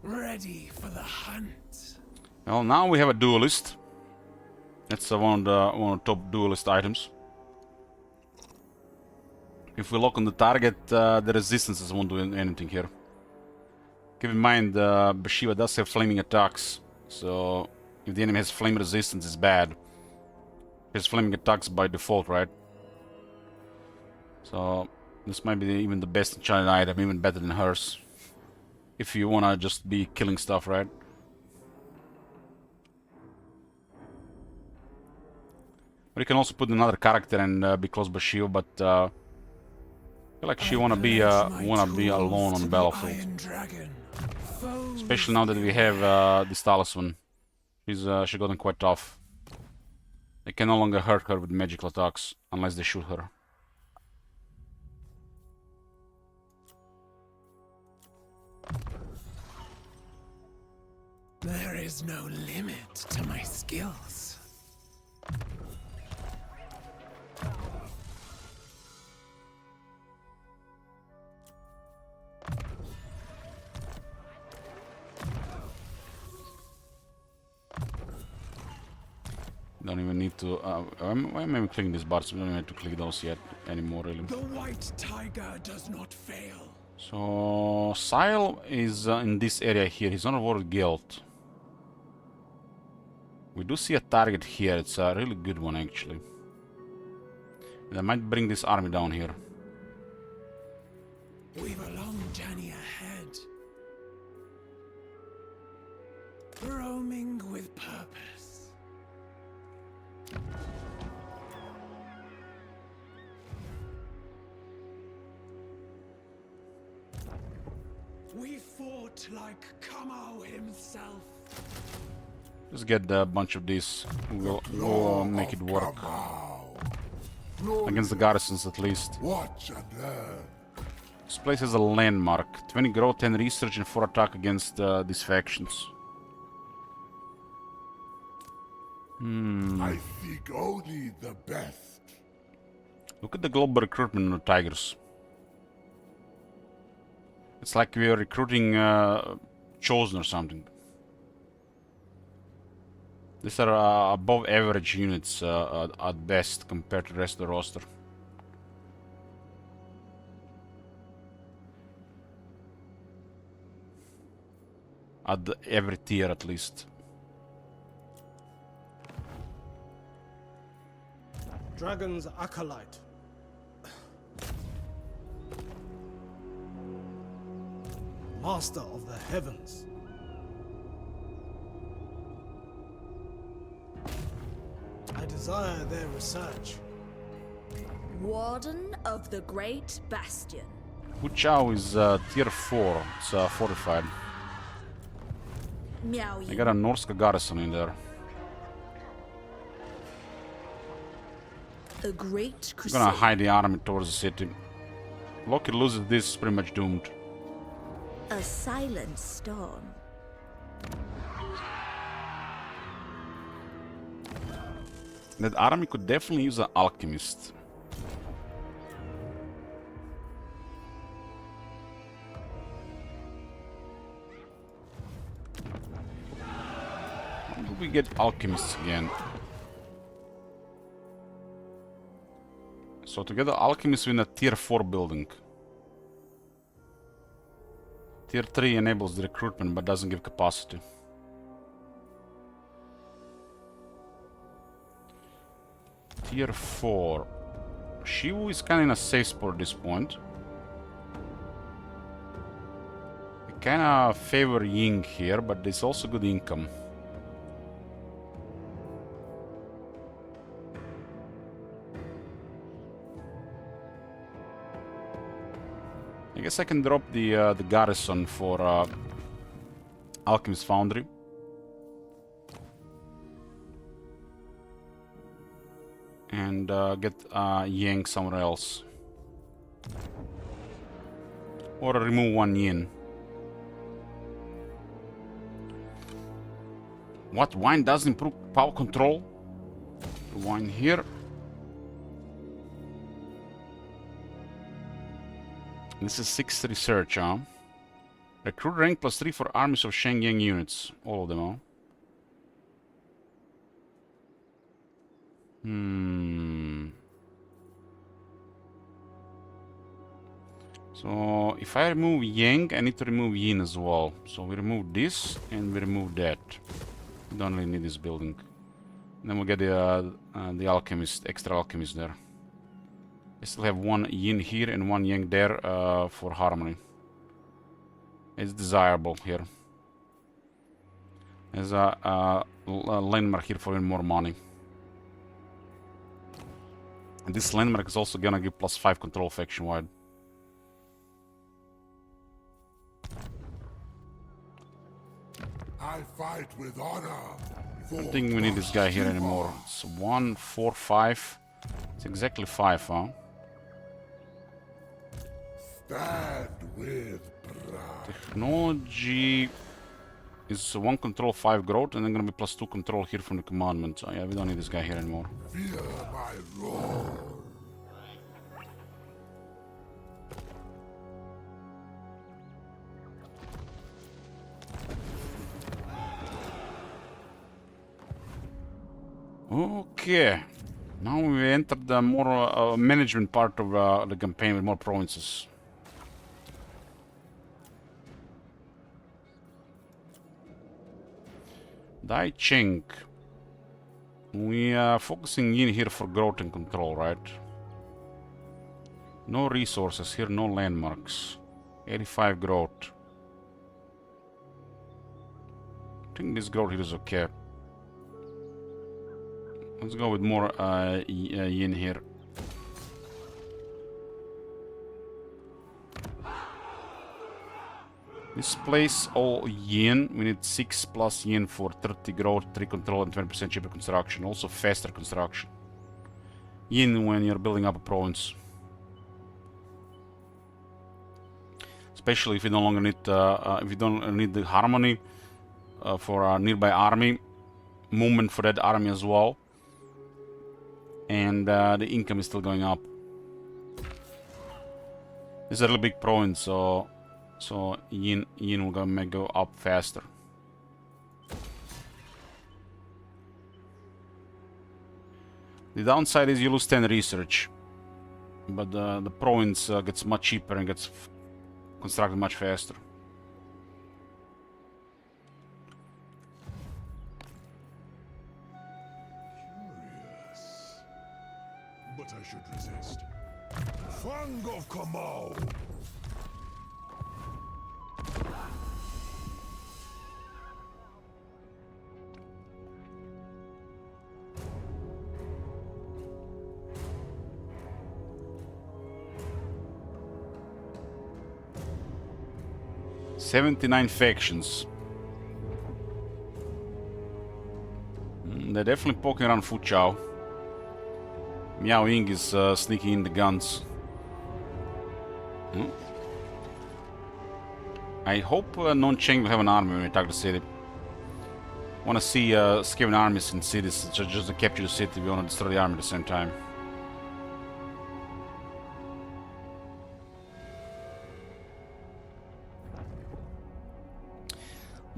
Ready for the hunt. Well, now we have a duelist. That's one of the top duelist items. If we lock on the target, the resistances won't do anything here. Keep in mind, Bashiva does have flaming attacks, so if the enemy has flame resistance, it's bad. He has flaming attacks by default, right? So this might be even the best enchanted item, even better than hers. If you wanna just be killing stuff, right? But you can also put another character and be close by Bashiva, but I feel like she wanna be alone on the battlefield. Especially now that we have this talisman. She's gotten quite tough. They can no longer hurt her with magical attacks unless they shoot her. There is no limit to my skills. Don't even need to. Why am I clicking these bars? We don't even have to click those yet anymore, really. The white tiger does not fail. So Sile is in this area here. He's on a World Guild. We do see a target here. It's a really good one, actually. And I might bring this army down here. We've a long journey ahead. Roaming with purpose. We fought like Kamau himself. Just get a bunch of these. We'll make it work. Against the garrisons, at least. Watch and learn. This place has a landmark. 20 growth, 10 research, and 4 attack against these factions. I seek only the best. Look at the global recruitment of the Tigers. It's like we are recruiting Chosen or something. These are above average units at best compared to the rest of the roster. At every tier at least. Dragon's Acolyte. Master of the Heavens. I desire their research. Warden of the Great Bastion. Hu Chao is tier 4. It's fortified. Miao I got a Norska garrison in there. A great I'm crusade. gonna hide the army towards the city. Loki loses this, is pretty much doomed. A silent storm. That army could definitely use an alchemist. How do we get alchemists again? So to get the alchemist we need a tier 4 building. Tier 3 enables the recruitment but doesn't give capacity. Tier 4. Shivu is kinda in a safe spot at this point. I kinda favor Ying here, but there's also good income. I guess I can drop the garrison for Alchemist Foundry. And get Yang somewhere else. Or remove 1 yin. What? Wine doesn't improve power control? Wine here. This is 6th research, huh? Recruit rank +3 for armies of Shenyang units. All of them, huh? So if I remove Yang, I need to remove Yin as well. So we remove this and we remove that. We don't really need this building. Then we'll get the alchemist, extra alchemist there. I still have one Yin here and one Yang there for harmony. It's desirable here. There's a landmark here for even more money. And this landmark is also gonna give +5 control faction wide. I fight with honor. I don't think we need this guy here anymore. It's 1, 4, 5. It's exactly 5, huh? Stand with pride. Technology is 1 control, 5 growth, and then gonna be +2 control here from the commandment. So yeah, we don't need this guy here anymore. Fear my roar. Okay, now we entered the more management part of the campaign with more provinces. Dai Cheng. We are focusing in here for growth and control, right? No resources here, no landmarks. 85 growth. I think this growth here is okay. Let's go with more yin here. This place all yin. We need 6 plus yin for 30 growth, 3 control, and 20% cheaper construction. Also faster construction. Yin when you're building up a province. Especially if you no longer need, if you don't need the harmony for a nearby army, movement for that army as well. And the income is still going up. This is a really big province, so yin will go up faster. The downside is you lose 10 research, but the province gets much cheaper and gets constructed much faster. But I should resist. Fang of Kamau! "79 factions. They're definitely poking around Fu Chao. Miao Ying is sneaking in the guns. I hope Non Cheng will have an army when we attack the city. Want to see Skaven armies in cities, just to capture the city. We want to destroy the army at the same time.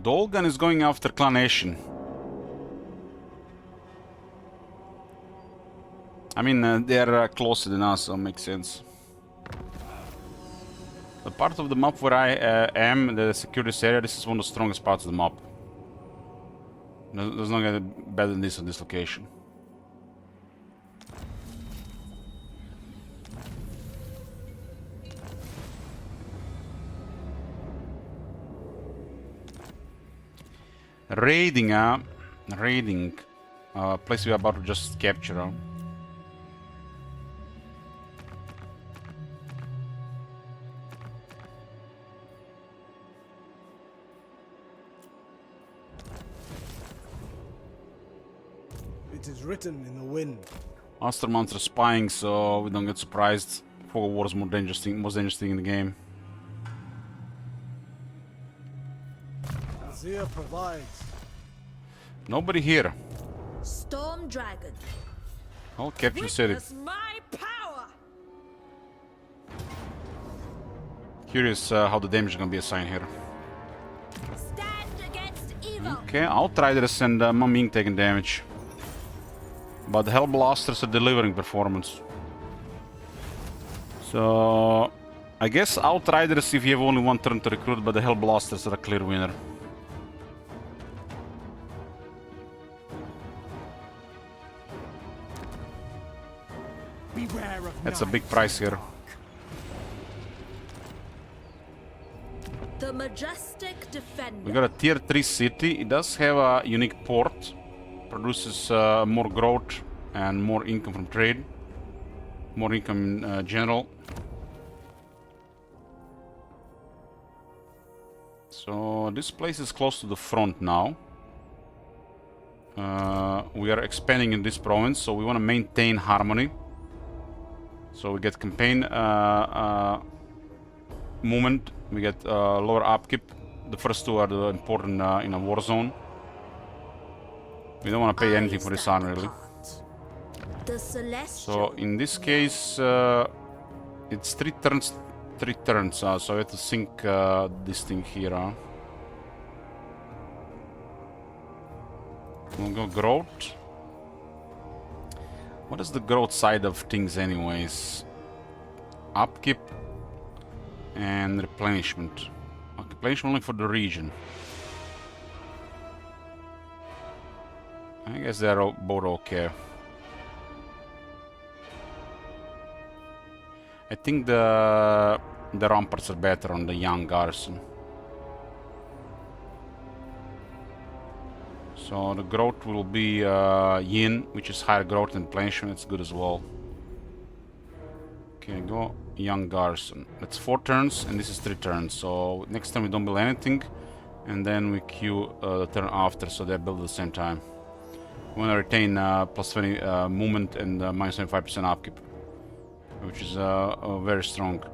Dolgan is going after Clan Ashen. I mean, they're closer than us, so it makes sense. The part of the map where I am, the security area, this is one of the strongest parts of the map. There's not gonna be better than this on this location. Raiding, place we're about to just capture. It is written in the wind. Ostermans are spying, so we don't get surprised. Fog of War is most dangerous thing in the game. Azir provides. Nobody here. Storm Dragon. I'll capture the city. Witness my power. Curious how the damage is gonna be assigned here. Stand against evil. Okay, Outriders and Mum Ying taking damage. but Hellblasters are delivering performance. So I guess Outriders if you have only one turn to recruit, but the Hellblasters are a clear winner. Beware of That's a big price here. The majestic defender. We got a tier 3 city. It does have a unique port. Produces more growth and more income from trade. More income in general. So this place is close to the front now. We are expanding in this province, so we want to maintain harmony. So we get campaign movement, we get lower upkeep. The first two are the important in a war zone. We don't want to pay anything for this army really. The celestial. So in this case, it's 3 turns, so we have to sync this thing here. We'll go growth. What is the growth side of things anyways? Upkeep and replenishment. Okay, replenishment only for the region. I guess they're both okay. I think the ramparts are better on the young garrison. So the growth will be yin, which is higher growth and replenishment. It's good as well. Okay, go young garrison. That's 4 turns, and this is 3 turns. So next time we don't build anything, and then we queue the turn after, so they're built at the same time. We want to retain plus 20 movement and minus 25% upkeep, which is very strong.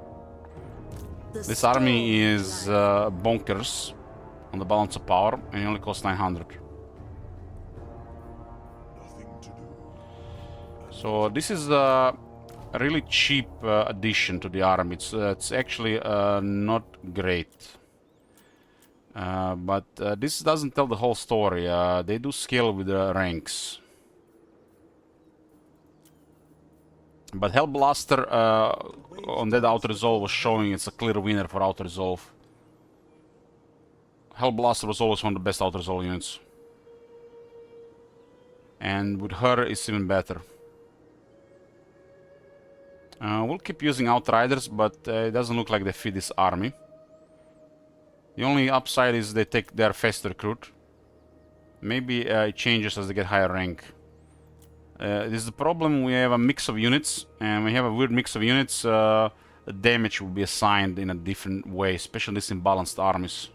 This army is bonkers on the balance of power, and it only costs 900. So this is a really cheap addition to the army. It's actually not great. But this doesn't tell the whole story. They do scale with the ranks. But Hellblaster on that Auto Resolve was showing it's a clear winner for Auto Resolve. Hellblaster was always one of the best Auto Resolve units. And with her it's even better. We'll keep using Outriders, but it doesn't look like they fit this army. The only upside is they're fast to recruit. Maybe it changes as they get higher rank. This is the problem. We have a mix of units, and we have a weird mix of units. Damage will be assigned in a different way, especially these imbalanced armies.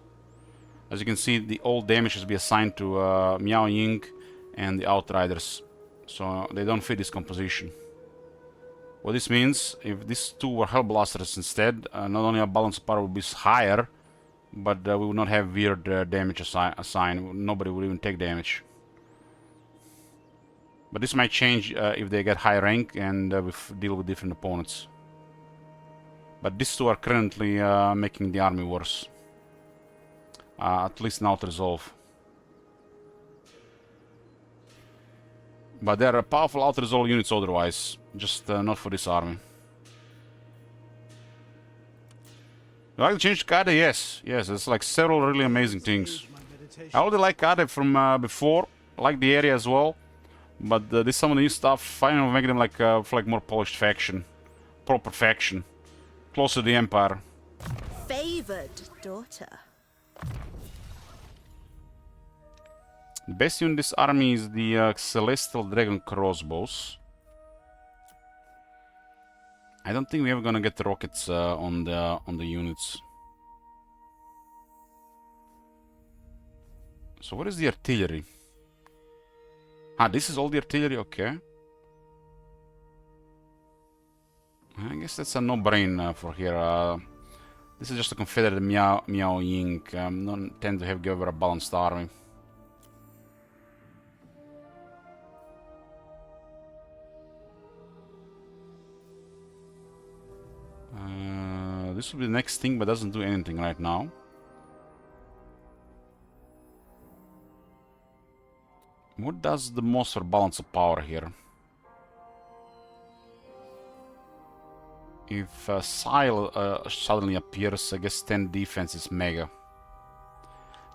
As you can see, the old damage will be assigned to Miao Ying and the Outriders, so they don't fit this composition. What this means, if these two were Hellblasters instead, not only our balance power will be higher, but we will not have weird damage assigned. Nobody will even take damage. But this might change if they get high rank and we deal with different opponents. But these two are currently making the army worse. At least now to resolve. But they are powerful out-resolve units otherwise, just not for this army. Do I like to change Kade? Yes, yes, there's like several really amazing things. I already like Kade from before, I like the area as well. But this some of the new stuff, finally make them like more polished faction. Proper faction. Closer to the Empire. Favored daughter. The best unit in this army is the Celestial Dragon Crossbows. I don't think we're ever gonna get the rockets on the units. So what is the artillery? Ah, this is all the artillery, okay. I guess that's a no-brain for here. This is just a Confederate Miao Ying. Don't tend to give her a balanced army. This will be the next thing, but doesn't do anything right now. What does the most for balance of power here? If Sile suddenly appears, I guess 10 defense is mega.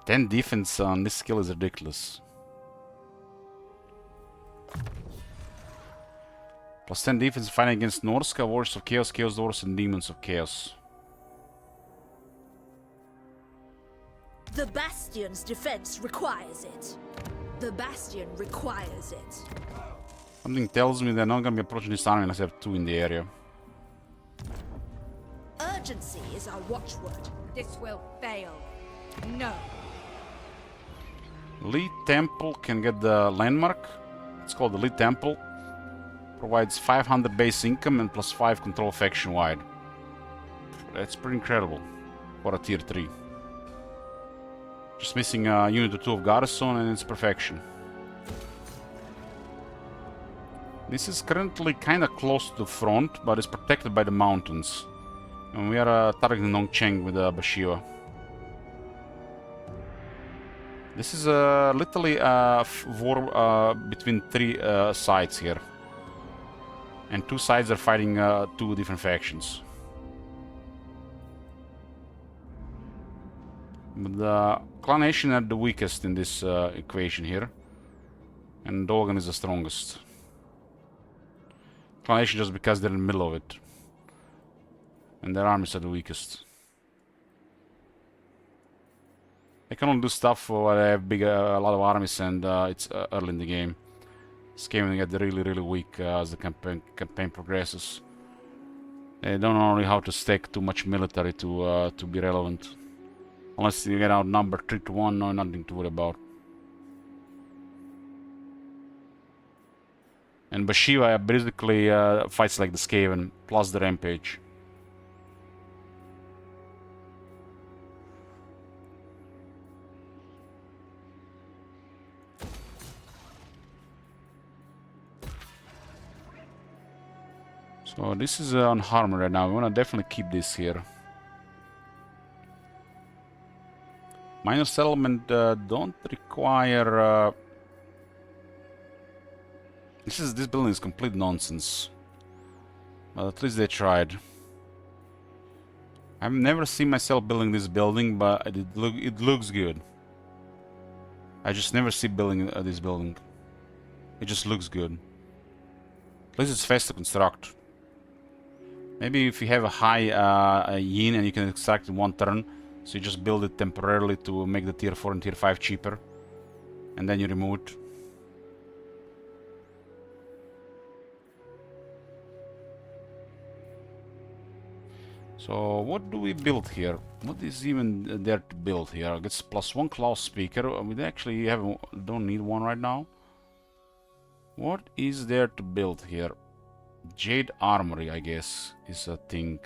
10 defense on this skill is ridiculous. Plus 10 defense fighting against Norska, Warriors of Chaos, Chaos Dwarfs, and Demons of Chaos. The Bastion's defense requires it. The Bastion requires it. Something tells me they're not gonna be approaching this army unless they have 2 in the area. Urgency is our watchword. This will fail. No. Lee Temple can get the landmark. It's called the Lee Temple. Provides 500 base income and plus 5 control faction wide. That's pretty incredible for a tier 3. Just missing a unit or 2 of garrison and it's perfection. This is currently kind of close to the front, but it's protected by the mountains. And we are targeting Nongcheng with Bashiwa. This is literally a war between 3 sides here. And 2 sides are fighting 2 different factions. But the Clan Nation are the weakest in this equation here. And Dolgan is the strongest. Clan Nation just because they're in the middle of it. And their armies are the weakest. They can only do stuff where they have a lot of armies and it's early in the game. This game will get really weak as the campaign progresses. They don't know really how to stack too much military to be relevant. Unless you get outnumbered 3-1, no, nothing to worry about. And Bashiwa basically fights like the Skaven, plus the Rampage. So this is on Harmony right now. We want to definitely keep this here. Minor settlement don't require. This building is complete nonsense. But at least they tried. I've never seen myself building this building, but it looks good. I just never see building this building. It just looks good. At least it's fast to construct. Maybe if you have a high yin and you can extract in 1 turn, so you just build it temporarily to make the tier 4 and tier 5 cheaper, and then you remove it. So what do we build here? What is even there to build here? I guess +1 Klaus speaker. We actually don't need one right now. What is there to build here? Jade Armory, I guess, is a thing.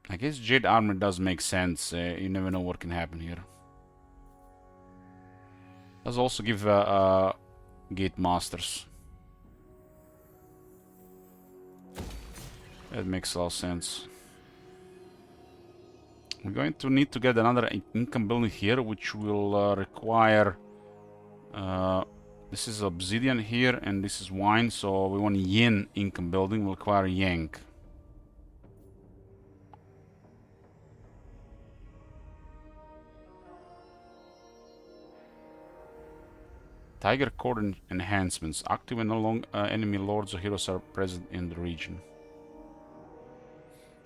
I guess Jade Armory does make sense. You never know what can happen here. Does also give Gate Masters. That makes a lot of sense. We're going to need to get another income building here, which will require... this is obsidian here, and this is wine, so we want yin income building, will require yang. Tiger Cord enhancements. Active when no long enemy lords or heroes are present in the region.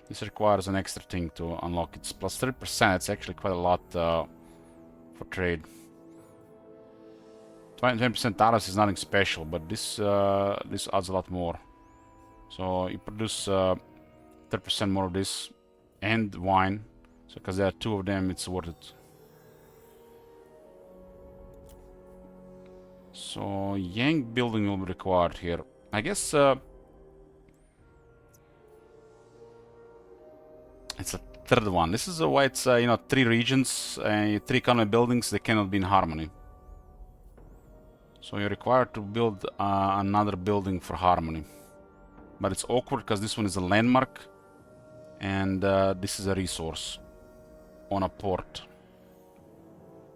This requires an extra thing to unlock. It's plus 30%. It's actually quite a lot for trade. 20% tariffs is nothing special, but this adds a lot more. So you produce 30% more of this and wine. So because there are 2 of them, it's worth it. So yang building will be required here. I guess it's a 3rd one. This is why it's 3 regions, 3 economy buildings. They cannot be in harmony. So you're required to build another building for harmony. But it's awkward because this one is a landmark, and this is a resource on a port,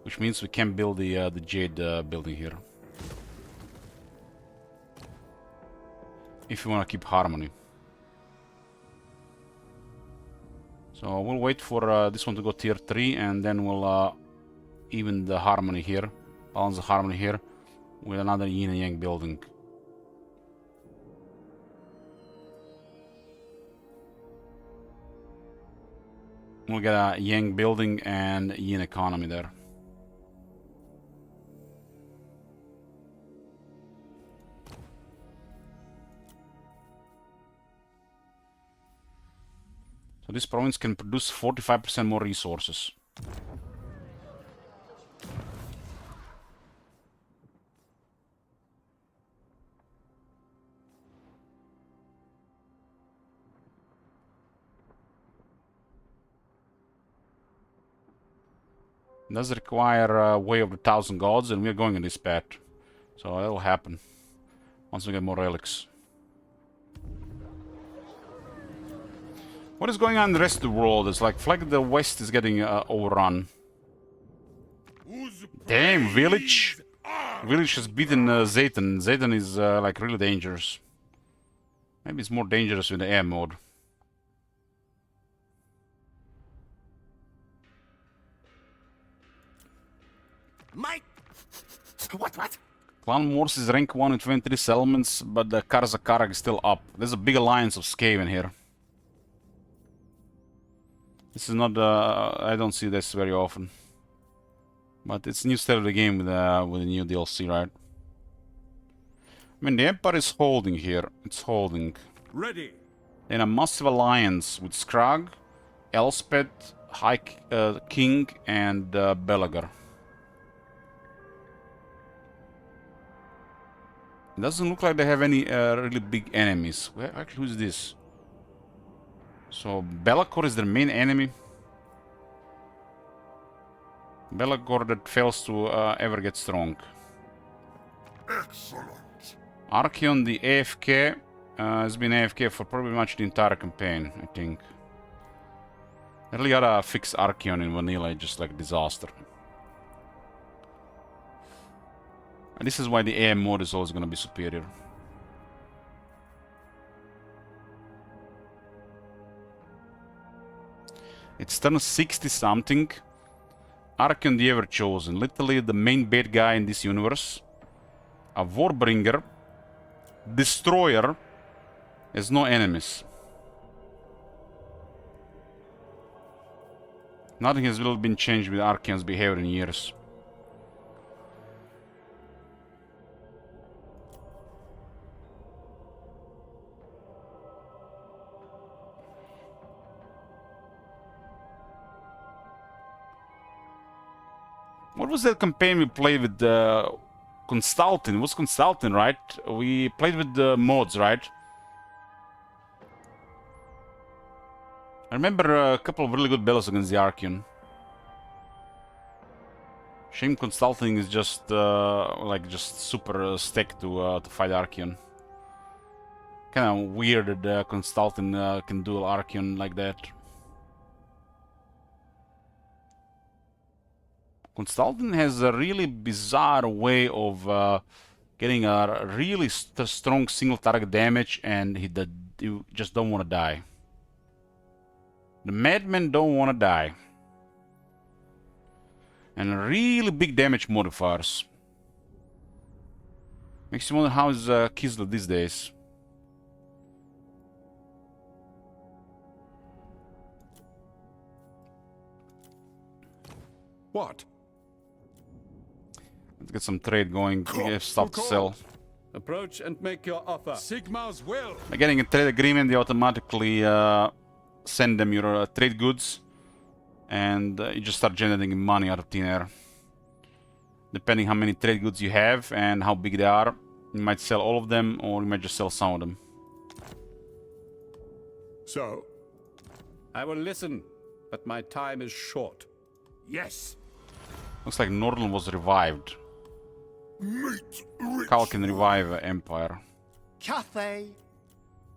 which means we can build the Jade building here. if you want to keep harmony. So we'll wait for this one to go tier 3, and then we'll even the harmony here, balance the harmony here with another yin and yang building. We'll get a yang building and yin economy there. So this province can produce 45% more resources. It does require a Way of the Thousand Gods, and we're going in this path. So that'll happen once we get more relics. What is going on in the rest of the world? It's like Flag of the West is getting overrun. Damn, Village! Village has beaten Zayton. Zayton is like really dangerous. Maybe it's more dangerous with the air mode. What? Clan Morse is rank 1 with 23 settlements, but the Karzakarak is still up. There's a big alliance of Skaven here. This is not, I don't see this very often. But it's new state of the game with the new DLC, right? I mean, the Empire is holding here. It's holding. Ready. In a massive alliance with Skrag, Elspeth, High King, and Belagar. It doesn't look like they have any really big enemies. Actually, who's this? So, Belacor is their main enemy. Belacor that fails to ever get strong. Excellent. Archeon, the AFK, has been AFK for probably much the entire campaign, I think. I really gotta fix Archeon in vanilla, it's just like disaster. And this is why the AM mode is always gonna be superior. It's turn 60 something. Archeon the Ever-Chosen, literally the main bad guy in this universe. A Warbringer. Destroyer. Has no enemies. Nothing has really been changed with Archeon's behavior in years. What was that campaign we played with Constantin? It was Constantin, right? We played with the mods, right? I remember a couple of really good battles against the Archeon. Shame Constantin is just like just super stacked to fight Archeon. Kind of weird that Constantin can duel Archeon like that. Constantin has a really bizarre way of getting a really strong single target damage, and you just don't want to die. The madmen don't want to die. And really big damage modifiers. Makes you wonder how is Kislev these days. What? Let's get some trade going. We have stuff to sell. Approach and make your offer. Sigmar's will. By getting a trade agreement, they automatically send them your trade goods, and you just start generating money out of thin air. Depending how many trade goods you have and how big they are, you might sell all of them, or you might just sell some of them. So, I will listen, but my time is short. Yes. Looks like Nordland was revived. Meat rich. Khal can revive Empire. Cathay.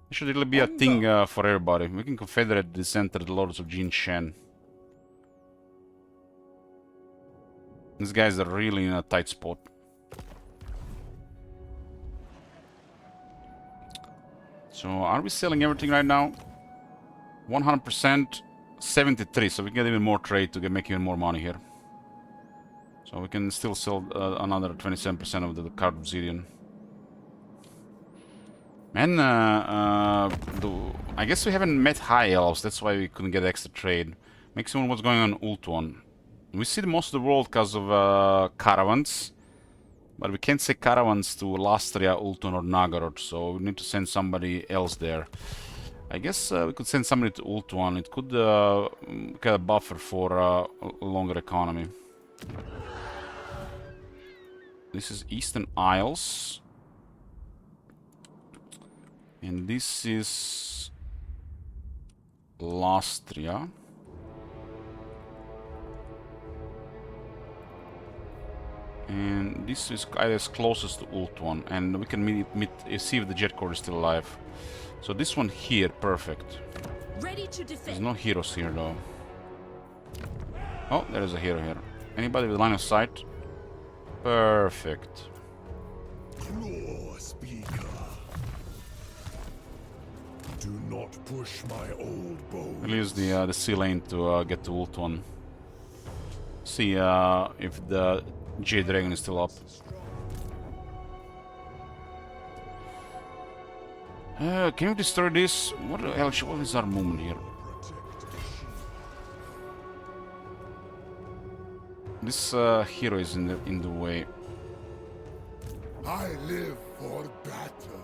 It should really be a thing for everybody. We can confederate the center the Lords of Jin Shen. These guys are really in a tight spot. So are we selling everything right now? 100%, 73. So we get even more trade to make even more money here. So we can still sell another 27% of the card obsidian. Man, I guess we haven't met high elves. That's why we couldn't get extra trade. Makes me wonder what's going on Ultuan. We see most of the world because of caravans. But we can't send caravans to Lastria, Ultuan or Nagorod. So we need to send somebody else there. I guess we could send somebody to Ultuan. It could get a buffer for a longer economy. This is Eastern Isles. And this is Lastria. And this is as closest to Ultuan. And we can see if the Jet Core is still alive. So this one here, perfect. Ready to defend. There's no heroes here though. Oh, there is a hero here. Anybody with line of sight? Perfect. Claw speaker. Do not push my old bow. We'll use the sea lane to get to Ultuan. See if the Jade Dragon is still up. Can we destroy this? What the hell? What is our movement here? This hero is in the way. I live for battle.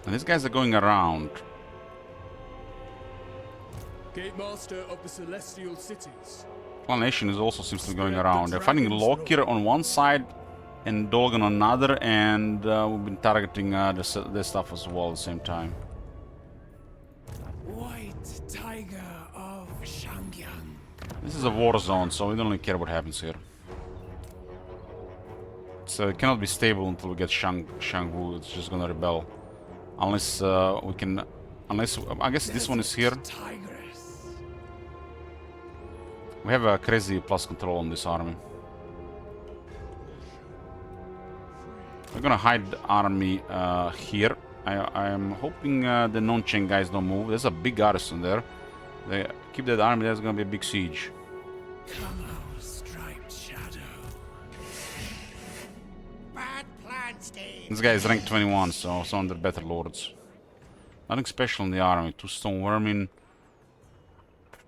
And these guys are going around. Gate Master of the Celestial Cities. Clan Nation is also seems to be going around. They're fighting Lokir on one side and Dolgan on another, and we've been targeting their stuff as well at the same time. White Tiger of Shangyang. This is a war zone, so we don't really care what happens here. So it cannot be stable until we get Shangwu. It's just gonna rebel, unless we can. Unless I guess this one is here. We have a crazy plus control on this army. We're gonna hide the army here. I am hoping the non-Chen guys don't move. There's a big garrison there. They keep that army. There's gonna be a big siege. Come on, striped shadow. Bad plan, Steve. This guy is rank 21, so some of the better lords. Nothing special in the army. 2 stone vermin.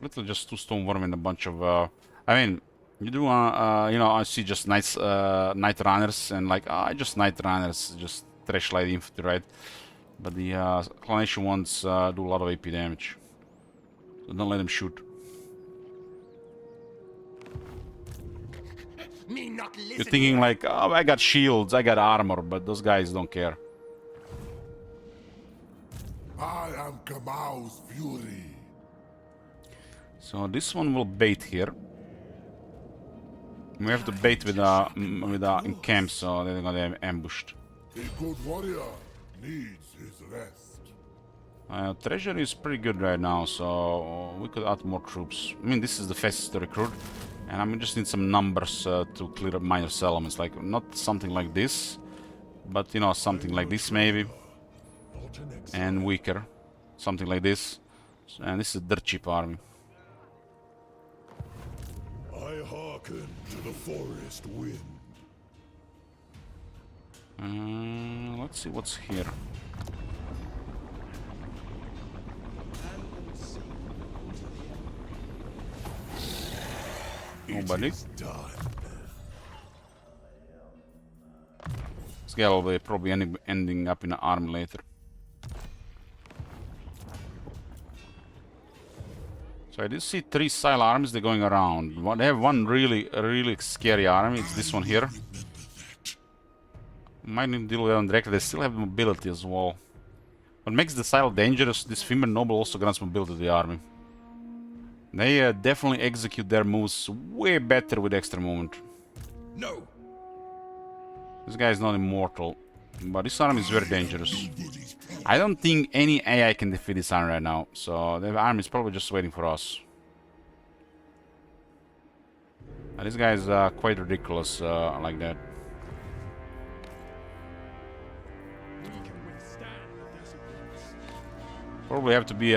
Literally just 2 stone vermin, a bunch of. I mean, you do. You know, I see just night runners and like just night runners, just trash light infantry, right? But the Clan Nation ones do a lot of AP damage. So don't let them shoot. You're thinking like, oh, I got shields, I got armor, but those guys don't care. I am Kamau's fury. So this one will bait here. We have to bait with in camp, so they're gonna get ambushed. A good warrior needs his rest. Treasury is pretty good right now, so we could add more troops. I mean, this is the fastest to recruit, and I just need some numbers to clear up minor settlements. Like not something like this, but you know, something like this maybe, and weaker, something like this. And this is a dirt cheap army. I hearken to the forest wind. Let's see what's here. Nobody. This guy will be probably ending up in an army later. So I did see 3 Sile armies. They're going around. They have one really scary army. It's this one here. Might need to deal with them directly. They still have mobility as well. What makes the Sile dangerous, this Fimber Noble also grants mobility to the army. They definitely execute their moves way better with extra movement. No. This guy is not immortal, but this army is very dangerous. I don't think any AI can defeat this army right now, so the army is probably just waiting for us. And this guy is quite ridiculous like that. Probably have to be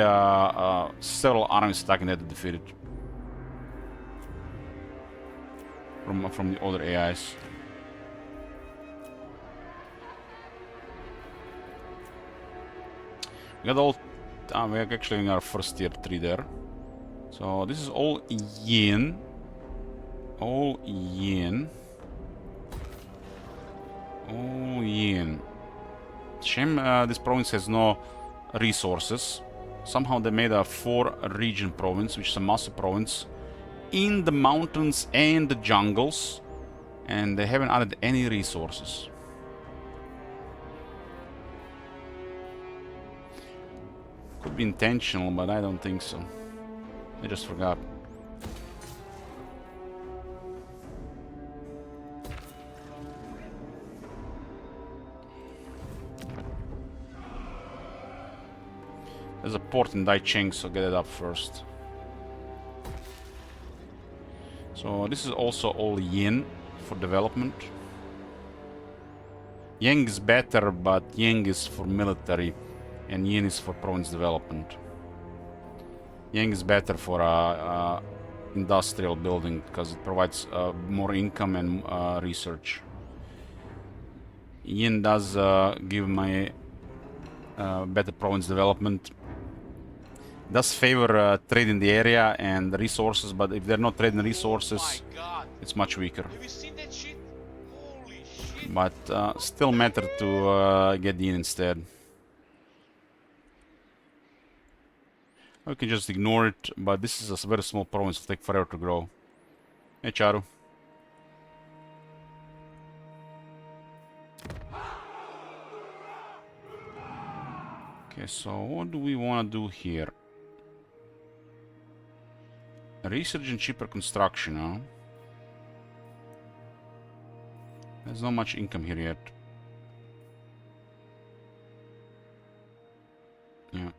several armies attacking that to defeat it. From the other AIs. We got all... we are actually in our first tier 3 there. So this is all yin. All yin. All yin. Shame this province has no resources. Somehow they made a 4-region province, which is a massive province, in the mountains and the jungles, and they haven't added any resources. Could be intentional, but I don't think so. I just forgot. There's a port in Daicheng, so get it up first. So this is also all yin for development. Yang is better, but yang is for military and yin is for province development. Yang is better for industrial building because it provides more income and research. Yin does give my better province development. Does favor trade in the area and the resources, but if they're not trading resources, it's much weaker. Have you seen that shit? Holy shit. But still matter to get yin instead. We can just ignore it, but this is a very small province, it'll take forever to grow. Hey Charu. Okay, so what do we want to do here? Research and cheaper construction, huh? There's not much income here yet. Yeah.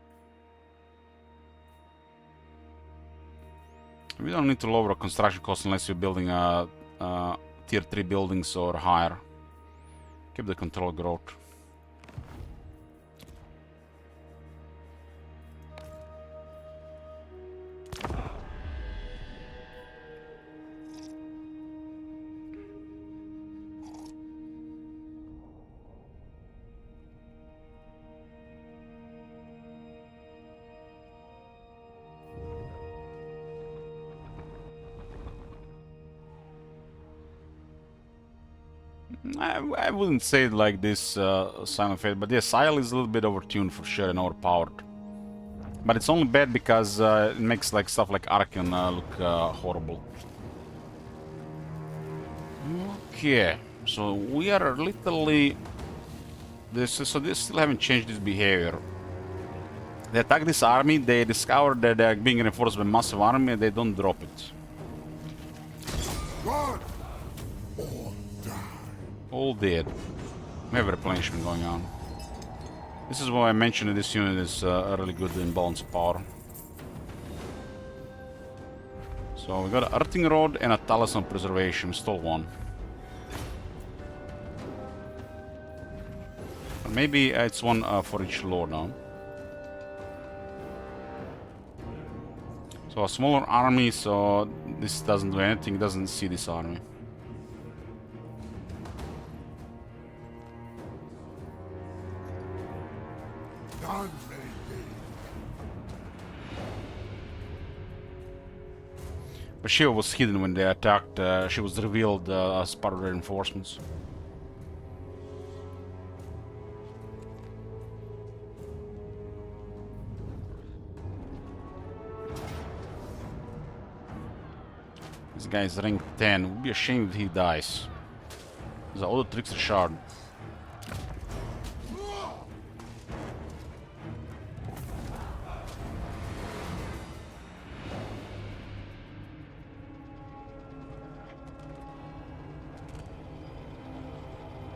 We don't need to lower construction costs unless you're building tier 3 buildings or higher. Keep the control growth. I wouldn't say it like this, Sign of Fate, but yes, Isle is a little bit overtuned for sure and overpowered. But it's only bad because it makes like stuff like Arkan look horrible. Okay, so we are literally... So they still haven't changed this behavior. They attack this army, they discover that they're being reinforced by a massive army and they don't drop it. Run! All dead. We have replenishment going on. This is why I mentioned that this unit is really good in balance of power. So we got an Earthing Rod and a Talisman Preservation. We stole one. But maybe it's one for each lord now. So a smaller army, so this doesn't do anything, doesn't see this army. But Shiva was hidden when they attacked. She was revealed as part of the reinforcements. This guy is rank 10. It would be a shame if he dies. There's an Auto Trickster Shard.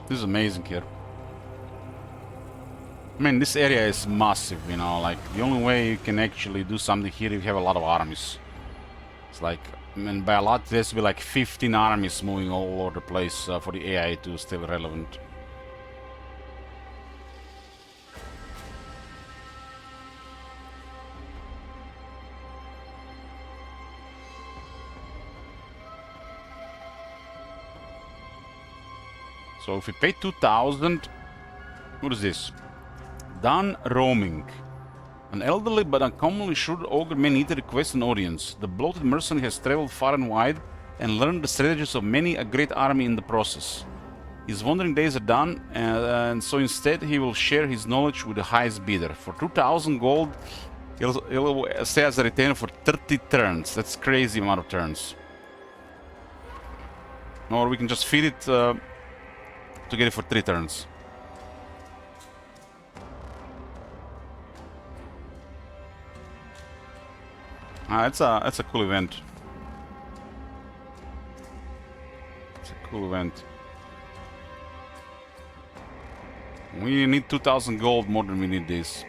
This is amazing here. I mean, this area is massive, you know, like, the only way you can actually do something here if you have a lot of armies. It's like, I mean, by a lot, there has to be like 15 armies moving all over the place for the AI to stay relevant. So if we pay 2,000, what is this? Done roaming. An elderly but uncommonly shrewd ogre man-eater requests an audience. The bloated mercenary has traveled far and wide and learned the strategies of many a great army in the process. His wandering days are done, and so instead he will share his knowledge with the highest bidder. For 2,000 gold, he'll stay as a retainer for 30 turns. That's crazy amount of turns. Or we can just feed it to get it for 3 turns. That's a cool event. It's a cool event. We need 2,000 gold more than we need this.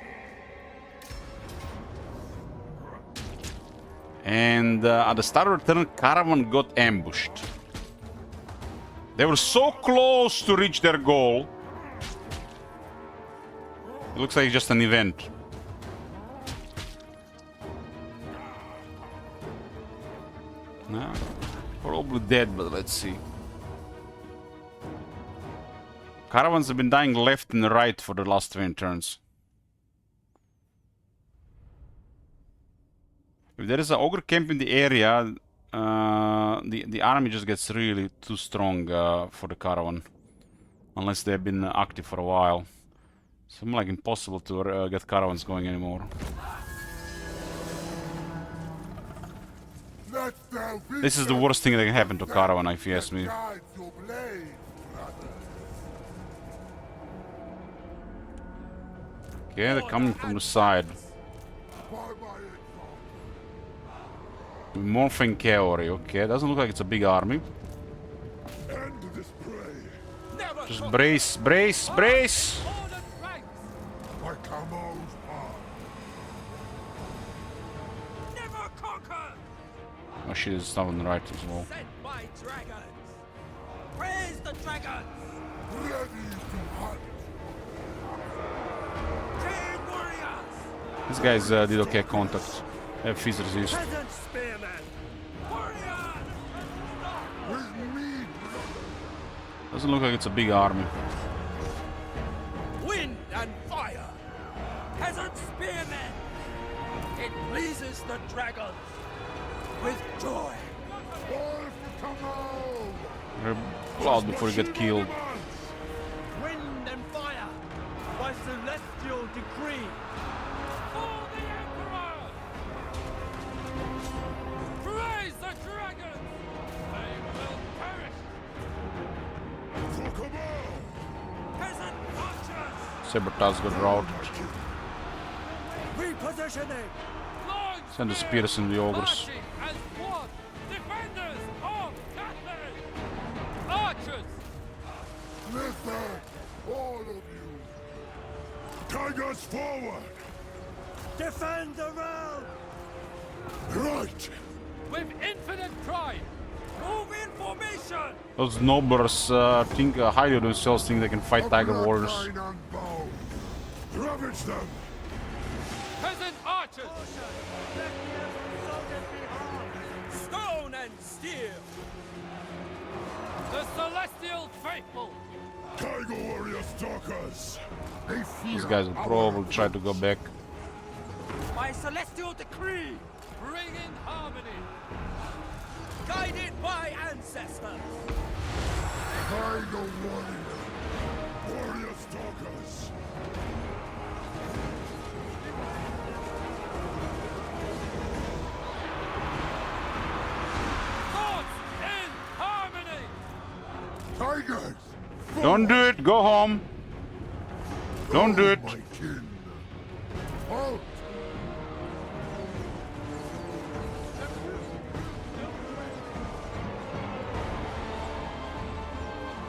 And at the start of the turn, Caravan got ambushed. They were so close to reach their goal. It looks like just an event. No, probably dead, but let's see. Caravans have been dying left and right for the last 20 turns. If there is an ogre camp in the area, the army just gets really too strong for the caravan. Unless they've been active for a while. It's like impossible to get caravans going anymore. This is the worst thing that can happen to caravan, if you ask me. Okay, they're coming from the side. Morphing cavalry, okay, doesn't look like it's a big army. Just brace, brace, brace! Oh shit, it's not on the right as well. These guys did okay contact. Have fizz resist. Doesn't look like it's a big army. Wind and fire! Peasant spearmen! It pleases the dragons with joy. Pull out before you get killed. Wind and fire! By celestial decree! For the Emperor! Praise the dragons! They will perish! Peasant archers! Sabertaz got routed. Repositioning! Send the spears in the ogres. As one! Defenders of Cathay! Archers! Listen, all of you! Tigers forward! Defend the realm! Right! With infinite pride! Move in formation! Those nobles think highly of themselves, think they can fight tiger warriors. Ravage them! Peasant archers! Stone and steel! The celestial faithful! Tiger warrior stalkers! They fear These guys will probably try to go back. By celestial decree, bring in harmony! Guided by ancestors! Tiger warrior! Warrior stalkers! Thoughts in harmony! Tigers! Don't do it, go home. Don't do it. My kin! Halt!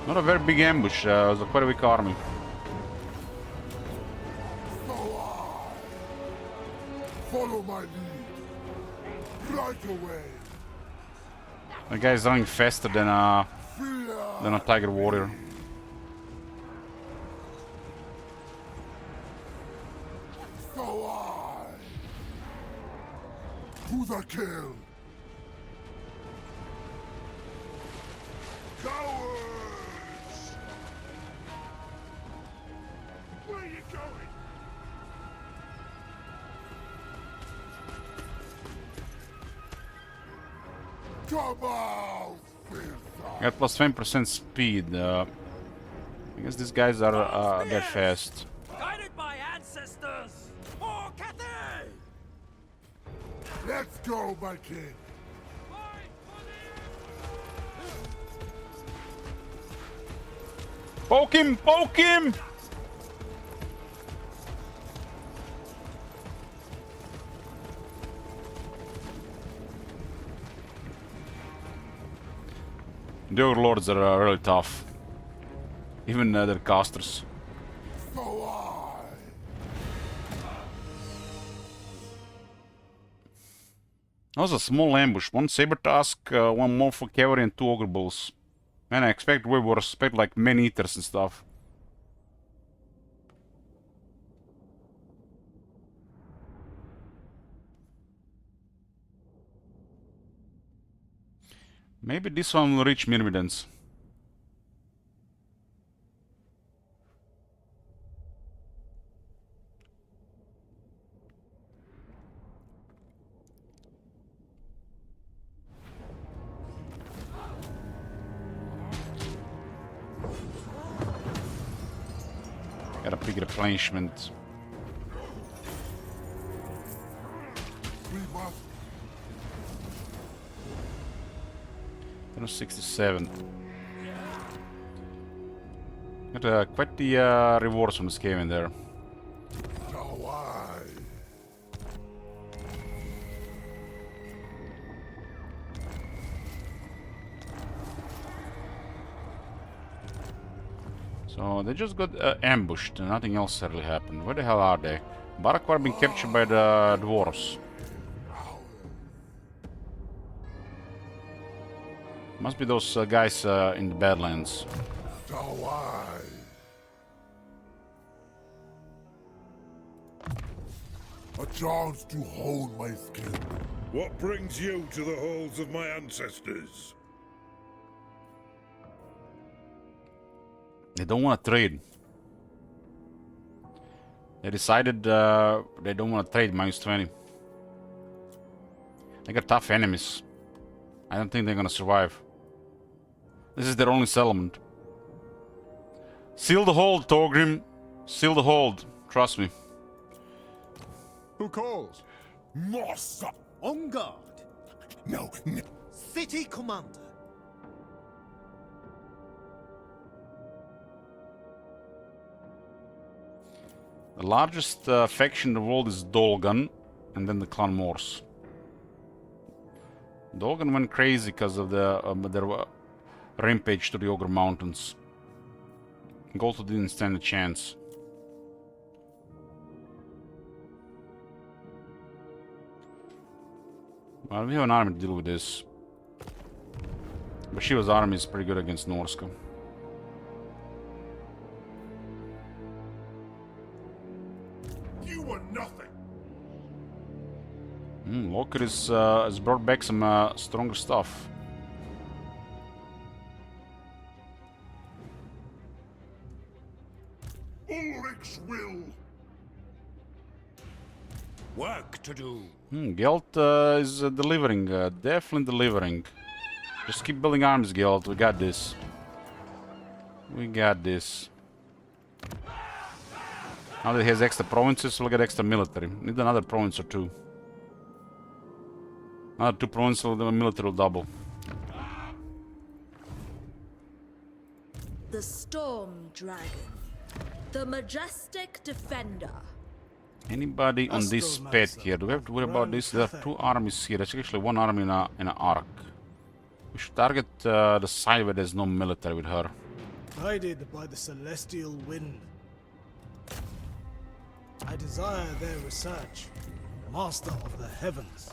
Not a very big ambush, it was a quite a weak army. Follow my lead! Right away! The guy's running faster than a tiger warrior. So to the kill! Cowards! it going? Come on, Got plus 20% speed. I guess these guys are a bit fast. Guided by ancestors! For Cathay! Let's go, my king. Poke him! Poke him! The overlords are really tough. Even their casters. So That was a small ambush. One saber tusk, one more for cavalry, and two ogre bulls. Man, I expect way worse. Expect like man eaters and stuff. Maybe this one will reach Myrmidons. Got a big replenishment. we must 67. Got quite the rewards from this game in there. die. So they just got ambushed, and nothing else really happened. Where the hell are they? Barakwar been captured by the dwarves. Must be those guys in the Badlands. Die. A chance to hone my skill. What brings you to the halls of my ancestors? They don't want to trade. They decided they don't want to trade -20. They got tough enemies. I don't think they're gonna survive. This is their only settlement. Seal the hold, Torgrim. Seal the hold. Trust me. Who calls? Nossa! On guard! No, no. City Commander! The largest faction in the world is Dolgan, and then the Clan Morse. Dolgan went crazy because of their rampage to the Ogre Mountains. Golto didn't stand a chance. Well, we have an army to deal with this. But Shiva's army is pretty good against Norska. You were nothing. Loker has brought back some stronger stuff. Ulrich's will. Work to do! Gelt is delivering, definitely delivering. Just keep building armies, Gelt. We got this. We got this. Now that he has extra provinces, we'll get extra military. Need another province or two. Another 2 provinces, the military will double. The Storm Dragon. The majestic defender. Anybody on this pet here? Do we have to worry about this? There are 2 armies here. There's actually 1 army in an arc. We should target the side where there's no military with her. Guided by the celestial wind. I desire their research, master of the heavens.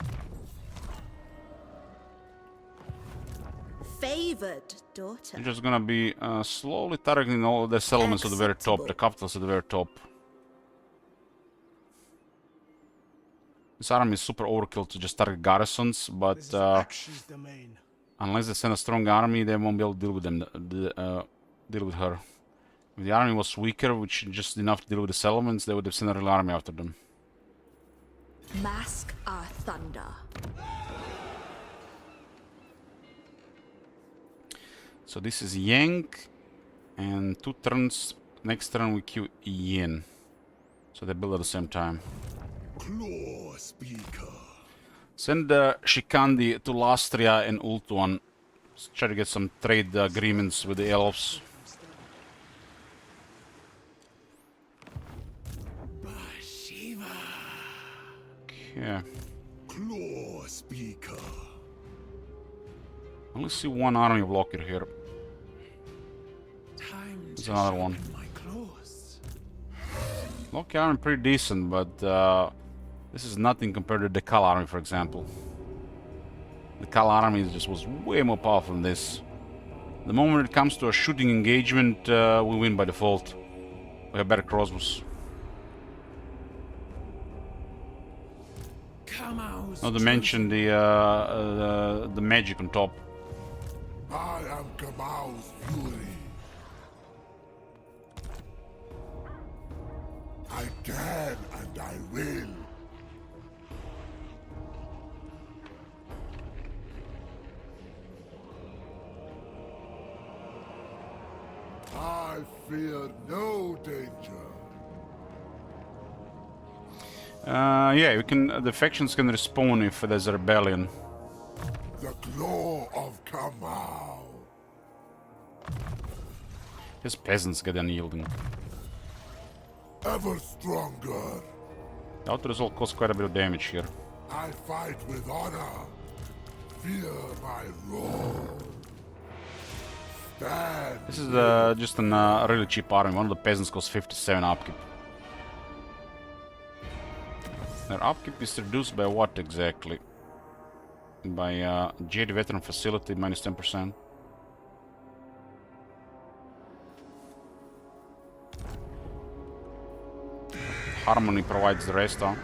Favored daughter. We're just gonna be slowly targeting all the settlements at the very top, the capitals at the very top. This army is super overkill to just target garrisons, but This is Akshi's domain. unless they send a strong army, they won't be able to deal with them, deal with her. If the army was weaker, which just enough to deal with the settlements, they would have sent a real army after them. Mask our thunder. So this is Yang, and 2 turns. Next turn we queue Yin. So they build at the same time. Claw Speaker. Send Shikandi to Lastria and Ultuan. Let's try to get some trade agreements with the elves. Bashiva. Okay. Claw Speaker. I only see 1 army blocker here. Time There's to another one. sharpen my claws. Loki army pretty decent, but this is nothing compared to the Kal army, for example. The Kal army just was way more powerful than this. The moment it comes to a shooting engagement, we win by default. We have better crossbows. Come out. Not to mention the magic on top. I am Kamau's fury. I can and I will. I fear no danger. Yeah, you can. The factions can respawn if there's a rebellion. The claw of Kamau. His peasants get unyielding. Ever stronger. The auto resolve costs quite a bit of damage here. I fight with honor. Fear my roar. Stand. This is just a really cheap army. One of the peasants costs 57 upkeep. Their upkeep is reduced by what exactly? By Jade Veteran Facility, minus 10%. Harmony provides the rest, huh?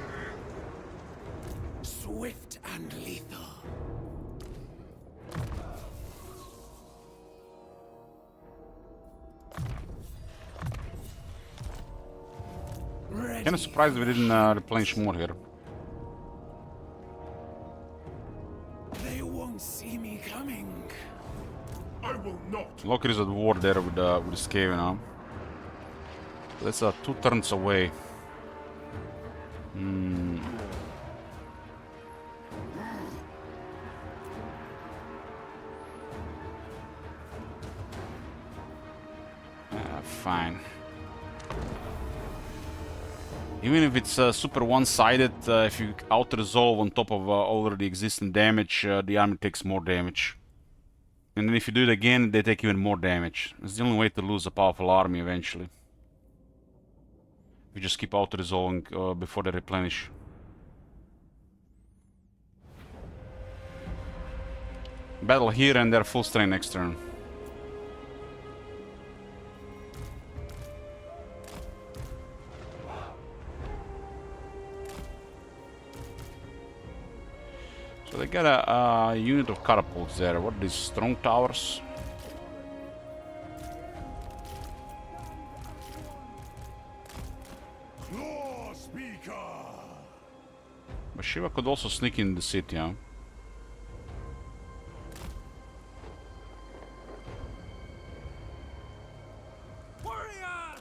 Swift and lethal. Kinda surprised we didn't replenish more here. They won't see me coming. I will not. Loki is at war there with Skaven, huh? That's 2 turns away. Fine. Even if it's super one-sided, if you auto-resolve on top of already existing damage, the army takes more damage. And then if you do it again, they take even more damage. It's the only way to lose a powerful army eventually. You just keep auto-resolving before they replenish. Battle here and they're full strength next turn. So they got a unit of catapults there. What are these? Strong towers? Claw Speaker. But Shiva could also sneak in the city, huh? Warriors!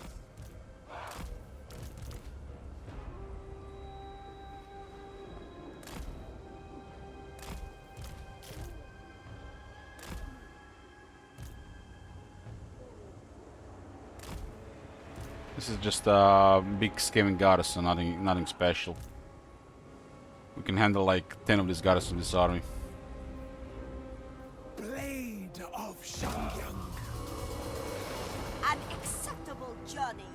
This is just a big Skaven garrison, nothing special. We can handle like 10 of these garrisons in this army. Blade of Shangyang. An acceptable journey.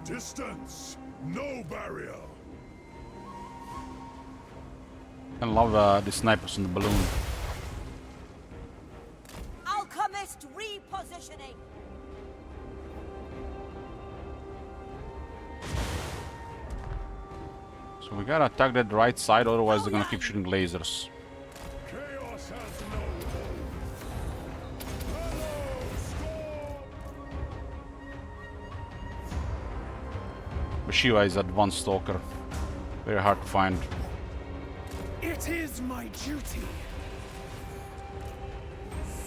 Distance. No barrier. I love the snipers in the balloon. Alchemist repositioning. So we gotta attack that right side, otherwise they're gonna keep shooting lasers. Chaos has no hold. But Shiva is advanced stalker. Very hard to find. It is my duty.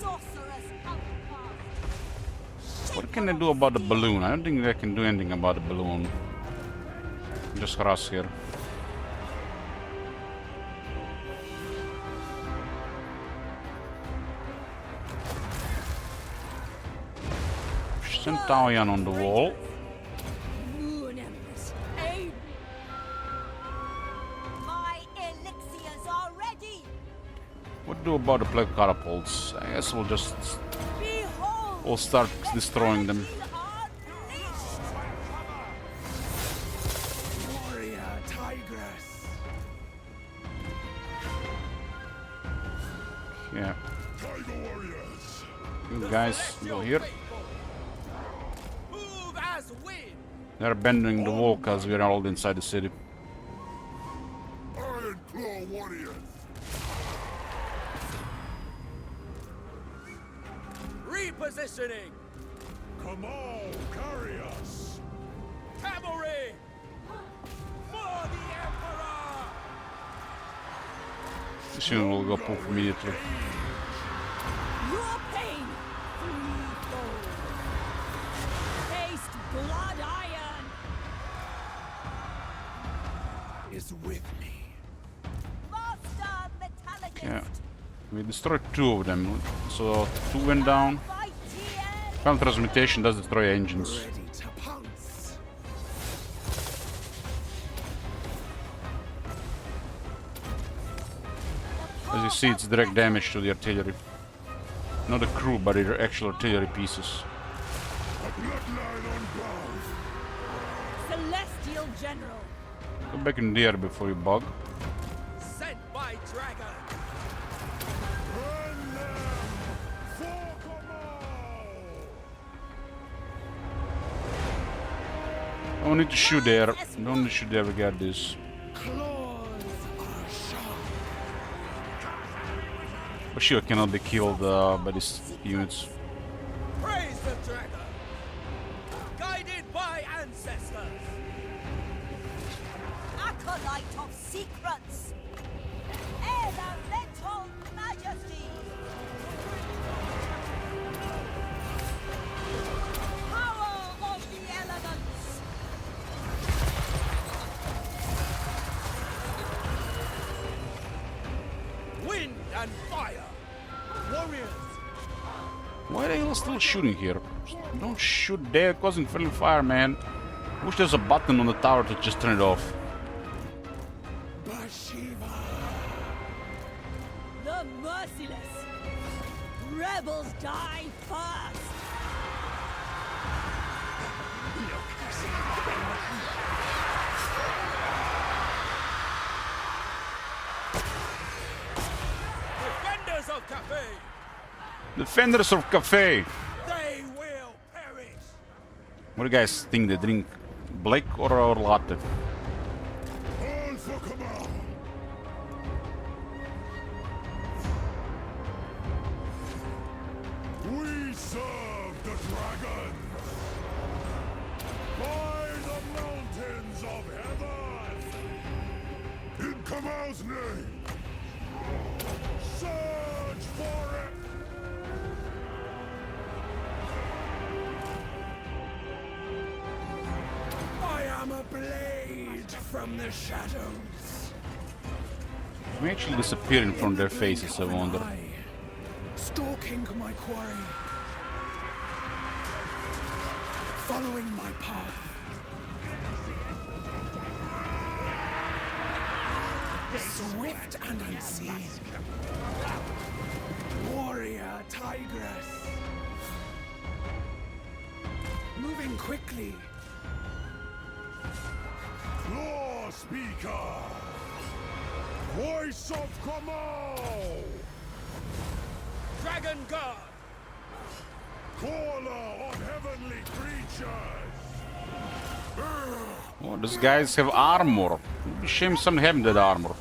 Sorceress outcast. What can I do about the balloon? I don't think I can do anything about the balloon. Just harass here. Centaurian on the wall. Moon Empress, aim! My elixirs are ready. What do about the plague catapults? I guess we'll just Behold. we'll start destroying them. Warrior Tigress. Yeah. Tiger warriors. You guys go here. Move as wind. They're bending the wall because we're all inside the city. Iron Claw warriors. Repositioning. Come on, carry us. Cavalry. For the Emperor. Soon we'll go poof immediately. Your pain, threefold. Taste blood iron. Is with me. Master Metallurgist. Yeah. We destroyed 2 of them. So 2 went down. Fight TN. Final transmutation does destroy engines. Ready to pounce. As you see, it's direct damage to the artillery. Not the crew, but the actual artillery pieces. A bloodline unbound. Celestial General. Go back in the air before you bug. Sent by dragon. Burn them. For command. Don't need to shoot there. Don't need to shoot there. We got this. Claws are sharp. But Shiva cannot be killed by these units. Praise the dragon. Guided by ancestors. Acolyte of secrets. Elemental majesty. Power of the elements. Wind and fire. Warriors. Why are they still shooting here? Don't shoot there, causing friendly fire, man. Wish there's a button on the tower to just turn it off. Bashiva. The merciless. Rebels die first. Defenders of Cafe. Defenders of Cafe. They will perish. What do you guys think? They drink black or latte? All for command. We serve the dragons. By the mountains of heaven. In Kamal's name. Search for it. I am a blade from the shadows. We actually disappearing from their faces, I wonder. Stalking my quarry. Following my path. Swift and unseen. Warrior Tigress. Moving quickly. Law Speaker. Voice of command. Dragon Guard. Caller of heavenly creatures. Oh, these guys have armor. It'd be shame some having that armor.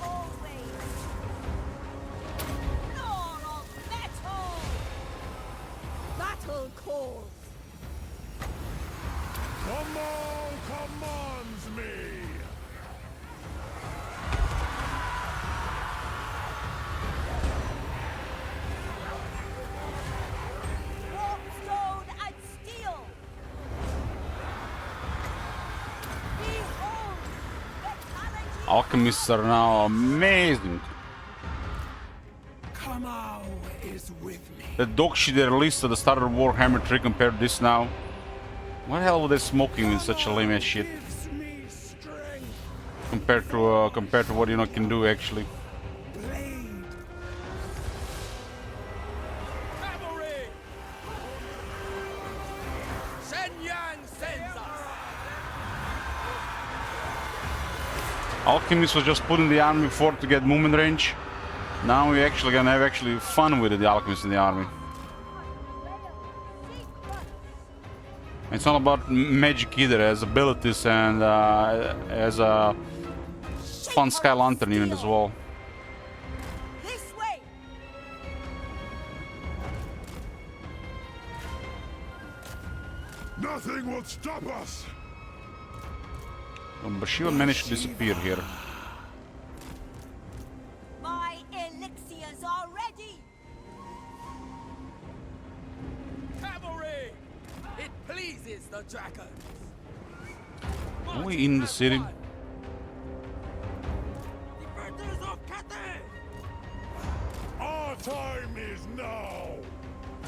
Lord of metal. Battle calls. Kamal commands Alchemists are now amazing. Kamau is with me. The dog shit they released at the start of Warhammer 3 compared to this now. What the hell were they smoking with such a lame ass shit? Gives me strength. Compared to what can do actually. Blade. Cavalry! Shen Yang sends us! Alchemist was just put in the army before to get movement range. Now we actually gonna have fun with it, the Alchemist in the army. It's not about magic either, as abilities and as a fun Sky Lantern unit as well. This way. Nothing will stop us! But Shiva managed to disappear here. My elixirs are ready. Cavalry! It pleases the dragons! Are we in the city? Defenders of Cathay! Our time is now!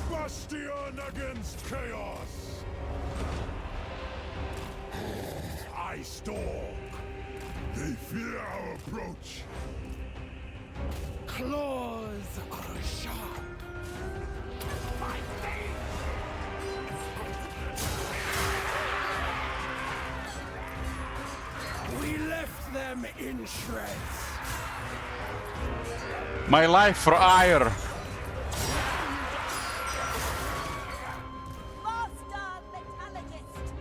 Bastion against chaos! I stalk! They fear our approach! Claws are sharp. We left them in shreds. My life for ire! Master metallurgist.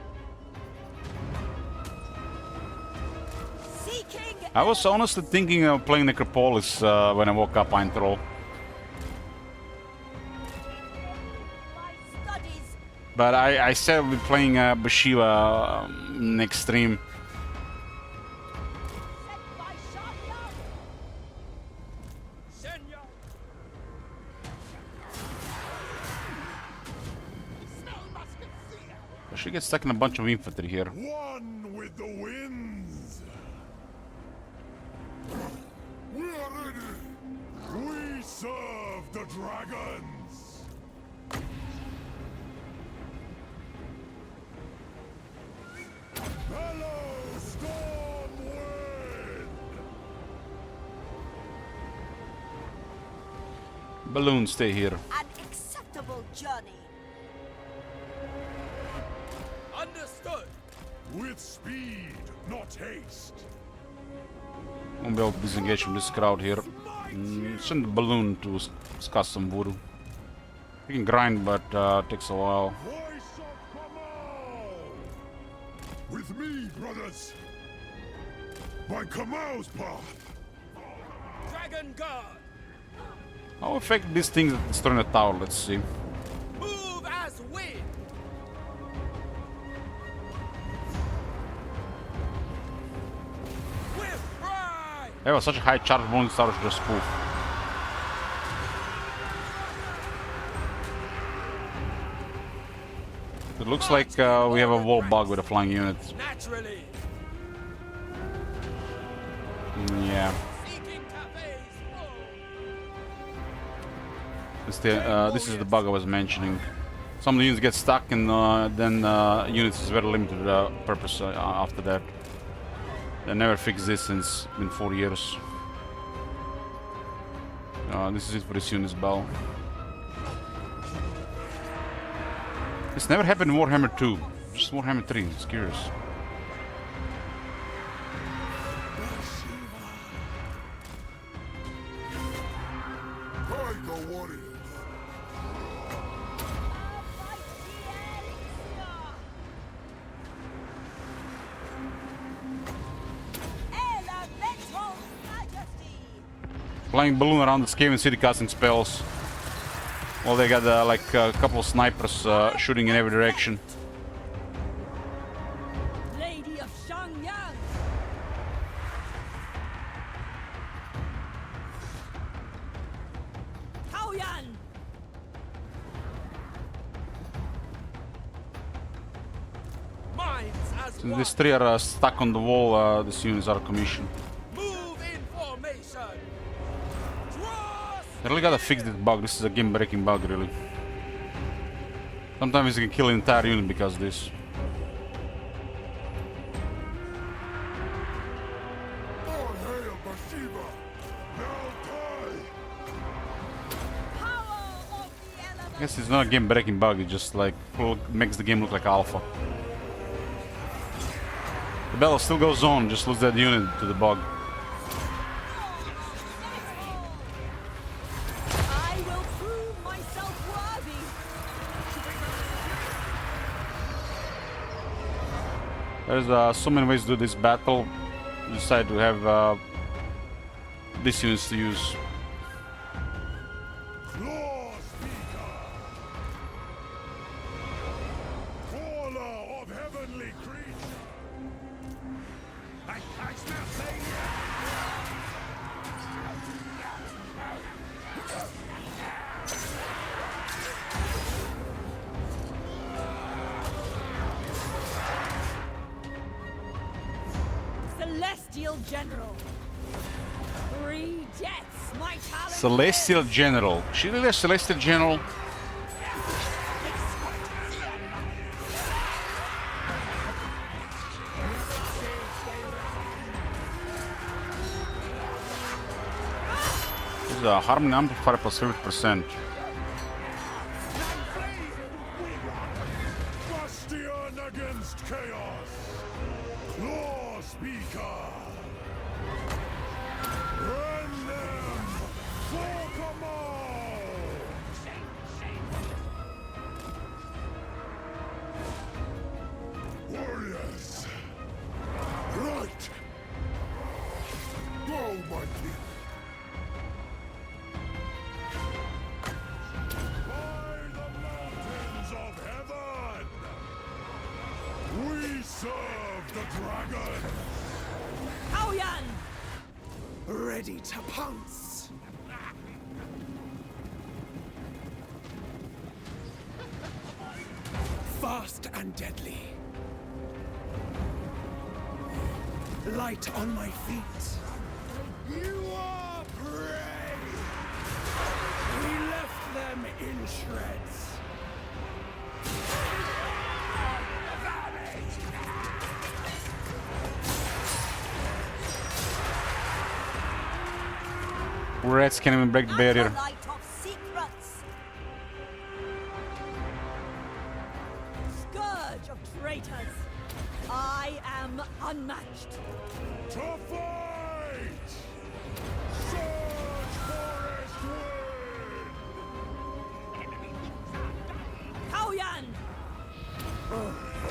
Seeking. I was honestly thinking of playing Necropolis when I woke up, Ein Troll. My studies. But I said I'll be playing Bashiva next stream. Sent by Shanyang. Shen Yang! She gets stuck in a bunch of infantry here. One with the winds! We are ready! We serve the dragons! Bellow storm wind! Balloon, stay here. An acceptable journey. Understood! With speed, not haste! Won't be able to disengage from this crowd here. Send the balloon to discuss some voodoo. You can grind, but takes a while. Voice of Kamau! With me, brothers! By Kamau's path! Dragon Guard! How effective these things at destroying the tower? Let's see. Move as wind! With pride! They have such a high charge bonus, tower should just spoof. It looks like we have a wall bug with a flying unit. Naturally! Yeah. Seeking Cathay's This is the bug I was mentioning. Some of the units get stuck and then units is very limited purpose after that. They never fixed this since it's been 4 years. This is it for this unit's bell. This never happened in Warhammer 2, just Warhammer 3, it's curious. By the warriors! Elemental majesty. Flying balloon around the Skaven city casting spells. Well, they got like a couple of snipers shooting in every direction. Lady of Shanyang. Taoyan. minds as Since one! these three are stuck on the wall, these units are commissioned. I really gotta fix this bug. This is a game-breaking bug, really. Sometimes you can kill an entire unit because of this. All hail Bathsheba! Now die! I guess it's not a game-breaking bug. It just like makes the game look like alpha. The battle still goes on. Just lose that unit to the bug. I will prove myself worthy. There's so many ways to do this battle. We decided to have these units to use. Law Speaker! Caller of heavenly creature! I smell failure. Celestial General. 3 deaths, my talent. Celestial General. She really a Celestial General? This is a Harmony Amplifier plus 50%. Bastion against chaos! Law Speaker! Rend them! For command! Warriors! Right! Go, my king! By the mountains of heaven! We serve the dragon! Aoyan! Ready to pounce. Fast and deadly. Light on my feet. You are prey! We left them in shreds. Rats can't even break the barrier. Acolyte of secrets. Scourge of traitors. I am unmatched. To fight! Surge, forest wind! Aoyan!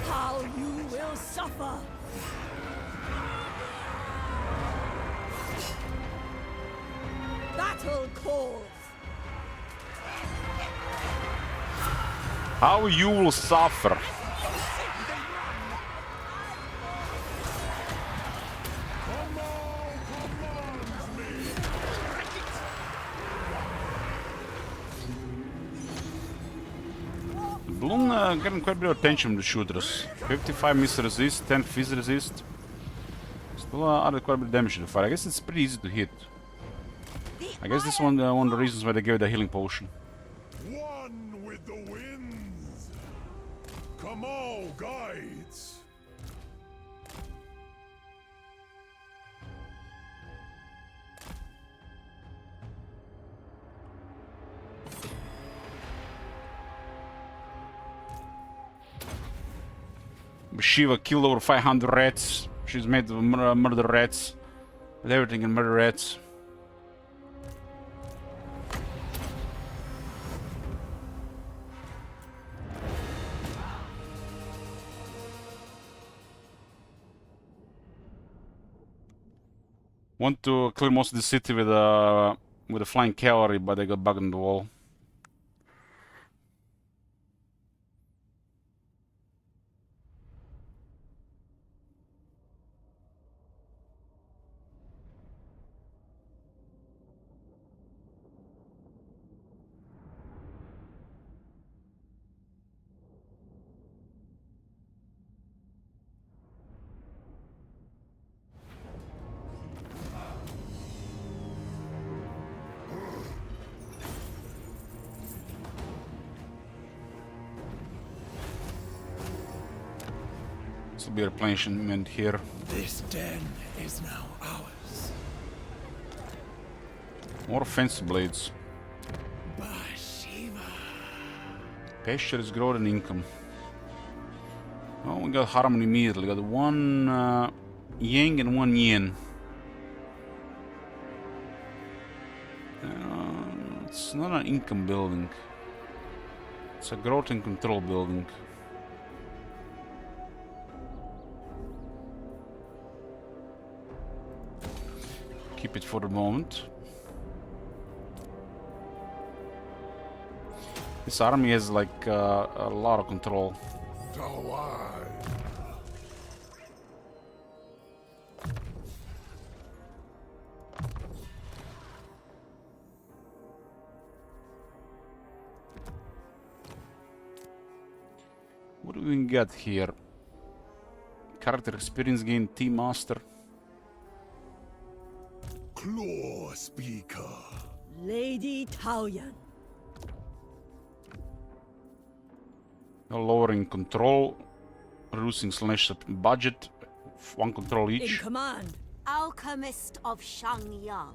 How you will suffer. Battle calls. How you will suffer. Bloom getting quite a bit of attention from the shooters. 55 miss resist, 10 fizz resist. Still added quite a bit of damage to the fight. I guess it's pretty easy to hit. I guess this is one of the reasons why they gave it a healing potion. One with the winds! Come on, guides! Shiva killed over 500 rats. She's made of murder rats. With everything in murder rats. Want to clear most of the city with a flying cavalry, but they got bugged in the wall. This will be replenishment here. This den is now ours. More offensive blades. Bashiva. Pasture is growth and income. Oh, we got harmony immediately. Got one yang and one yin. It's not an income building. It's a growth and control building. Keep it for the moment. This army has like a lot of control. What do we get here? Character experience gain, Team Master. Claw Speaker. Lady Taoyan. Lowering control, reducing slash budget, one control In each. command. Alchemist of Shangyang.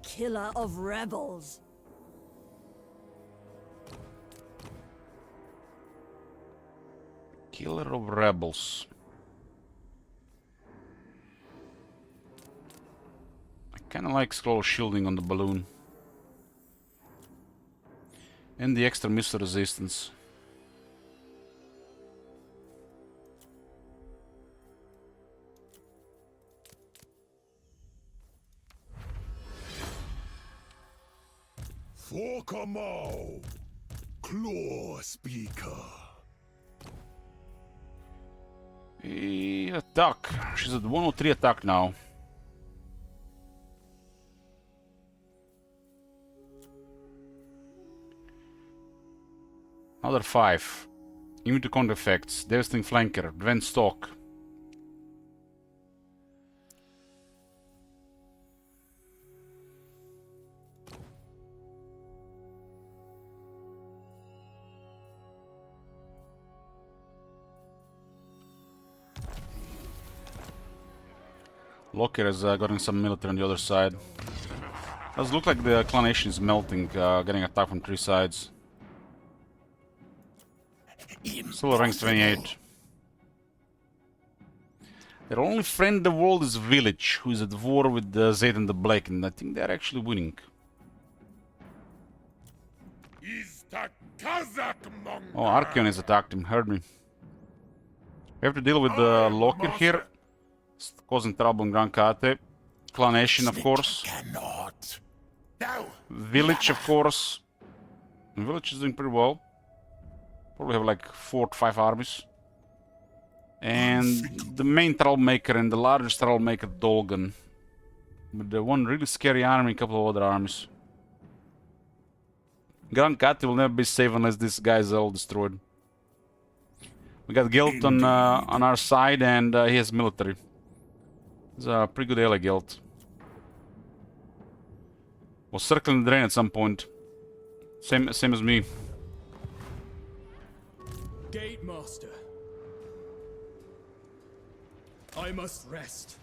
Killer of rebels. Killer of rebels. I kinda like scroll shielding on the balloon. And the extra missile resistance. For Kamau. Claw Speaker. Attack. She's at 103 attack now. Another 5. Immune to counter effects. Devastating flanker. Prevent stalk. Locker has gotten some military on the other side. Does look like the clan nation is melting, getting attacked from 3 sides. Still ranks 28. Their only friend in the world is Village, who is at war with Zed and the Black, and I think they're actually winning. Oh, Archeon has attacked him, heard me. We have to deal with the Locker here. It's causing trouble in Grand Kate. Clan Nation, of course. Village, of course. Village is doing pretty well. Probably have like 4 to 5 armies. And the main troublemaker and the largest troublemaker, Dolgan. With the one really scary army, a couple of other armies. Grand Kate will never be safe unless this guy is all destroyed. We got Guild on our side, and he has military. He's a pretty good ally, Guild. Was circling the drain at some point. Same as me. Gate Master. I must rest.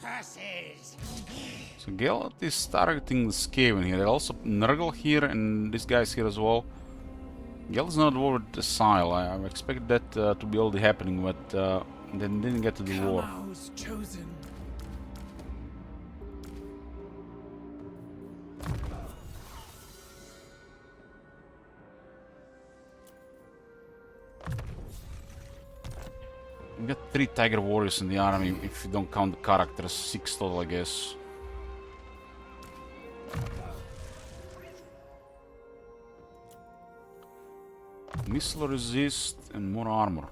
Curses! So Guild is targeting the Skaven here. There's also Nurgle here, and this guy's here as well. Guild is not at war with the Sile. I expected that to be already happening, but then didn't get to the war. Kamau's chosen. We got 3 Tiger Warriors in the army, if you don't count the characters. 6 total, I guess. Missile resist and more armor.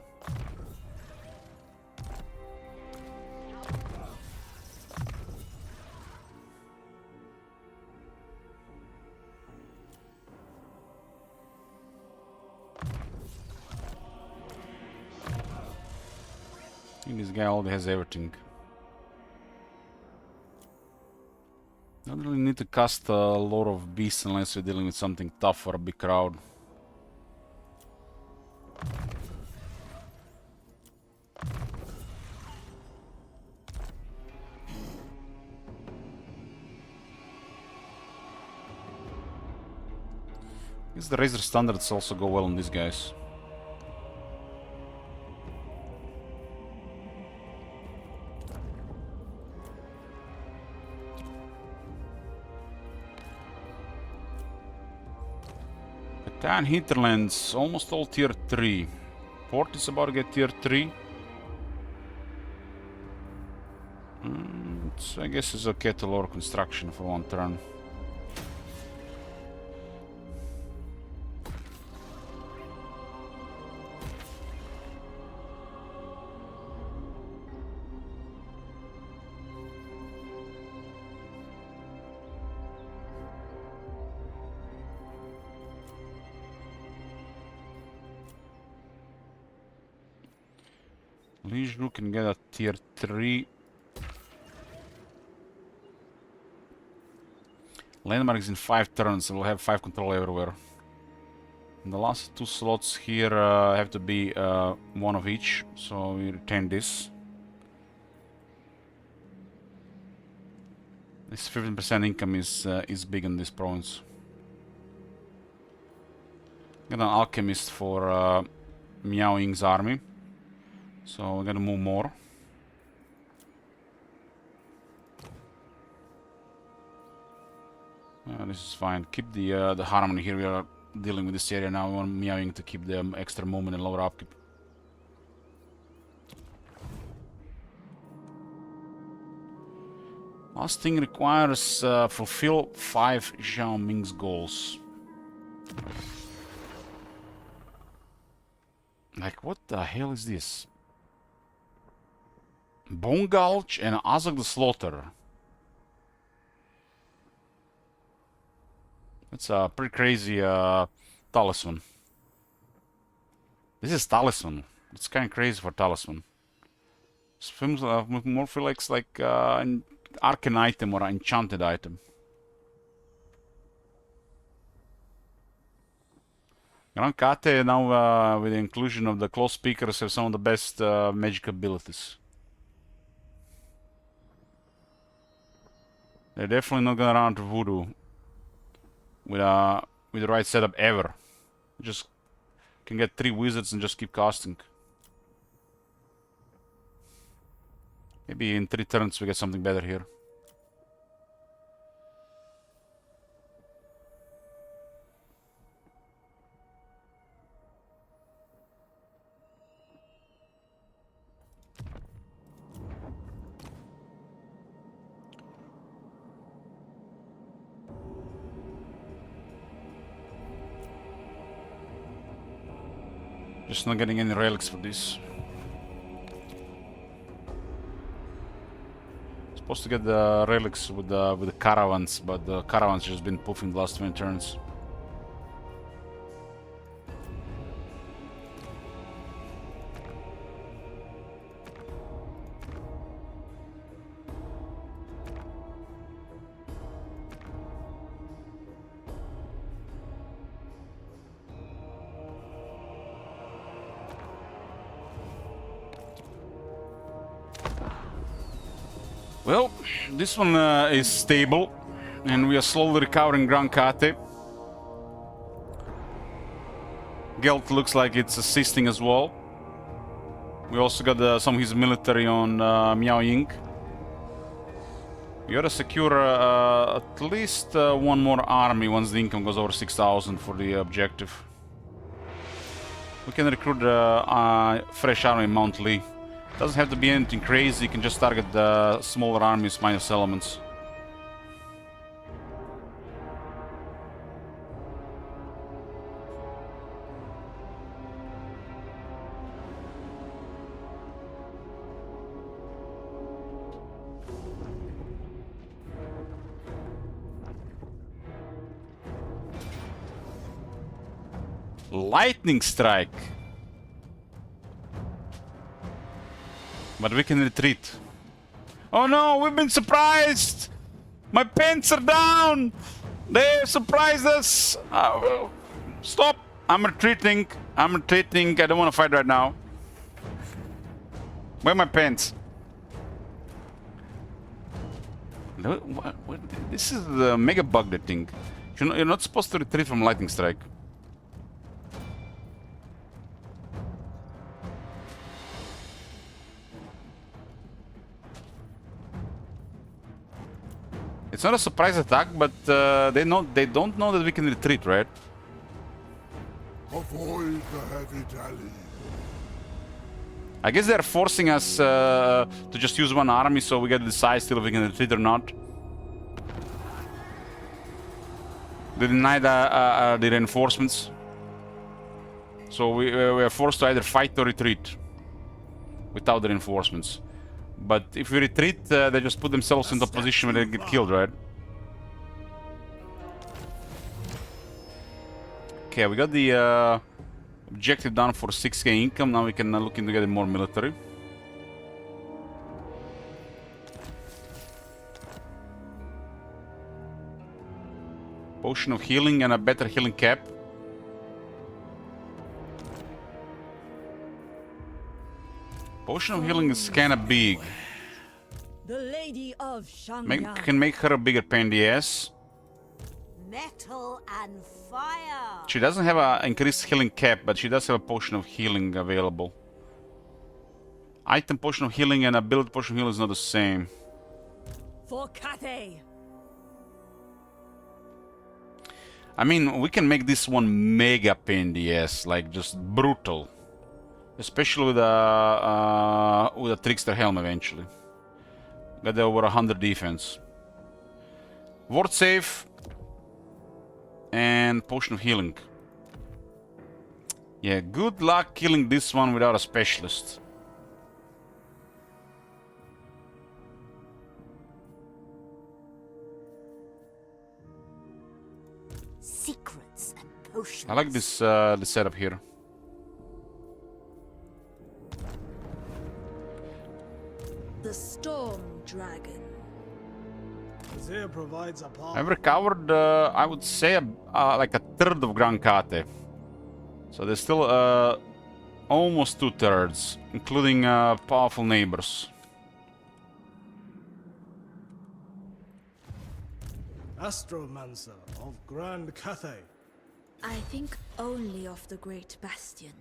think this guy already has everything. Don't really need to cast a lot of beasts unless you're dealing with something tough or a big crowd. I guess the Razor Standards also go well on these guys. Catan hinterlands, almost all tier 3. Port is about to get tier 3. So I guess it's okay to lower construction for one turn. Liju can get a tier 3. Landmarks in 5 turns, we'll have 5 control everywhere. And the last 2 slots here have to be one of each, so we retain this. This 15% income is big in this province. Got an alchemist for Miao Ying's army. So we're gonna move more. This is fine. Keep the harmony here. We are dealing with this area now. We want Miao Ying to keep the extra movement and lower upkeep. Last thing requires fulfill 5 Zhao Ming's goals. Like, what the hell is this? Bone Gulch and Azog the Slaughter. That's a pretty crazy talisman. This is talisman. It's kind of crazy for talisman. Seems more feels like an arcane item or an enchanted item. Grand Kate now with the inclusion of the close speakers have some of the best magic abilities. They're definitely not gonna run to voodoo with the right setup ever. Just can get 3 wizards and just keep casting. Maybe in 3 turns we get something better here. Just not getting any relics for this. Supposed to get the relics with the caravans, but the caravans just been poofing the last 20 turns. Well, this one is stable, and we are slowly recovering Grand Kate. Gelt looks like it's assisting as well. We also got some of his military on Miao Ying. We gotta secure at least one more army once the income goes over 6,000 for the objective. We can recruit a fresh army in Mount Lee. Doesn't have to be anything crazy, you can just target the smaller armies minus elements. Lightning Strike! But we can retreat. Oh no, we've been surprised! My pants are down! They surprised us! Stop! I'm retreating. I'm retreating. I don't want to fight right now. Where are my pants? What? This is the mega bug, that thing. You're not supposed to retreat from lightning strike. It's not a surprise attack, but they don't know that we can retreat, right? Avoid the heavy tally. I guess they're forcing us to just use one army, so we get to decide still if we can retreat or not. They denied the reinforcements, so we are forced to either fight or retreat without the reinforcements. But if we retreat, they just put themselves into a position where they get killed, right? Okay, we got the objective done for 6k income. Now we can look into getting more military. Potion of healing and a better healing cap. Potion of healing is kinda big. The Lady of Shangyang. Can make her a bigger pain in the ass. Metal and fire. She doesn't have an increased healing cap, but she does have a potion of healing available. Item potion of healing and ability potion of healing is not the same. For Cathay. I mean, we can make this one mega pain in the ass, like just brutal. Especially with a trickster helm eventually. Got over 100 defense. Ward save and potion of healing. Yeah, good luck killing this one without a specialist. Secrets and potions. I like this the setup here. The Storm Dragon. Azir provides a path. I've recovered, I would say, like a third of Grand Kate. So there's still almost 2/3, including powerful neighbors. Astromancer of Grand Cathay. I think only of the Great Bastion.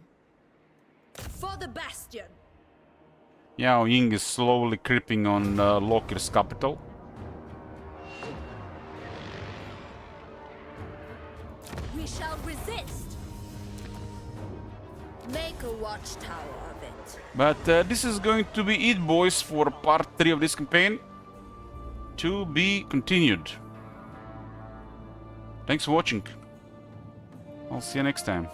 For the Bastion! Yao Ying is slowly creeping on Lokir's capital. We shall resist! Make a watchtower of it. But this is going to be it, boys, for part 3 of this campaign. To be continued. Thanks for watching. I'll see you next time.